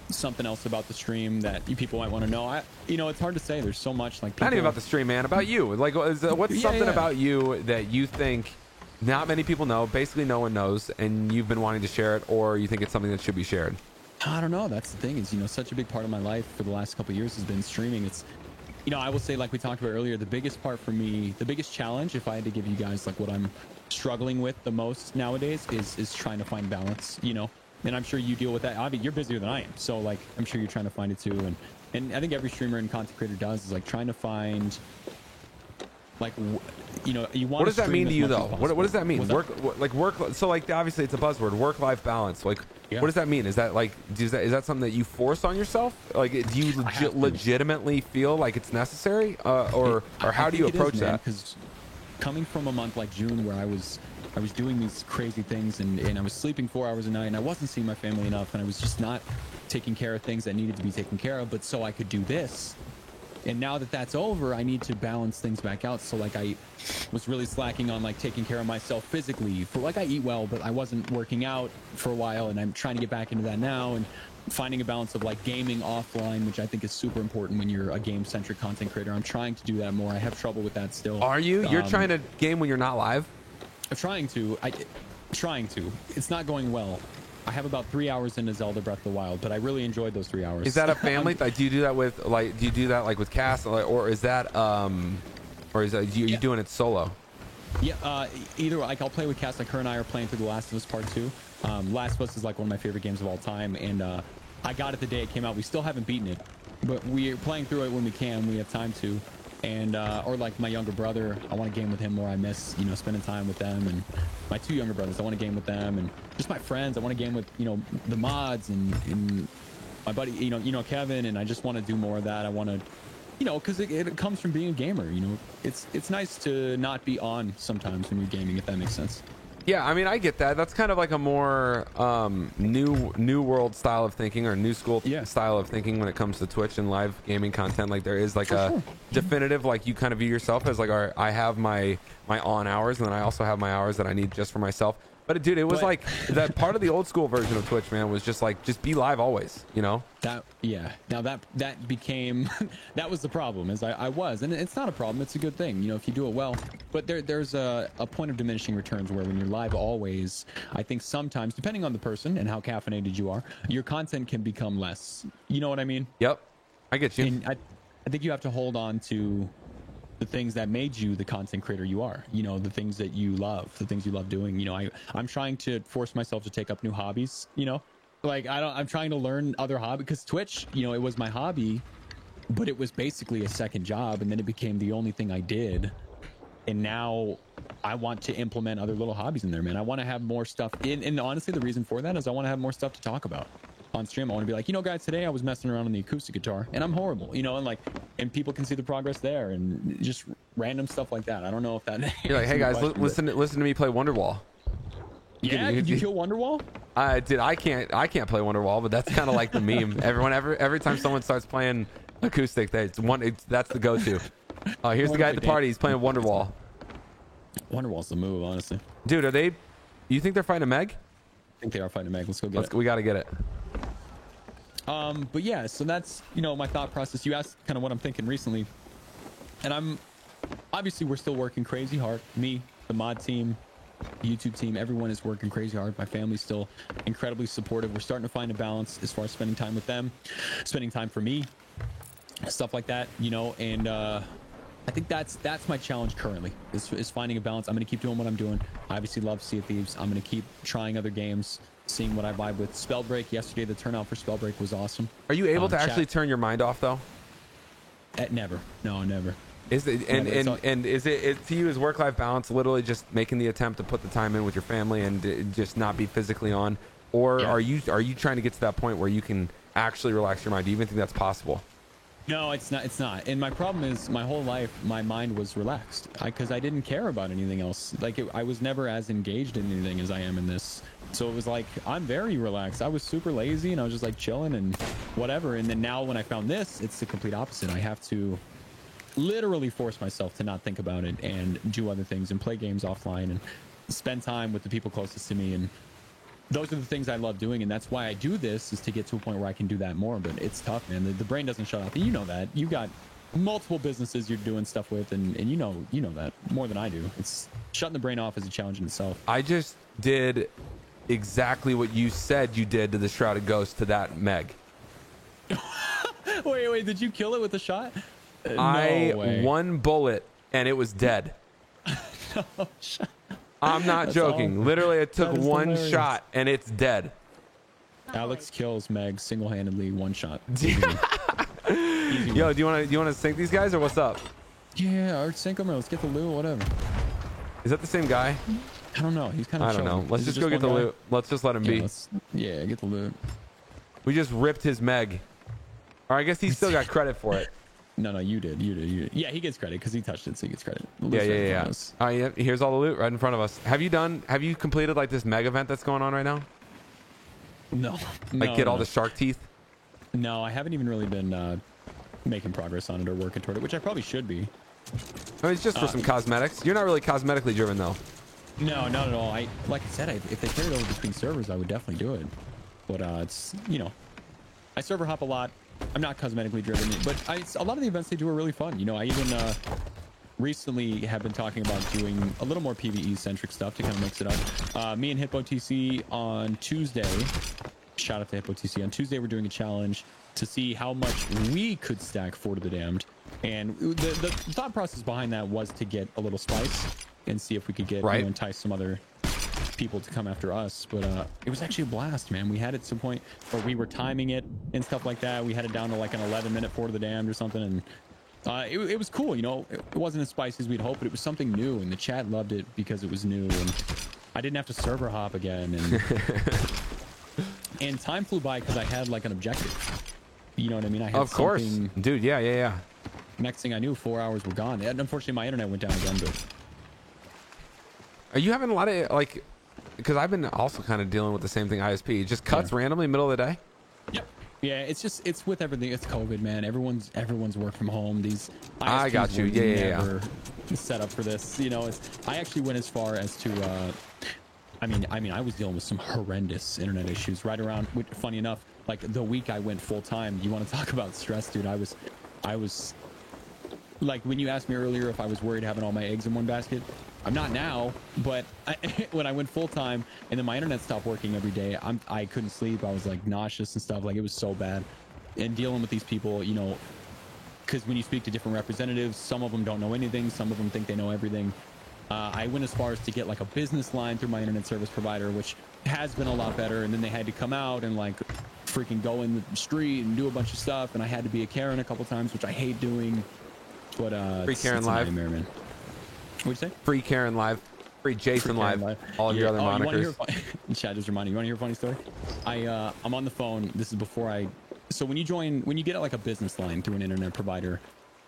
something else about the stream that you people might want to know, it's hard to say. There's so much like people... Not even about the stream, man. About you. Like, what's something about you that you think not many people know, basically no one knows, and you've been wanting to share it, or you think it's something that should be shared? I don't know. That's the thing is, such a big part of my life for the last couple of years has been streaming. It's, I will say, like we talked about earlier, the biggest part for me, the biggest challenge, if I had to give you guys like what I'm struggling with the most nowadays is trying to find balance, and I'm sure you deal with that. Obviously, you're busier than I am, so like I'm sure you're trying to find it too, and I think every streamer and content creator does is like trying to find like you want. What does that mean to you though? What does that mean? Work. So like obviously it's a buzzword, work-life balance. Like what does that mean? Is that like is that something that you force on yourself? Like do you legitimately feel like it's necessary, or how do you approach that? Because coming from a month like June where I was doing these crazy things and I was sleeping 4 hours a night and I wasn't seeing my family enough and I was just not taking care of things that needed to be taken care of, but so I could do this. And now that that's over, I need to balance things back out. So like I was really slacking on like taking care of myself physically. For like I eat well, but I wasn't working out for a while, and I'm trying to get back into that now and finding a balance of like gaming offline, which I think is super important when you're a game-centric content creator. I'm trying to do that more. I have trouble with that still. Are you? You're trying to game when you're not live? I'm trying to. It's not going well. I have about 3 hours into Zelda Breath of the Wild, but I really enjoyed those 3 hours. Is that a family? Like, do you do that with with Cass, or is that you doing it solo? Yeah, either like I'll play with Cass. Like her and I are playing through The Last of Us Part 2. Last of Us is like one of my favorite games of all time, and I got it the day it came out. We still haven't beaten it, but we're playing through it when we can. We have time to. And or like my younger brother, I want to game with him more. I miss spending time with them, and my two younger brothers, I want to game with them, and just my friends, I want to game with the mods and my buddy Kevin, and I just want to do more of that. I want to because it comes from being a gamer. It's nice to not be on sometimes when you're gaming, if that makes sense. Yeah, I mean, I get that. That's kind of like a more new world style of thinking, or new school style of thinking when it comes to Twitch and live gaming content. Like there is like definitive, like you kind of view yourself as like, I have my on hours, and then I also have my hours that I need just for myself. But dude, it was like that part of the old school version of Twitch, man, was just like, just be live always, Now that became, that was the problem, is I was, and it's not a problem. It's a good thing, if you do it well. But there's a point of diminishing returns where when you're live always, I think sometimes, depending on the person and how caffeinated you are, your content can become less. You know what I mean? Yep. I get you. And I think you have to hold on to the things that made you the content creator you are, the things that you love, the things you love doing. I'm trying to force myself to take up new hobbies, like I'm trying to learn other hobbies, because Twitch, it was my hobby, but it was basically a second job, and then it became the only thing I did. And now I want to implement other little hobbies in there, man. I want to have more stuff and honestly, the reason for that is I want to have more stuff to talk about on stream. I want to be like, guys, today I was messing around on the acoustic guitar and I'm horrible, and people can see the progress there, and just random stuff like that. I don't know if that you're like, hey guys, listen to me play Wonderwall. Did you kill Wonderwall? I did. I can't play Wonderwall, but that's kind of like the meme. Every time someone starts playing acoustic, that's the go-to. Here's the guy at the party. He's playing Wonderwall. Wonderwall's the move, honestly. Dude, you think they're fighting a Meg? I think they are fighting a Meg. Let's go get it. We got to get it. But yeah, so that's, my thought process. You asked kind of what I'm thinking recently, and obviously we're still working crazy hard. Me, the mod team, the YouTube team, everyone is working crazy hard. My family's still incredibly supportive. We're starting to find a balance as far as spending time with them, spending time for me, stuff like that, and I think that's my challenge currently is finding a balance. I'm going to keep doing what I'm doing. I obviously love Sea of Thieves. I'm going to keep trying other games, seeing what I vibe with. Spellbreak yesterday, the turnout for Spellbreak was awesome. Are you able to actually turn your mind off though? Never. No, never. Is it and is it to you, is work-life balance literally just making the attempt to put the time in with your family and just not be physically on, or are you trying to get to that point where you can actually relax your mind? Do you even think that's possible? No, it's not. And my problem is my whole life, my mind was relaxed because I didn't care about anything else. Like I was never as engaged in anything as I am in this. So it was like, I'm very relaxed. I was super lazy and I was just like chilling and whatever. And then now when I found this, it's the complete opposite. I have to literally force myself to not think about it and do other things and play games offline and spend time with the people closest to me. And those are the things I love doing, and that's why I do this, is to get to a point where I can do that more. But it's tough, man. The brain doesn't shut off. And you know that. You got multiple businesses you're doing stuff with, and you know that more than I do. It's shutting the brain off is a challenge in itself. I just did exactly what you said you did to the Shrouded Ghost to that Meg. Wait, did you kill it with a shot? No way. One bullet and it was dead. No shot. I'm not joking. Awful. Literally, it took one shot and it's dead. Alex kills Meg single-handedly, one shot. Yo, do you want to sync these guys or what's up? Yeah, or sync them or let's get the loot, whatever. Is that the same guy? I don't know. He's kind of. I don't know. Let's just go get the loot. Let's just let him be. Yeah, get the loot. We just ripped his Meg. Or I guess he still got credit for it. No, you did. Yeah, he gets credit because he touched it, so he gets credit. Yeah. All right, yeah, here's all the loot right in front of us. Have you completed like this Meg event that's going on right now? No. Like get all the shark teeth? No, I haven't even really been making progress on it or working toward it, which I probably should be. I mean, it's just for some cosmetics. You're not really cosmetically driven though. No, not at all. Like I said, if they carried over between servers, I would definitely do it. But it's I server hop a lot. I'm not cosmetically driven, but a lot of the events they do are really fun. I even recently have been talking about doing a little more PvE centric stuff to kind of mix it up. Me and Hippo TC on Tuesday, shout out to Hippo TC, on Tuesday we're doing a challenge to see how much we could stack Fort of the Damned. And the thought process behind that was to get a little spice and see if we could get entice some other people to come after us. But it was actually a blast, man. We had it to a point where we were timing it and stuff like that. We had it down to like an 11-minute Fort of the Damned or something, and it was cool. It wasn't as spicy as we'd hoped, but it was something new, and the chat loved it because it was new, and I didn't have to server hop again, and and time flew by because I had like an objective. You know what I mean? I had of course, dude. Yeah. Next thing I knew, 4 hours were gone, and unfortunately my internet went down again. But are you having a lot of like? Because I've been also kind of dealing with the same thing. ISP, it just cuts randomly middle of the day. Yep. Yeah, it's with everything. It's COVID, man. Everyone's work from home. These ISPs I got you. Yeah. Set up for this. I actually went as far as to. I mean, I was dealing with some horrendous internet issues right around. Funny enough, like the week I went full time. You want to talk about stress, dude? I was like, when you asked me earlier if I was worried having all my eggs in one basket. I'm not now, but when I went full time and then my internet stopped working every day, I couldn't sleep. I was like nauseous and stuff. Like it was so bad. And dealing with these people, because when you speak to different representatives, some of them don't know anything. Some of them think they know everything. I went as far as to get like a business line through my internet service provider, which has been a lot better. And then they had to come out and like freaking go in the street and do a bunch of stuff. And I had to be a Karen a couple times, which I hate doing. But free Karen live, nightmare, man. What'd you say? Free Karen live, free Jason live. All of your other monikers. Chad, just remind me. You want to hear a funny story? I'm on the phone. This is before so when you get like a business line through an internet provider,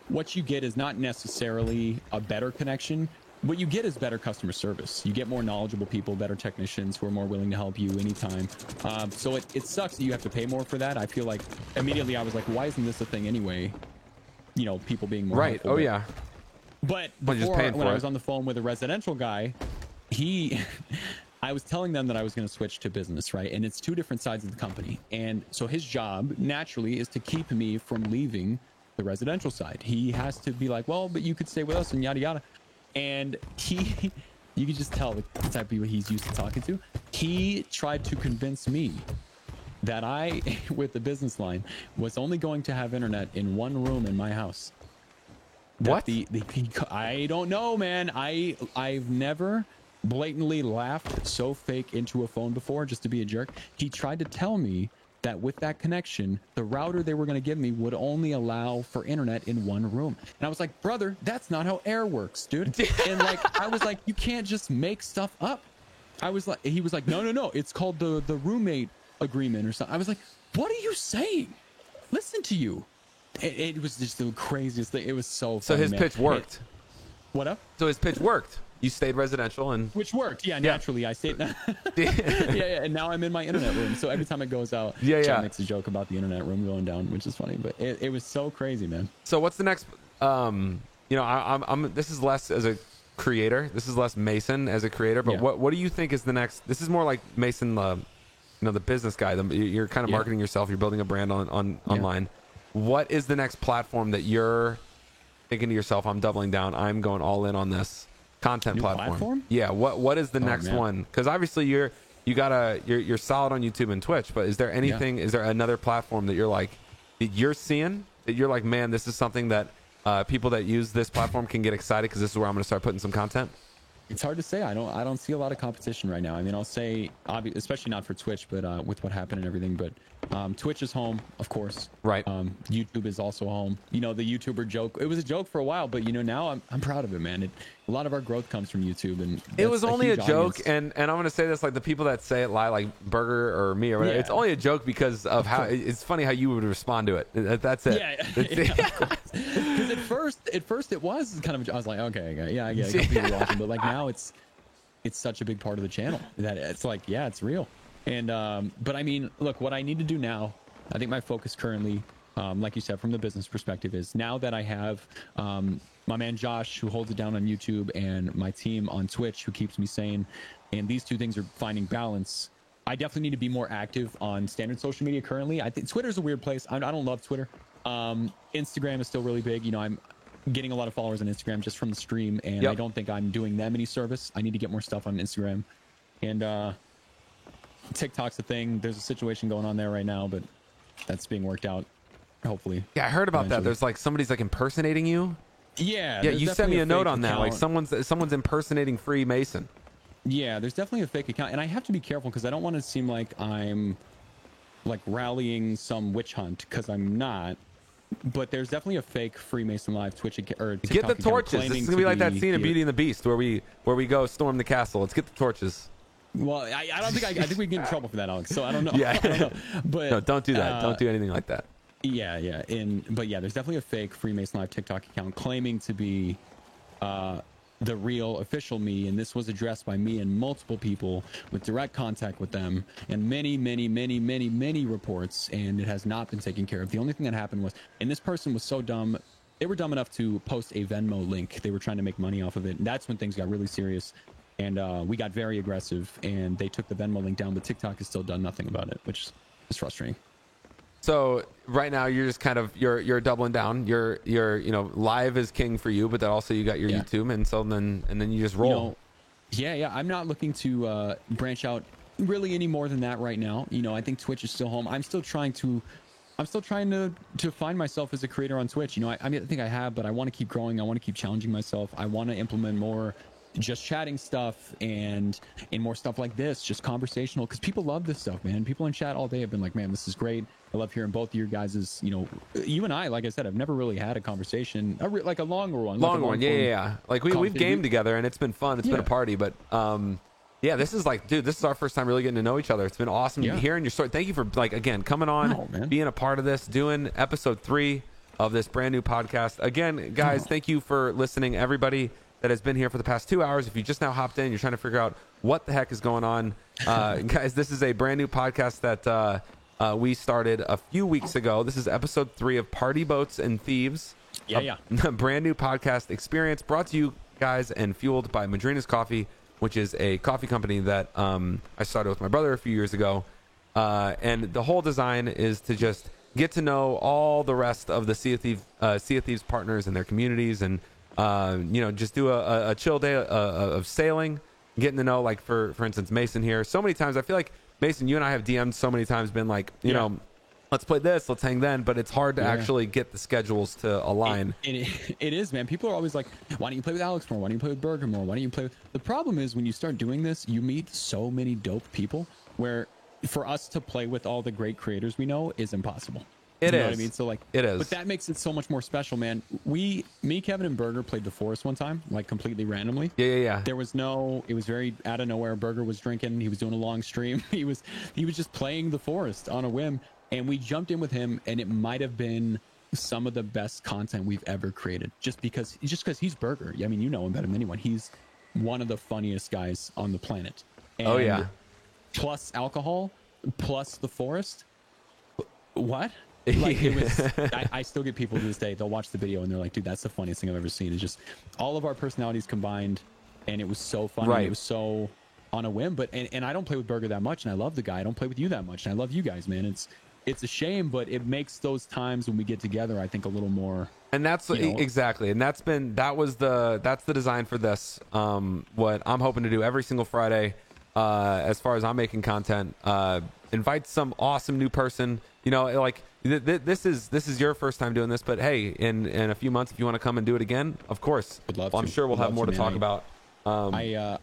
what you get is not necessarily a better connection. What you get is better customer service. You get more knowledgeable people, better technicians who are more willing to help you anytime. So it sucks that you have to pay more for that. I feel like immediately I was like, why isn't this a thing anyway? People being more helpful. Oh yeah. But before, when I was on the phone with a residential guy, I was telling them that I was going to switch to business, right? And it's two different sides of the company. And so his job naturally is to keep me from leaving the residential side. He has to be like, well, but you could stay with us and yada, yada. And you could just tell the type of people he's used to talking to. He tried to convince me that I, with the business line, was only going to have internet in one room in my house. What? I don't know, man. I've never blatantly laughed so fake into a phone before just to be a jerk. He tried to tell me that with that connection, the router they were going to give me would only allow for internet in one room. And I was like, brother, that's not how air works, dude. And like, I was like, you can't just make stuff up. He was like, no, it's called the roommate agreement or something. I was like, what are you saying? Listen to you. It was just the craziest thing. It was so funny, So his man. pitch worked. What up? So his pitch worked. You stayed residential and Which worked. Yeah, naturally. I stayed. yeah, and now I'm in my internet room. So every time it goes out, Chad makes a joke about the internet room going down, which is funny. But it was so crazy, man. So what's the next? I'm. This is less as a creator. This is less Mason as a creator. But what do you think is the next? This is more like Mason, the business guy. You're kind of marketing yourself. You're building a brand online. What is the next platform that you're thinking to yourself? I'm doubling down. I'm going all in on this content platform. Yeah. What is the next one? Because obviously you're solid on YouTube and Twitch. But is there anything? Is there another platform that you're like that you're seeing that you're like, man, this is something that people that use this platform can get excited because this is where I'm going to start putting some content? It's hard to say. I don't see a lot of competition right now. I mean, I'll say, especially not for Twitch, but with what happened and everything. But Twitch is home, of course. Right. YouTube is also home. The YouTuber joke. It was a joke for a while, but now I'm proud of it, man. A lot of our growth comes from YouTube, and it was only a joke. And I'm going to say this, like the people that say it lie, like Burger or me or whatever. It's only a joke because of how it's funny how you would respond to it. That's it. Because at first it was kind of. I was like, okay, I get it. People watching, but like now it's such a big part of the channel that it's like, it's real. And but I mean, look, what I need to do now, I think my focus currently, like you said, from the business perspective, is now that I have my man Josh, who holds it down on YouTube, and my team on Twitch, who keeps me sane, and these two things are finding balance. I definitely need to be more active on standard social media currently. I think Twitter's a weird place. I don't love Twitter. Instagram is still really big. I'm getting a lot of followers on Instagram just from the stream, and I don't think I'm doing them any service. I need to get more stuff on Instagram. And TikTok's a thing. There's a situation going on there right now, but that's being worked out, hopefully. Yeah, I heard about that. There's like somebody's like impersonating you. Yeah, you sent me a note on that. Like someone's impersonating Free Mason. Yeah, there's definitely a fake account, and I have to be careful because I don't want to seem like I'm like rallying some witch hunt, because I'm not. But there's definitely a fake Freemason Live Twitch or TikTok get the torches. This is gonna be like that scene in Beauty and the Beast where we go storm the castle. Let's get the torches. Well, I don't think I think we get in trouble for that, Alex. So I don't know. Yeah, I don't know. But no, don't do that. Don't do anything like that. Yeah. But there's definitely a fake Freemason Live TikTok account claiming to be the real official me, and this was addressed by me and multiple people with direct contact with them, and many reports, and it has not been taken care of. The only thing that happened was, and this person was so dumb, they were dumb enough to post a Venmo link. They were trying to make money off of it, and that's when things got really serious, and we got very aggressive, and they took the Venmo link down, but TikTok has still done nothing about it, which is frustrating. So right now you're just kind of you're doubling down. You're live is king for you, but then also you got your YouTube, and so then you just roll. I'm not looking to branch out really any more than that right now. I think Twitch is still home. I'm still trying to find myself as a creator on Twitch. I think I have, but I want to keep growing. I want to keep challenging myself. I want to implement more just chatting stuff and more stuff like this, just conversational, because people love this stuff, man. People in chat all day have been like, man, this is great. I love hearing both of your guys', you and I, like I said, I've never really had a conversation, like a longer one. Yeah. Like we've gamed together and it's been fun. It's been a party, but this is like, dude, this is our first time really getting to know each other. It's been awesome hearing your story. Thank you for again, coming on, being a part of this, doing episode 3 of this brand new podcast. Again, guys, thank you for listening. Everybody that has been here for the past 2 hours. If you just now hopped in, you're trying to figure out what the heck is going on. Guys, this is a brand new podcast that we started a few weeks ago. This is episode 3 of Party Boats and Thieves. A brand new podcast experience brought to you guys and fueled by Madrina's Coffee, which is a coffee company that I started with my brother a few years ago. And the whole design is to just get to know all the rest of the Sea of Thieves partners and their communities, and just do a chill day of sailing, getting to know, like for instance, Mason here. So many times I feel like, Mason, you and I have DM'd so many times, been like, let's play this, let's hang then, but it's hard to actually get the schedules to align. It is, man. People are always like, why don't you play with Alex more? Why don't you play with Burger more? Why don't you play with... The problem is when you start doing this, you meet so many dope people where for us to play with all the great creators we know is impossible. You know what I mean? So like, it is. But that makes it so much more special, man. Me, Kevin, and Burger played The Forest one time, like completely randomly. Yeah. There was no, it was very out of nowhere. Burger was drinking. He was doing a long stream. He was just playing The Forest on a whim. And we jumped in with him, and it might have been some of the best content we've ever created. Just because he's Burger. I mean, you know him better than anyone. He's one of the funniest guys on the planet. And plus alcohol, plus The Forest. What? Like it was, I still get people to this day, they'll watch the video and they're like, dude, that's the funniest thing I've ever seen. It's just all of our personalities combined, and it was so funny. Right. It was so on a whim. But and I don't play with Burger that much, and I love the guy. I don't play with you that much, and I love you guys, man. It's a shame, but it makes those times when we get together, I think, a little more. And that's exactly, and that's the design for this. What I'm hoping to do every single Friday, as far as I'm making content, invite some awesome new person. You know, like. This is your first time doing this, but hey, in a few months, if you want to come and do it again, of course. Would love I'm sure we'll have more to talk about. I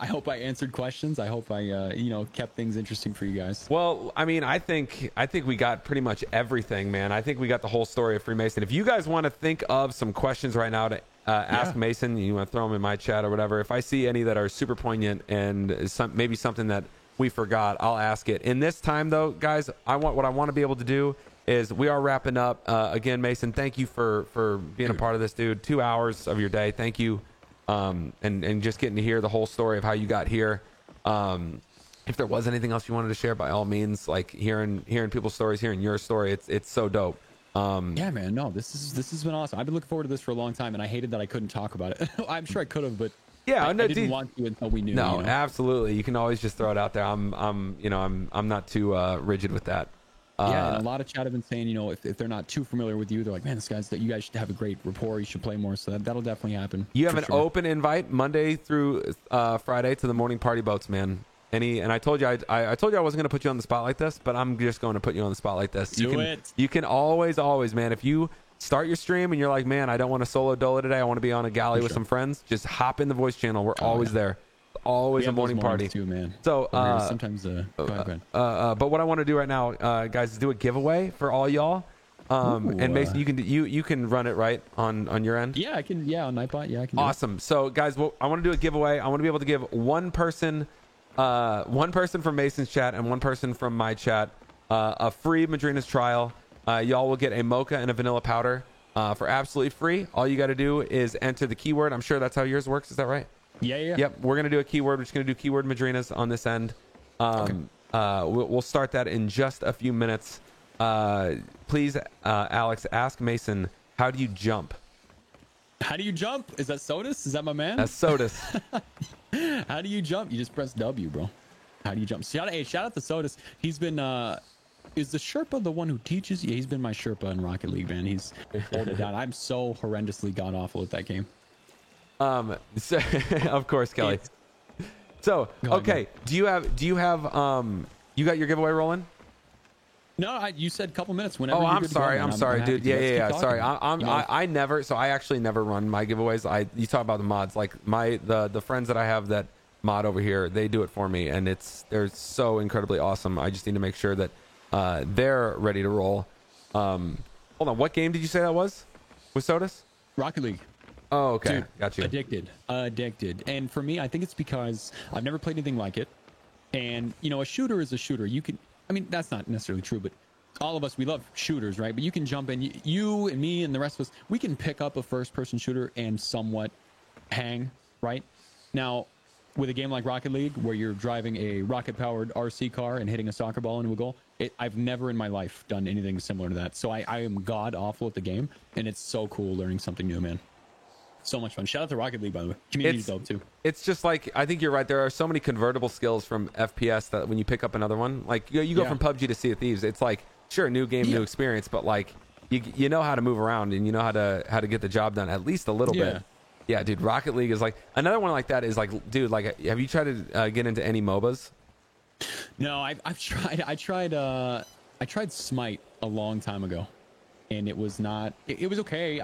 hope I answered questions. I hope I kept things interesting for you guys. Well, I mean, I think we got pretty much everything, man. I think we got the whole story of Freemason. If you guys want to think of some questions right now to ask Mason, you want to throw them in my chat or whatever. If I see any that are super poignant and maybe something that we forgot, I'll ask it. In this time, though, guys, what I want to be able to do is we are wrapping up. Again, Mason, thank you for being a part of this, dude. 2 hours of your day. Thank you. And just getting to hear the whole story of how you got here. If there was anything else you wanted to share, by all means, like hearing people's stories, hearing your story, it's so dope. Yeah, man. No, this has been awesome. I've been looking forward to this for a long time, and I hated that I couldn't talk about it. I'm sure I could have, but I didn't want to until we knew. No, absolutely. You can always just throw it out there. I'm not too rigid with that. Yeah, and a lot of chat have been saying, if they're not too familiar with you, they're like, man, you guys should have a great rapport. You should play more. So that'll definitely happen. You have an open invite Monday through Friday to the morning party boats, man. And I told you I told you I wasn't going to put you on the spot like this, but I'm just going to put you on the spot like this. You can always, man. If you start your stream and you're like, man, I don't want to solo dolo today. I want to be on a galley with some friends. Just hop in the voice channel. We're always there. Always a morning party too, man. So sometimes go ahead. But what I want to do right now, guys, is do a giveaway for all y'all. And Mason, you can run it right on your end. Yeah, I can. Yeah, on Nightbot. Yeah, I can. Awesome. So guys, I want to do a giveaway. I want to be able to give one person from Mason's chat and one person from my chat a free Madrina's trial. Y'all will get a mocha and a vanilla powder for absolutely free. All you got to do is enter the keyword. I'm sure that's how yours works. Is that right? Yeah. Yep. We're gonna do a keyword. We're just gonna do keyword Madrinas on this end. We'll start that in just a few minutes. Please, Alex, ask Mason, how do you jump? How do you jump? Is that Sodas? Is that my man? That's Sodas. How do you jump? You just press W, bro. How do you jump? Shout out to Sodas. He's been is the Sherpa the one who teaches you? He's been my Sherpa in Rocket League, man. He's holding it down. I'm so horrendously god awful at that game. So, of course, Kelly. So, okay. Do you have you got your giveaway rolling? No, you said a couple minutes. Whenever. Oh, I'm sorry, dude. Yeah. Sorry, I never. So I actually never run my giveaways. You talk about the mods, like the friends that I have that mod over here, they do it for me, and they're so incredibly awesome. I just need to make sure that they're ready to roll. Hold on, what game did you say that was with Sodas? Rocket League. Oh, okay. Dude, got you. Addicted. And for me, I think it's because I've never played anything like it. And, a shooter is a shooter. That's not necessarily true, but all of us, we love shooters, right? But you can jump in. You and me and the rest of us, we can pick up a first-person shooter and somewhat hang, right? Now, with a game like Rocket League, where you're driving a rocket-powered RC car and hitting a soccer ball into a goal, I've never in my life done anything similar to that. So I am god-awful at the game, and it's so cool learning something new, man. So much fun. Shout out to Rocket League, by the way. Community's dope too. It's just like, I think you're right. There are so many convertible skills from FPS that when you pick up another one, like you go from PUBG to Sea of Thieves, it's like, sure, new game, new experience, but like you know how to move around and you know how to get the job done at least a little bit. Yeah, dude. Rocket League is like another one like that. Is like, dude, like, have you tried to get into any MOBAs? No, I've tried. I tried Smite a long time ago, and it was not. It was okay.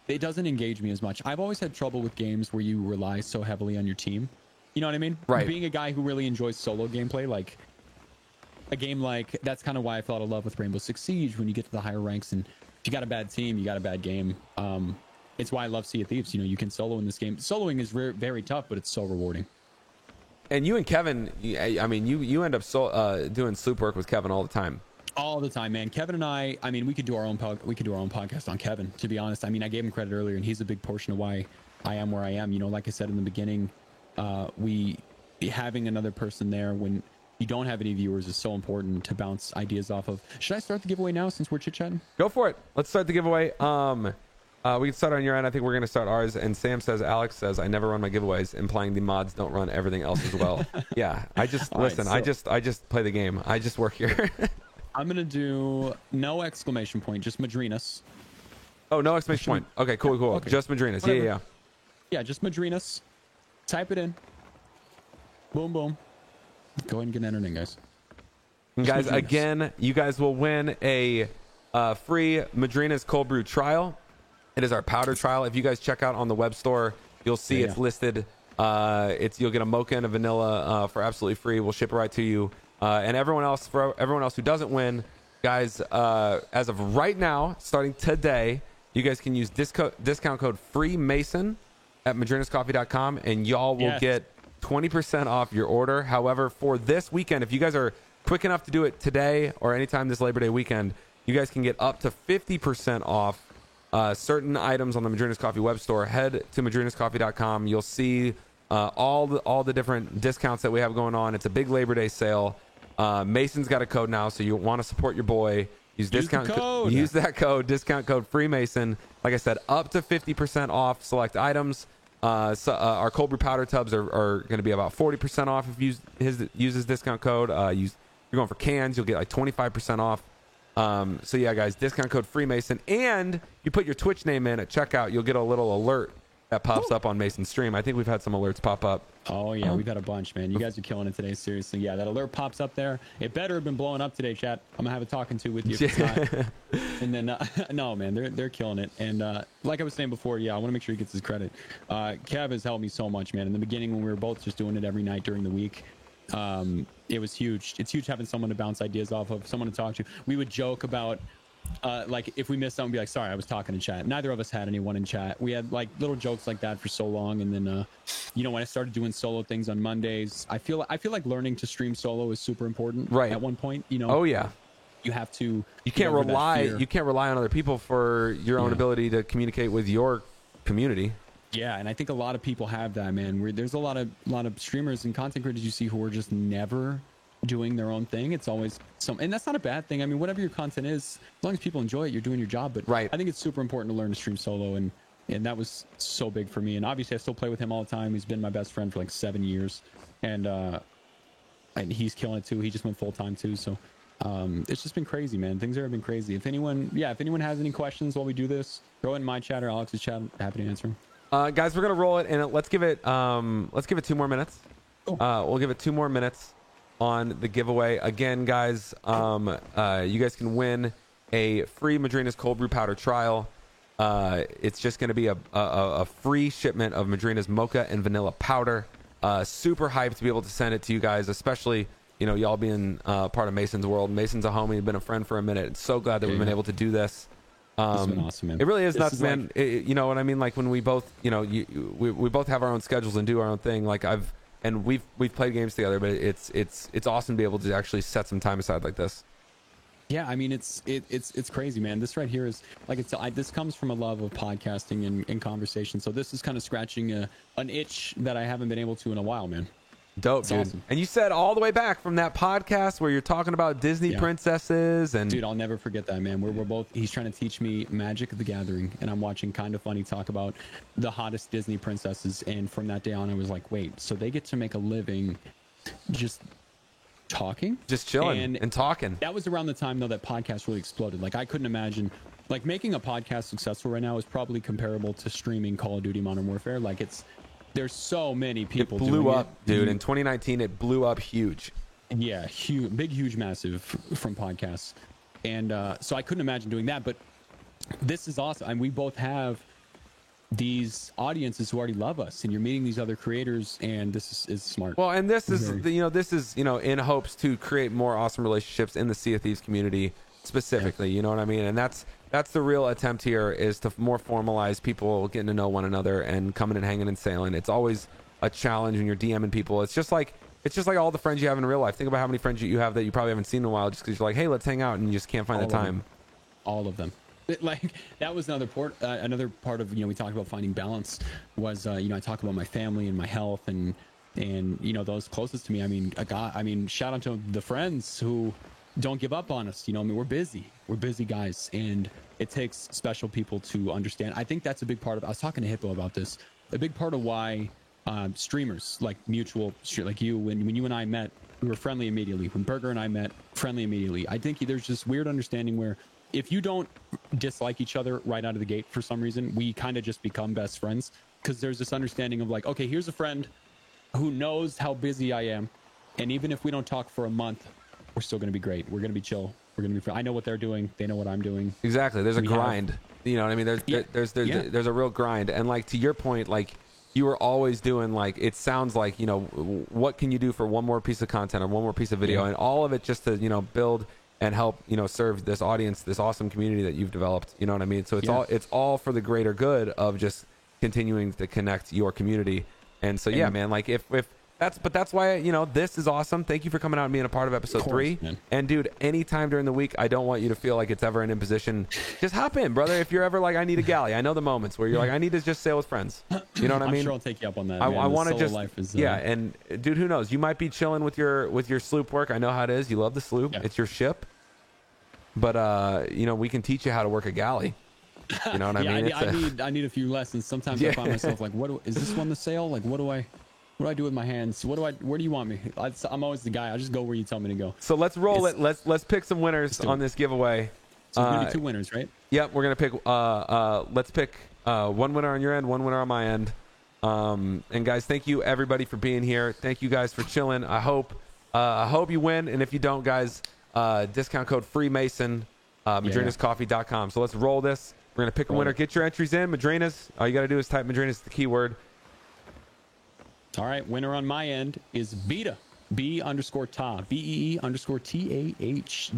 It doesn't engage me as much. I've always had trouble with games where you rely so heavily on your team. You know what I mean? Right. Being a guy who really enjoys solo gameplay, like a game like that's kind of why I fell out of love with Rainbow Six Siege. When you get to the higher ranks, and if you got a bad team, you got a bad game. It's why I love Sea of Thieves. You know, you can solo in this game. Soloing is very, very tough, but it's so rewarding. And you and Kevin, I mean, you end up doing sloop work with Kevin all the time. All the time, man. Kevin and I mean, we could do our own podcast on Kevin, to be honest. I mean, I gave him credit earlier, and he's a big portion of why I am where I am. You know, like I said in the beginning, having another person there when you don't have any viewers is so important to bounce ideas off of. Should I start the giveaway now since we're chit-chatting? Go for it. Let's start the giveaway. We can start on your end. I think we're going to start ours. And Alex says, I never run my giveaways, implying the mods don't run everything else as well. Yeah, I just listen. Right, so I just play the game. I just work here. I'm gonna do no exclamation point, just Madrinas. Oh, no exclamation point. Okay, cool. Okay. Just Madrinas. Whatever. Yeah. Yeah, just Madrinas. Type it in. Boom, boom. Go ahead and get entered in, guys. And guys, again, you guys will win a free Madrinas cold brew trial. It is our powder trial. If you guys check out on the web store, you'll see it's listed. You'll get a mocha and a vanilla for absolutely free. We'll ship it right to you. And everyone else who doesn't win, guys, as of right now, starting today, you guys can use discount code FREEMASON at madrinascoffee.com, and y'all will get 20% off your order. However, for this weekend, if you guys are quick enough to do it today or anytime this Labor Day weekend, you guys can get up to 50% off certain items on the Madrinas Coffee web store. Head to madrinascoffee.com. You'll see all the different discounts that we have going on. It's a big Labor Day sale. Mason's got a code now, so you want to support your boy. Use that code, discount code FREEMASON. Like I said, up to 50% off select items. Our cold brew powder tubs are going to be about 40% off if you use his discount code. You're going for cans, you'll get like 25% off. So yeah, guys, discount code FREEMASON, and you put your Twitch name in at checkout, you'll get a little alert that pops up on Mason's stream. I think we've had some alerts pop up. Oh yeah, we've had a bunch, man. You guys are killing it today, seriously. Yeah, that alert pops up there. It better have been blowing up today, chat. I'm gonna have a talking to with you if it's not. And then no, man, they're killing it. And like I was saying before, yeah, I want to make sure he gets his credit. Kev has helped me so much, man. In the beginning, when we were both just doing it every night during the week, it was huge. It's huge having someone to bounce ideas off of, someone to talk to. We would joke about like if we missed something, be like, sorry, I was talking in chat. Neither of us had anyone in chat. We had like little jokes like that for so long. And then you know, when I started doing solo things on Mondays, I feel like learning to stream solo is super important. Right. At one point, you know. Oh yeah. You have to. You can't rely on other people for your own ability to communicate with your community. Yeah, and I think a lot of people have that, man. There's a lot of streamers and content creators you see who are just never doing their own thing. It's always and that's not a bad thing. I mean, whatever your content is, as long as people enjoy it, you're doing your job. But I think it's super important to learn to stream solo, and that was so big for me. And obviously, I still play with him all the time. He's been my best friend for like 7 years, and he's killing it too. He just went full time too. So it's just been crazy, man. Things have been crazy. If anyone has any questions while we do this, throw it in my chat or Alex's chat. Happy to answer them. Guys, we're gonna roll it, and let's give it 2 more minutes. Cool. We'll give it 2 more minutes on the giveaway. Again, guys, you guys can win a free Madrinas cold brew powder trial. It's just going to be a free shipment of Madrinas mocha and vanilla powder. Super hyped to be able to send it to you guys, especially, you know, y'all being part of Mason's world. Mason's a homie, been a friend for a minute. So glad that we've been able to do this. It's been awesome, man. It really is nuts, man. You know what I mean? Like when we both, you know, we both have our own schedules and do our own thing. Like we've played games together, but it's awesome to be able to actually set some time aside like this. Yeah, I mean it's crazy, man. This right here is like this comes from a love of podcasting and conversation. So this is kind of scratching an itch that I haven't been able to in a while, man. Dope, dude. Awesome. And you said all the way back from that podcast where you're talking about Disney princesses and... Dude, I'll never forget that, man. We're both... He's trying to teach me Magic the Gathering, and I'm watching Kinda Funny talk about the hottest Disney princesses, and from that day on, I was like, wait, so they get to make a living just talking? Just chilling and talking. That was around the time, though, that podcasts really exploded. Like, I couldn't imagine... Like, making a podcast successful right now is probably comparable to streaming Call of Duty Modern Warfare. Like, there's so many people doing it. Blew up, dude. In 2019, it blew up huge. Yeah, huge, massive from podcasts. And so I couldn't imagine doing that. But this is awesome. And we both have these audiences who already love us, and you're meeting these other creators, and this is smart. Well, and this is in hopes to create more awesome relationships in the Sea of Thieves community specifically. You know what I mean? And that's the real attempt here, is to more formalize people getting to know one another and coming and hanging and sailing. It's always a challenge when you're DMing people. It's just like all the friends you have in real life. Think about how many friends you have that you probably haven't seen in a while, just because you're like, hey, let's hang out, and you just can't find the time. All of them. Like, that was another part of, we talked about finding balance was, I talk about my family and my health and those closest to me. I mean, shout out to the friends who don't give up on us. We're busy guys, and it takes special people to understand. I think that's a big part of, I was talking to Hippo about this, a big part of why streamers like like you, when you and I met, we were friendly immediately. When Burger and I met, friendly immediately. I think there's this weird understanding where if you don't dislike each other right out of the gate for some reason, we kind of just become best friends, because there's this understanding of like, okay, here's a friend who knows how busy I am, and even if we don't talk for a month, we're still going to be great. We're going to be chill. We're going to be. I know what they're doing. They know what I'm doing. Exactly. There's a grind. You know what I mean? There's a real grind. And like, to your point, like, you were always doing, like, it sounds like, what can you do for one more piece of content or one more piece of video, and all of it just to build and help serve this audience, this awesome community that you've developed. You know what I mean? So it's all for the greater good of just continuing to connect your community. And so man, like, if that's why this is awesome. Thank you for coming out and being a part of episode 3. Man. And dude, anytime during the week, I don't want you to feel like it's ever an imposition. Just hop in, brother. If you're ever like, I need a galley, I know the moments where you're like, I need to just sail with friends. You know what I mean? I'm sure I'll take you up on that. I want to just and dude, who knows? You might be chilling with your sloop work. I know how it is. You love the sloop. Yeah. It's your ship. But we can teach you how to work a galley. You know what I mean? I need a few lessons. Sometimes I find myself like, is this one the sail? Like, what do I do with my hands? Where do you want me? I'm always the guy. I'll just go where you tell me to go. So let's roll it. Let's pick some winners on this giveaway. So we're gonna be 2 winners, right? Yep, we're gonna pick. Let's pick one winner on your end, one winner on my end. And guys, thank you everybody for being here. Thank you guys for chilling. I hope you win. And if you don't, guys, discount code Freemason, madrinascoffee.com. So let's roll this. We're gonna pick a winner. Get your entries in, Madrinas. All you gotta do is type Madrinas, the keyword. All right, winner on my end is Beta. B_Ta. BEE_TAH.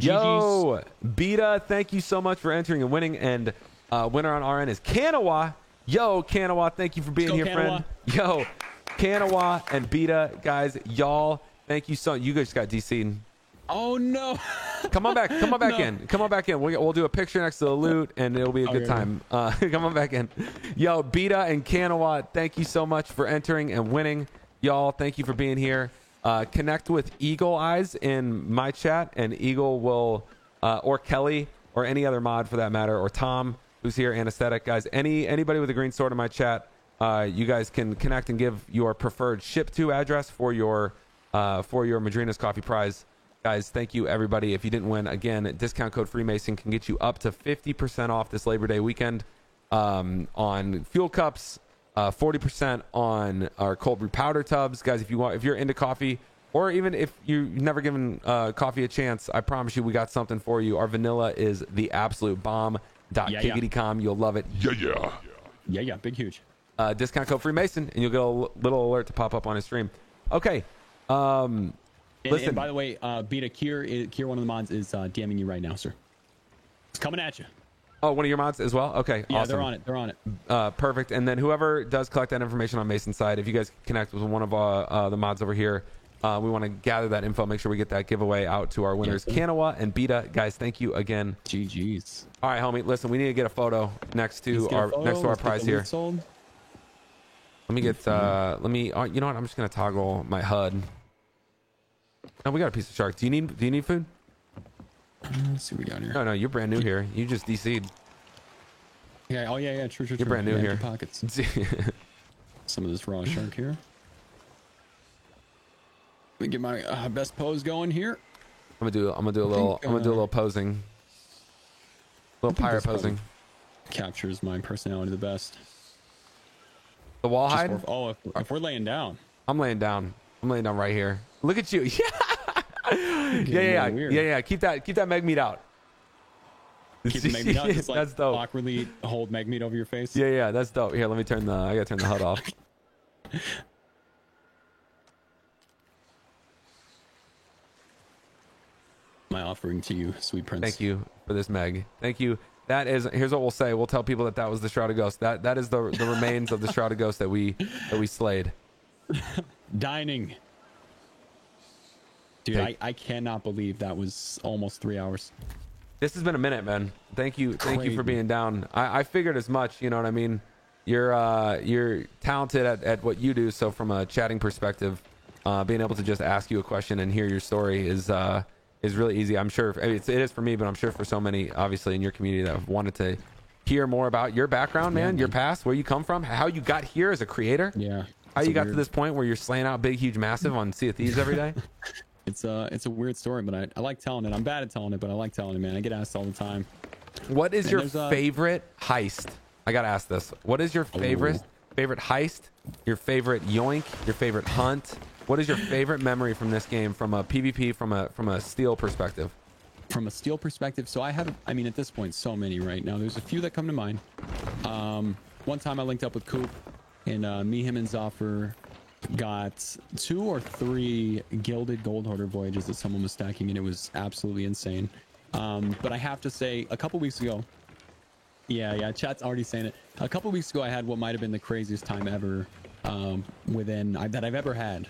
Yo, Beta, thank you so much for entering and winning. And winner on our end is Kanawa. Yo, Kanawa, thank you for being here, friend. Yo, Kanawa and Beta, guys, y'all, thank you so much. You guys got DC'd. Oh, no. Come on back in. We'll do a picture next to the loot, and it'll be a good time. Come on back in. Yo, Beta and Kanawa, thank you so much for entering and winning. Y'all, thank you for being here. Connect with Eagle Eyes in my chat, and Eagle will, or Kelly, or any other mod for that matter, or Tom, who's here, Anesthetic. Guys, anybody with a green sword in my chat, you guys can connect and give your preferred ship to address for your Madrina's Coffee prize. Guys, thank you, everybody. If you didn't win, again, discount code Freemason can get you up to 50% off this Labor Day weekend on fuel cups, 40% on our cold brew powder tubs. Guys, if you're into coffee, or even if you've never given coffee a chance, I promise you we got something for you. Our vanilla is the absolute bomb. .kiggitycom. You'll love it. Yeah. Big, huge. Discount code Freemason, and you'll get a little alert to pop up on his stream. Okay. Listen. And by the way, Beta Kier, one of the mods, is DMing you right now, sir. It's coming at you. Oh, one of your mods as well? Okay, yeah, awesome. They're on it. Perfect. And then whoever does collect that information on Mason's side, if you guys connect with one of the mods over here, we want to gather that info, make sure we get that giveaway out to our winners. Yes, Kanawa and Beta, guys, thank you again. GG's. All right, homie, listen, we need to get a photo next to our prize here. Sold. Let me get, you know what, I'm just going to toggle my HUD. No, we got a piece of shark. Do you need food? Let's see what we got here. No, you're brand new here. You just DC'd. Yeah. Oh, yeah. True. You're brand new here. Pockets. Some of this raw shark here. Let me get my best pose going here. I'm gonna do a little posing. A little pirate posing. Captures my personality the best. The wall hide. If we're laying down. I'm laying down. I'm laying down right here. Look at you. Yeah. Yeah. Keep that meg meat out. Keep the Meg meat out, just like That's dope. awkwardly hold Meg meat over your face. Yeah, that's dope. Here, let me turn I gotta turn the HUD off. My offering to you, sweet prince. Thank you for this, Meg. Thank you. That is, here's what we'll say. We'll tell people that was the Shrouded Ghost. That is the remains of the Shrouded Ghost that we slayed. Dining. Dude, Hey. I cannot believe that was almost 3 hours. This has been a minute, man. Thank you for being down. I figured as much. You know what I mean? You're talented at what you do. So from a chatting perspective, being able to just ask you a question and hear your story is really easy. I'm sure it is for me, but I'm sure for so many, obviously, in your community that have wanted to hear more about your background, man, your past, where you come from, how you got here as a creator. Yeah. How you got to this point where you're slaying out big, huge, massive on Sea of Thieves every day. It's a weird story, but I like telling it. I'm bad at telling it, but I like telling it, man. I get asked all the time. What is your favorite heist? I gotta ask this. What is your favorite heist? Your favorite yoink? Your favorite hunt? What is your favorite memory from this game, from a PvP, from a steel perspective? From a steel perspective, so I mean, at this point, so many right now. There's a few that come to mind. One time I linked up with Coop, and me, him, and Zoffer got 2 or 3 gilded gold hoarder voyages that someone was stacking, and it was absolutely insane. But I have to say, a couple weeks ago, yeah, chat's already saying it. A couple weeks ago, I had what might have been the craziest time ever that I've ever had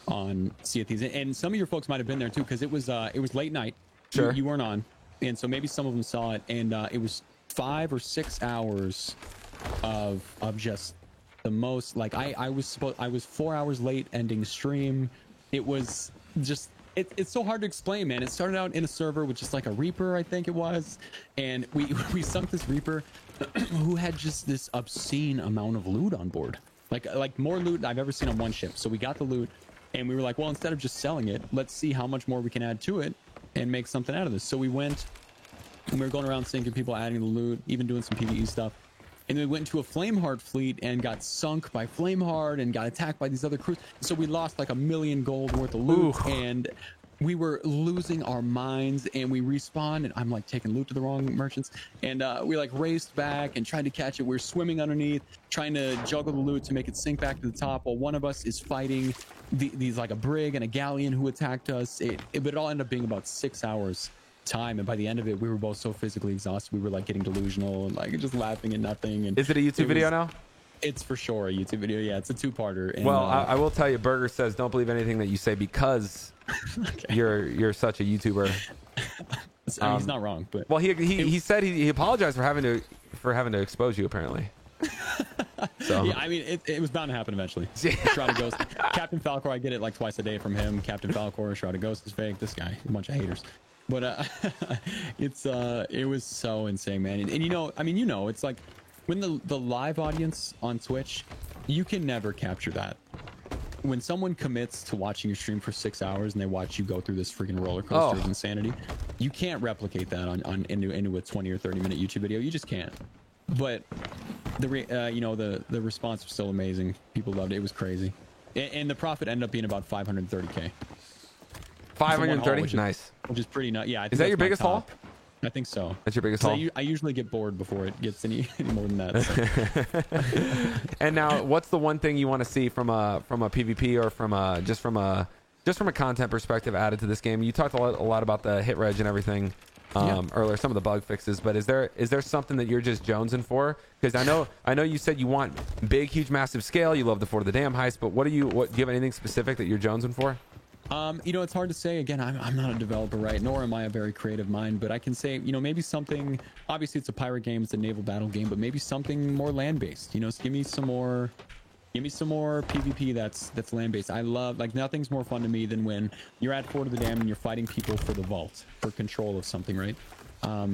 on Sea of Thieves, and some of your folks might have been there too, because it was late night. Sure. You weren't on, and so maybe some of them saw it, and it was 5 or 6 hours of just the most, like, I was 4 hours late ending stream. It was just it's so hard to explain, man. It started out in a server with just like a Reaper, I think it was, and we sunk this Reaper who had just this obscene amount of loot on board, like more loot than I've ever seen on one ship. So we got the loot, and we were like, well, instead of just selling it, let's see how much more we can add to it and make something out of this. So we went and we were going around sinking people, adding the loot, even doing some PvE stuff. And then we went into a Flameheart fleet and got sunk by Flameheart and got attacked by these other crews. So we lost like 1 million gold worth of loot. Ooh. And we were losing our minds, and we respawned, and I'm like taking loot to the wrong merchants, and we like raced back and tried to catch it. We're swimming underneath, trying to juggle the loot to make it sink back to the top, while one of us is fighting these like a brig and a galleon who attacked us. But it all ended up being about 6 hours time, and by the end of it, we were both so physically exhausted, we were like getting delusional and like just laughing at nothing. And is it a YouTube video now? It's for sure a YouTube video. Yeah, it's a 2-parter. And, well, I will tell you, Burger says don't believe anything that you say because okay. You're such a YouTuber. I mean, he's not wrong, but well, he said he apologized for having to expose you apparently. So yeah, I mean, it was bound to happen eventually. Shrouded Ghost, Captain Falcor, I get it like twice a day from him. Captain Falcor, Shrouded Ghost is fake. This guy, a bunch of haters. But it was so insane, man. And you know, I mean, you know, it's like when the live audience on Twitch, you can never capture that. When someone commits to watching your stream for 6 hours and they watch you go through this freaking roller coaster of insanity, you can't replicate that into a 20 or 30 minute YouTube video. You just can't. But the response was still amazing. People loved it. It was crazy, and the profit ended up being about 530K. 530, nice. Which is pretty nuts. Yeah. Is that your biggest haul? I think so. That's your biggest haul? I usually get bored before it gets any more than that. So. And now, what's the one thing you want to see from a PvP or from a content perspective added to this game? You talked a lot about the hit reg and everything earlier, some of the bug fixes, but is there something that you're just jonesing for? Because I know you said you want big, huge, massive scale. You love the Fort of the Dam heist, but do you have anything specific that you're jonesing for? It's hard to say. Again, I'm not a developer, right? Nor am I a very creative mind, but I can say, maybe something, obviously it's a pirate game, it's a naval battle game, but maybe something more land-based, so give me some more PvP that's land-based. I love, like, nothing's more fun to me than when you're at Fort of the Dam and you're fighting people for the vault, for control of something, right?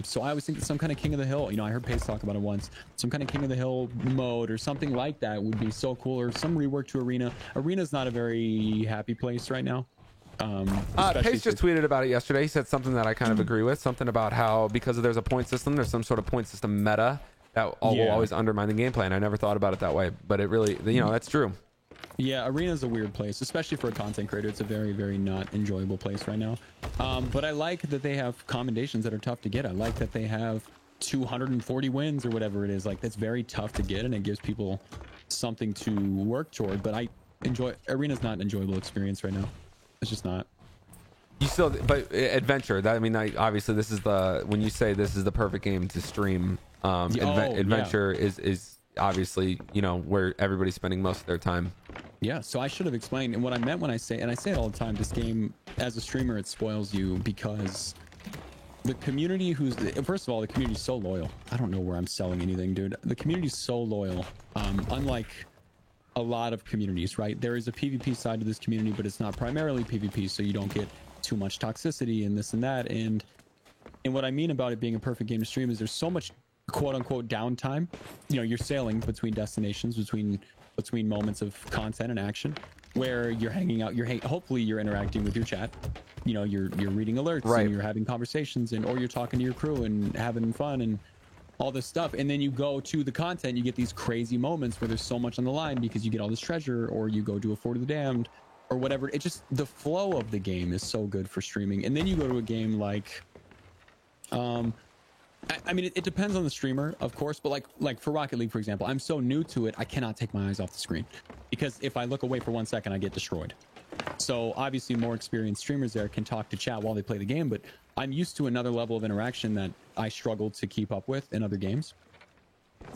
So I always think that some kind of King of the Hill, I heard Pace talk about it once, some kind of King of the Hill mode or something like that would be so cool, or some rework to Arena. Arena's not a very happy place right now. Pace just tweeted about it yesterday. He said something that I kind of agree with, something about how because there's a point system, there's some sort of point system meta that will always undermine the gameplay, and I never thought about it that way, but it really, that's true. Yeah, Arena's a weird place, especially for a content creator. It's a very, very not enjoyable place right now. But I like that they have commendations that are tough to get. I like that they have 240 wins or whatever it is. Like, that's very tough to get, and it gives people something to work toward. But I enjoy arena's not an enjoyable experience right now. It's just not. You still, but adventure. That, I mean, obviously this is the, when you say this is the perfect game to stream. Adventure is obviously, you know, where everybody's spending most of their time. Yeah, so I should have explained. And what I meant when I say, and I say it all the time, this game, as a streamer, it spoils you because the community first of all, the community's so loyal. I don't know where I'm selling anything, dude. The community's so loyal. Unlike a lot of communities, right? There is a PvP side to this community, but it's not primarily PvP, so you don't get too much toxicity and this and that. And what I mean about it being a perfect game to stream is there's so much quote unquote downtime. You know, you're sailing between destinations, between moments of content and action, where you're hanging out, hopefully you're interacting with your chat, you know, you're reading alerts, right, and you're having conversations, and or you're talking to your crew and having fun and all this stuff. And then you go to the content, you get these crazy moments where there's so much on the line because you get all this treasure, or you go do a Fort of the Damned or whatever. It just, the flow of the game is so good for streaming. And then you go to a game like I mean, it depends on the streamer, of course, but like for Rocket League, for example, I'm so new to it, I cannot take my eyes off the screen, because if I look away for 1 second, I get destroyed. So obviously more experienced streamers there can talk to chat while they play the game, but I'm used to another level of interaction that I struggle to keep up with in other games.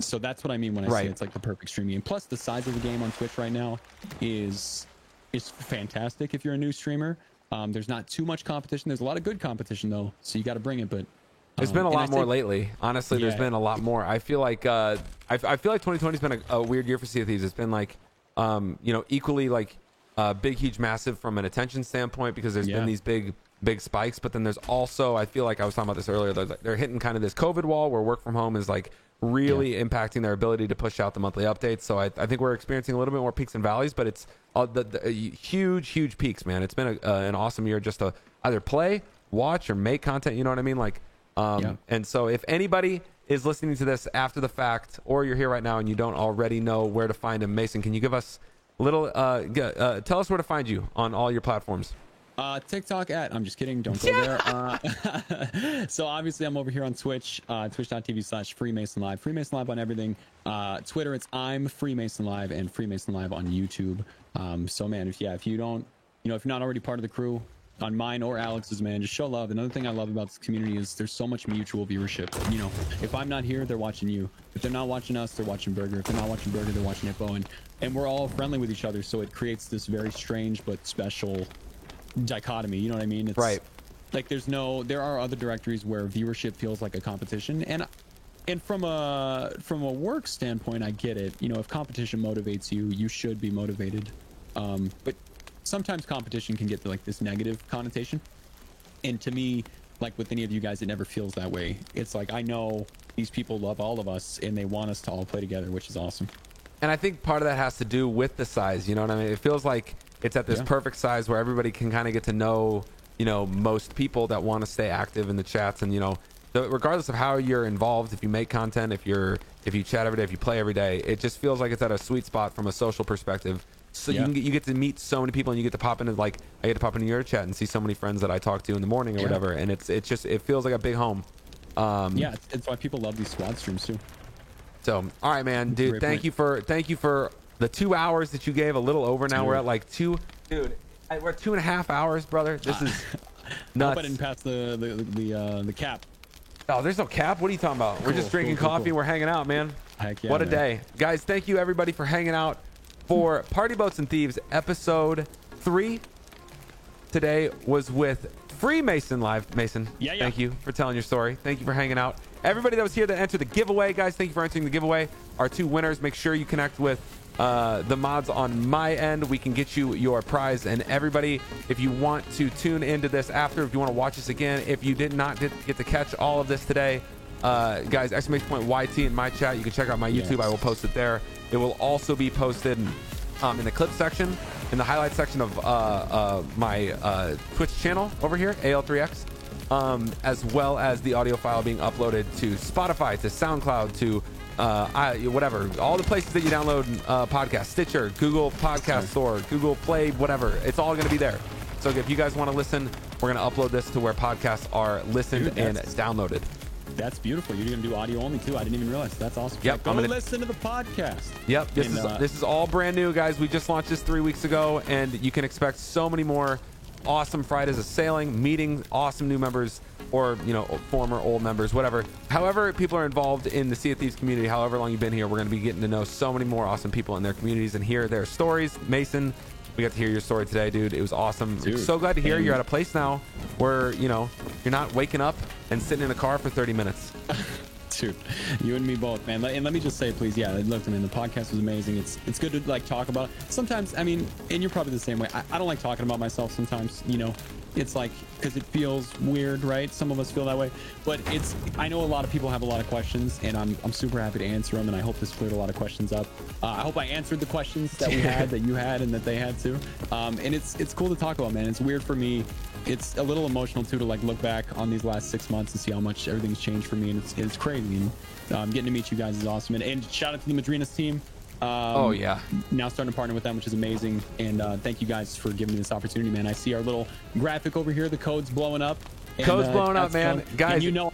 So that's what I mean when I say it's like the perfect streaming game. Plus the size of the game on Twitch right now is fantastic if you're a new streamer. There's not too much competition. There's a lot of good competition though, so you got to bring it, but there's been a lot more lately. Honestly, there's been a lot more. I feel like I feel like 2020 has been a weird year for Sea of Thieves. It's been like, you know, equally like big, huge, massive from an attention standpoint, because there's been these big spikes. But then there's also, I feel like I was talking about this earlier, they're hitting kind of this COVID wall where work from home is like really impacting their ability to push out the monthly updates. So I think we're experiencing a little bit more peaks and valleys, but it's the huge peaks, man. It's been an awesome year just to either play, watch, or make content. You know what I mean? Like. And so if anybody is listening to this after the fact, or you're here right now and you don't already know where to find him, Mason, can you give us a little, tell us where to find you on all your platforms? TikTok I'm just kidding, don't go there. So obviously I'm over here on Twitch, twitch.tv/FreemasonLive, Freemason Live on everything. Twitter, it's I'm Freemason Live, and Freemason Live on YouTube. So man, if you don't, you know, if you're not already part of the crew, on mine or Alex's, man, just show love. Another thing I love about this community is there's so much mutual viewership. You know, if I'm not here, they're watching you. If they're not watching us, they're watching Burger. If they're not watching Burger, they're watching Hippo. And we're all friendly with each other, so it creates this very strange but special dichotomy. You know what I mean? It's like there are other directories where viewership feels like a competition, and from a work standpoint, I get it. You know, if competition motivates you, you should be motivated. But sometimes competition can get like this negative connotation, and to me, like with any of you guys, it never feels that way. It's like, I know these people love all of us and they want us to all play together, which is awesome. And I think part of that has to do with the size, you know what I mean? It feels like it's at this perfect size where everybody can kind of get to know, you know, most people that want to stay active in the chats. And, you know, regardless of how you're involved, if you make content, if you chat every day, if you play every day, it just feels like it's at a sweet spot from a social perspective. So you get to meet so many people, and you get to pop into, like, I get to pop into your chat and see so many friends that I talk to in the morning or whatever, and it feels like a big home. It's why people love these squad streams too. So, all right, man, dude, thank you for the 2 hours that you gave. A little over now. We're at like we're at 2.5 hours, brother. This is nuts. I hope I didn't pass the cap. Oh, there's no cap. What are you talking about? We're just drinking coffee. Cool. We're hanging out, man. Heck yeah, what a day, guys! Thank you everybody for hanging out for Party Boats and Thieves episode 3. Today was with Freemason Live. Mason, thank you for telling your story. Thank you for hanging out. Everybody that was here that entered the giveaway, guys, thank you for entering the giveaway. Our 2 winners, make sure you connect with the mods on my end. We can get you your prize. And everybody, if you want to tune into this after, if you want to watch this again, if you did not get to catch all of this today, guys, !YT in my chat. You can check out my YouTube. I will post it there. It will also be posted in the clip section, in the highlight section of my Twitch channel over here, AL3X, as well as the audio file being uploaded to Spotify, to SoundCloud, to whatever, all the places that you download podcasts, Stitcher, Google Podcast Store, Google Play, whatever. It's all going to be there. So if you guys want to listen, we're going to upload this to where podcasts are listened and downloaded. That's beautiful. You're gonna do audio only too. I didn't even realize. That's awesome. Yep, Go I'm gonna listen to the podcast. Yep, this is all brand new, guys. We just launched this 3 weeks ago, and you can expect so many more awesome Fridays of sailing, meeting awesome new members, or former old members, whatever. However, people are involved in the Sea of Thieves community. However long you've been here, we're going to be getting to know so many more awesome people in their communities and hear their stories. Mason, we got to hear your story today, dude. It was awesome. Dude, so glad to hear you're at a place now where you're not waking up and sitting in a car for 30 minutes. Dude, you and me both, man. And let me just say, please, look, I mean, the podcast was amazing. It's good to like talk about it. Sometimes, I mean, and you're probably the same way. I don't like talking about myself sometimes, it's like, because it feels weird, right? Some of us feel that way, but I know a lot of people have a lot of questions, and I'm super happy to answer them, and I hope this cleared a lot of questions up. I hope I answered the questions that we had, that you had, and that they had too. And it's cool to talk about, man. It's weird for me. It's a little emotional too, to like look back on these last 6 months and see how much everything's changed for me, and it's crazy. And getting to meet you guys is awesome. And shout out to the Madrinas team. Oh yeah, now starting to partner with them, which is amazing. And thank you guys for giving me this opportunity, man. I see our little graphic over here, the code's blowing up. Code's blowing up, man. Fun. Guys, and I'm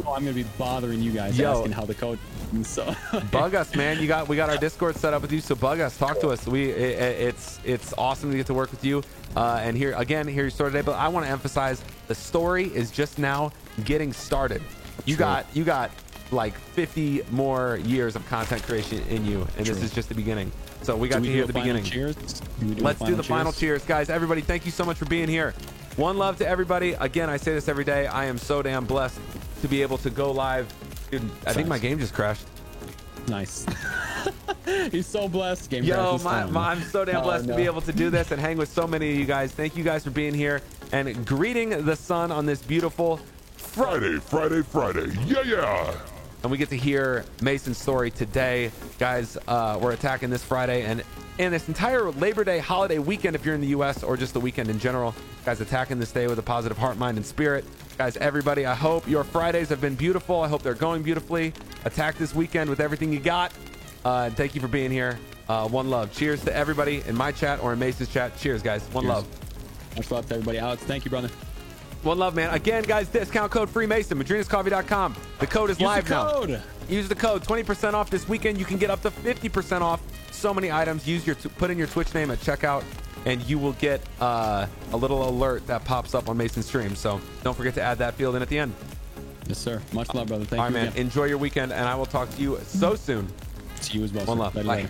gonna be bothering you guys asking how the code is, so bug us, man. We got our Discord set up with you, so bug us, talk to us. It's awesome to get to work with you, and hear your story today. But I want to emphasize, the story is just now getting started. You got like 50 more years of content creation in you, and this is just the beginning. So we got to hear the beginning. Cheers. Let's do the final cheers, guys. Everybody, thank you so much for being here. One love to everybody. Again, I say this every day. I am so damn blessed to be able to go live. Dude, I think my game just crashed. Nice. He's so blessed. I'm so damn blessed to be able to do this and hang with so many of you guys. Thank you guys for being here and greeting the sun on this beautiful Friday. Yeah. And we get to hear Mason's story today. Guys, we're attacking this Friday and this entire Labor Day holiday weekend, if you're in the U.S., or just the weekend in general. Guys, attacking this day with a positive heart, mind, and spirit. Guys, everybody, I hope your Fridays have been beautiful. I hope they're going beautifully. Attack this weekend with everything you got. And thank you for being here. One love. Cheers to everybody in my chat or in Mason's chat. Cheers, guys. One love. Much love to everybody. Alex, thank you, brother. One love, man. Again, guys, discount code FREEMASON, madrinascoffee.com. The code is live now. Use the code. 20% off this weekend. You can get up to 50% off so many items. Put in your Twitch name at checkout, and you will get a little alert that pops up on Mason's stream. So don't forget to add that field in at the end. Yes, sir. Much love, brother. Thank you. All right, man. Enjoy your weekend, and I will talk to you so soon. To you as well. One love. Bye.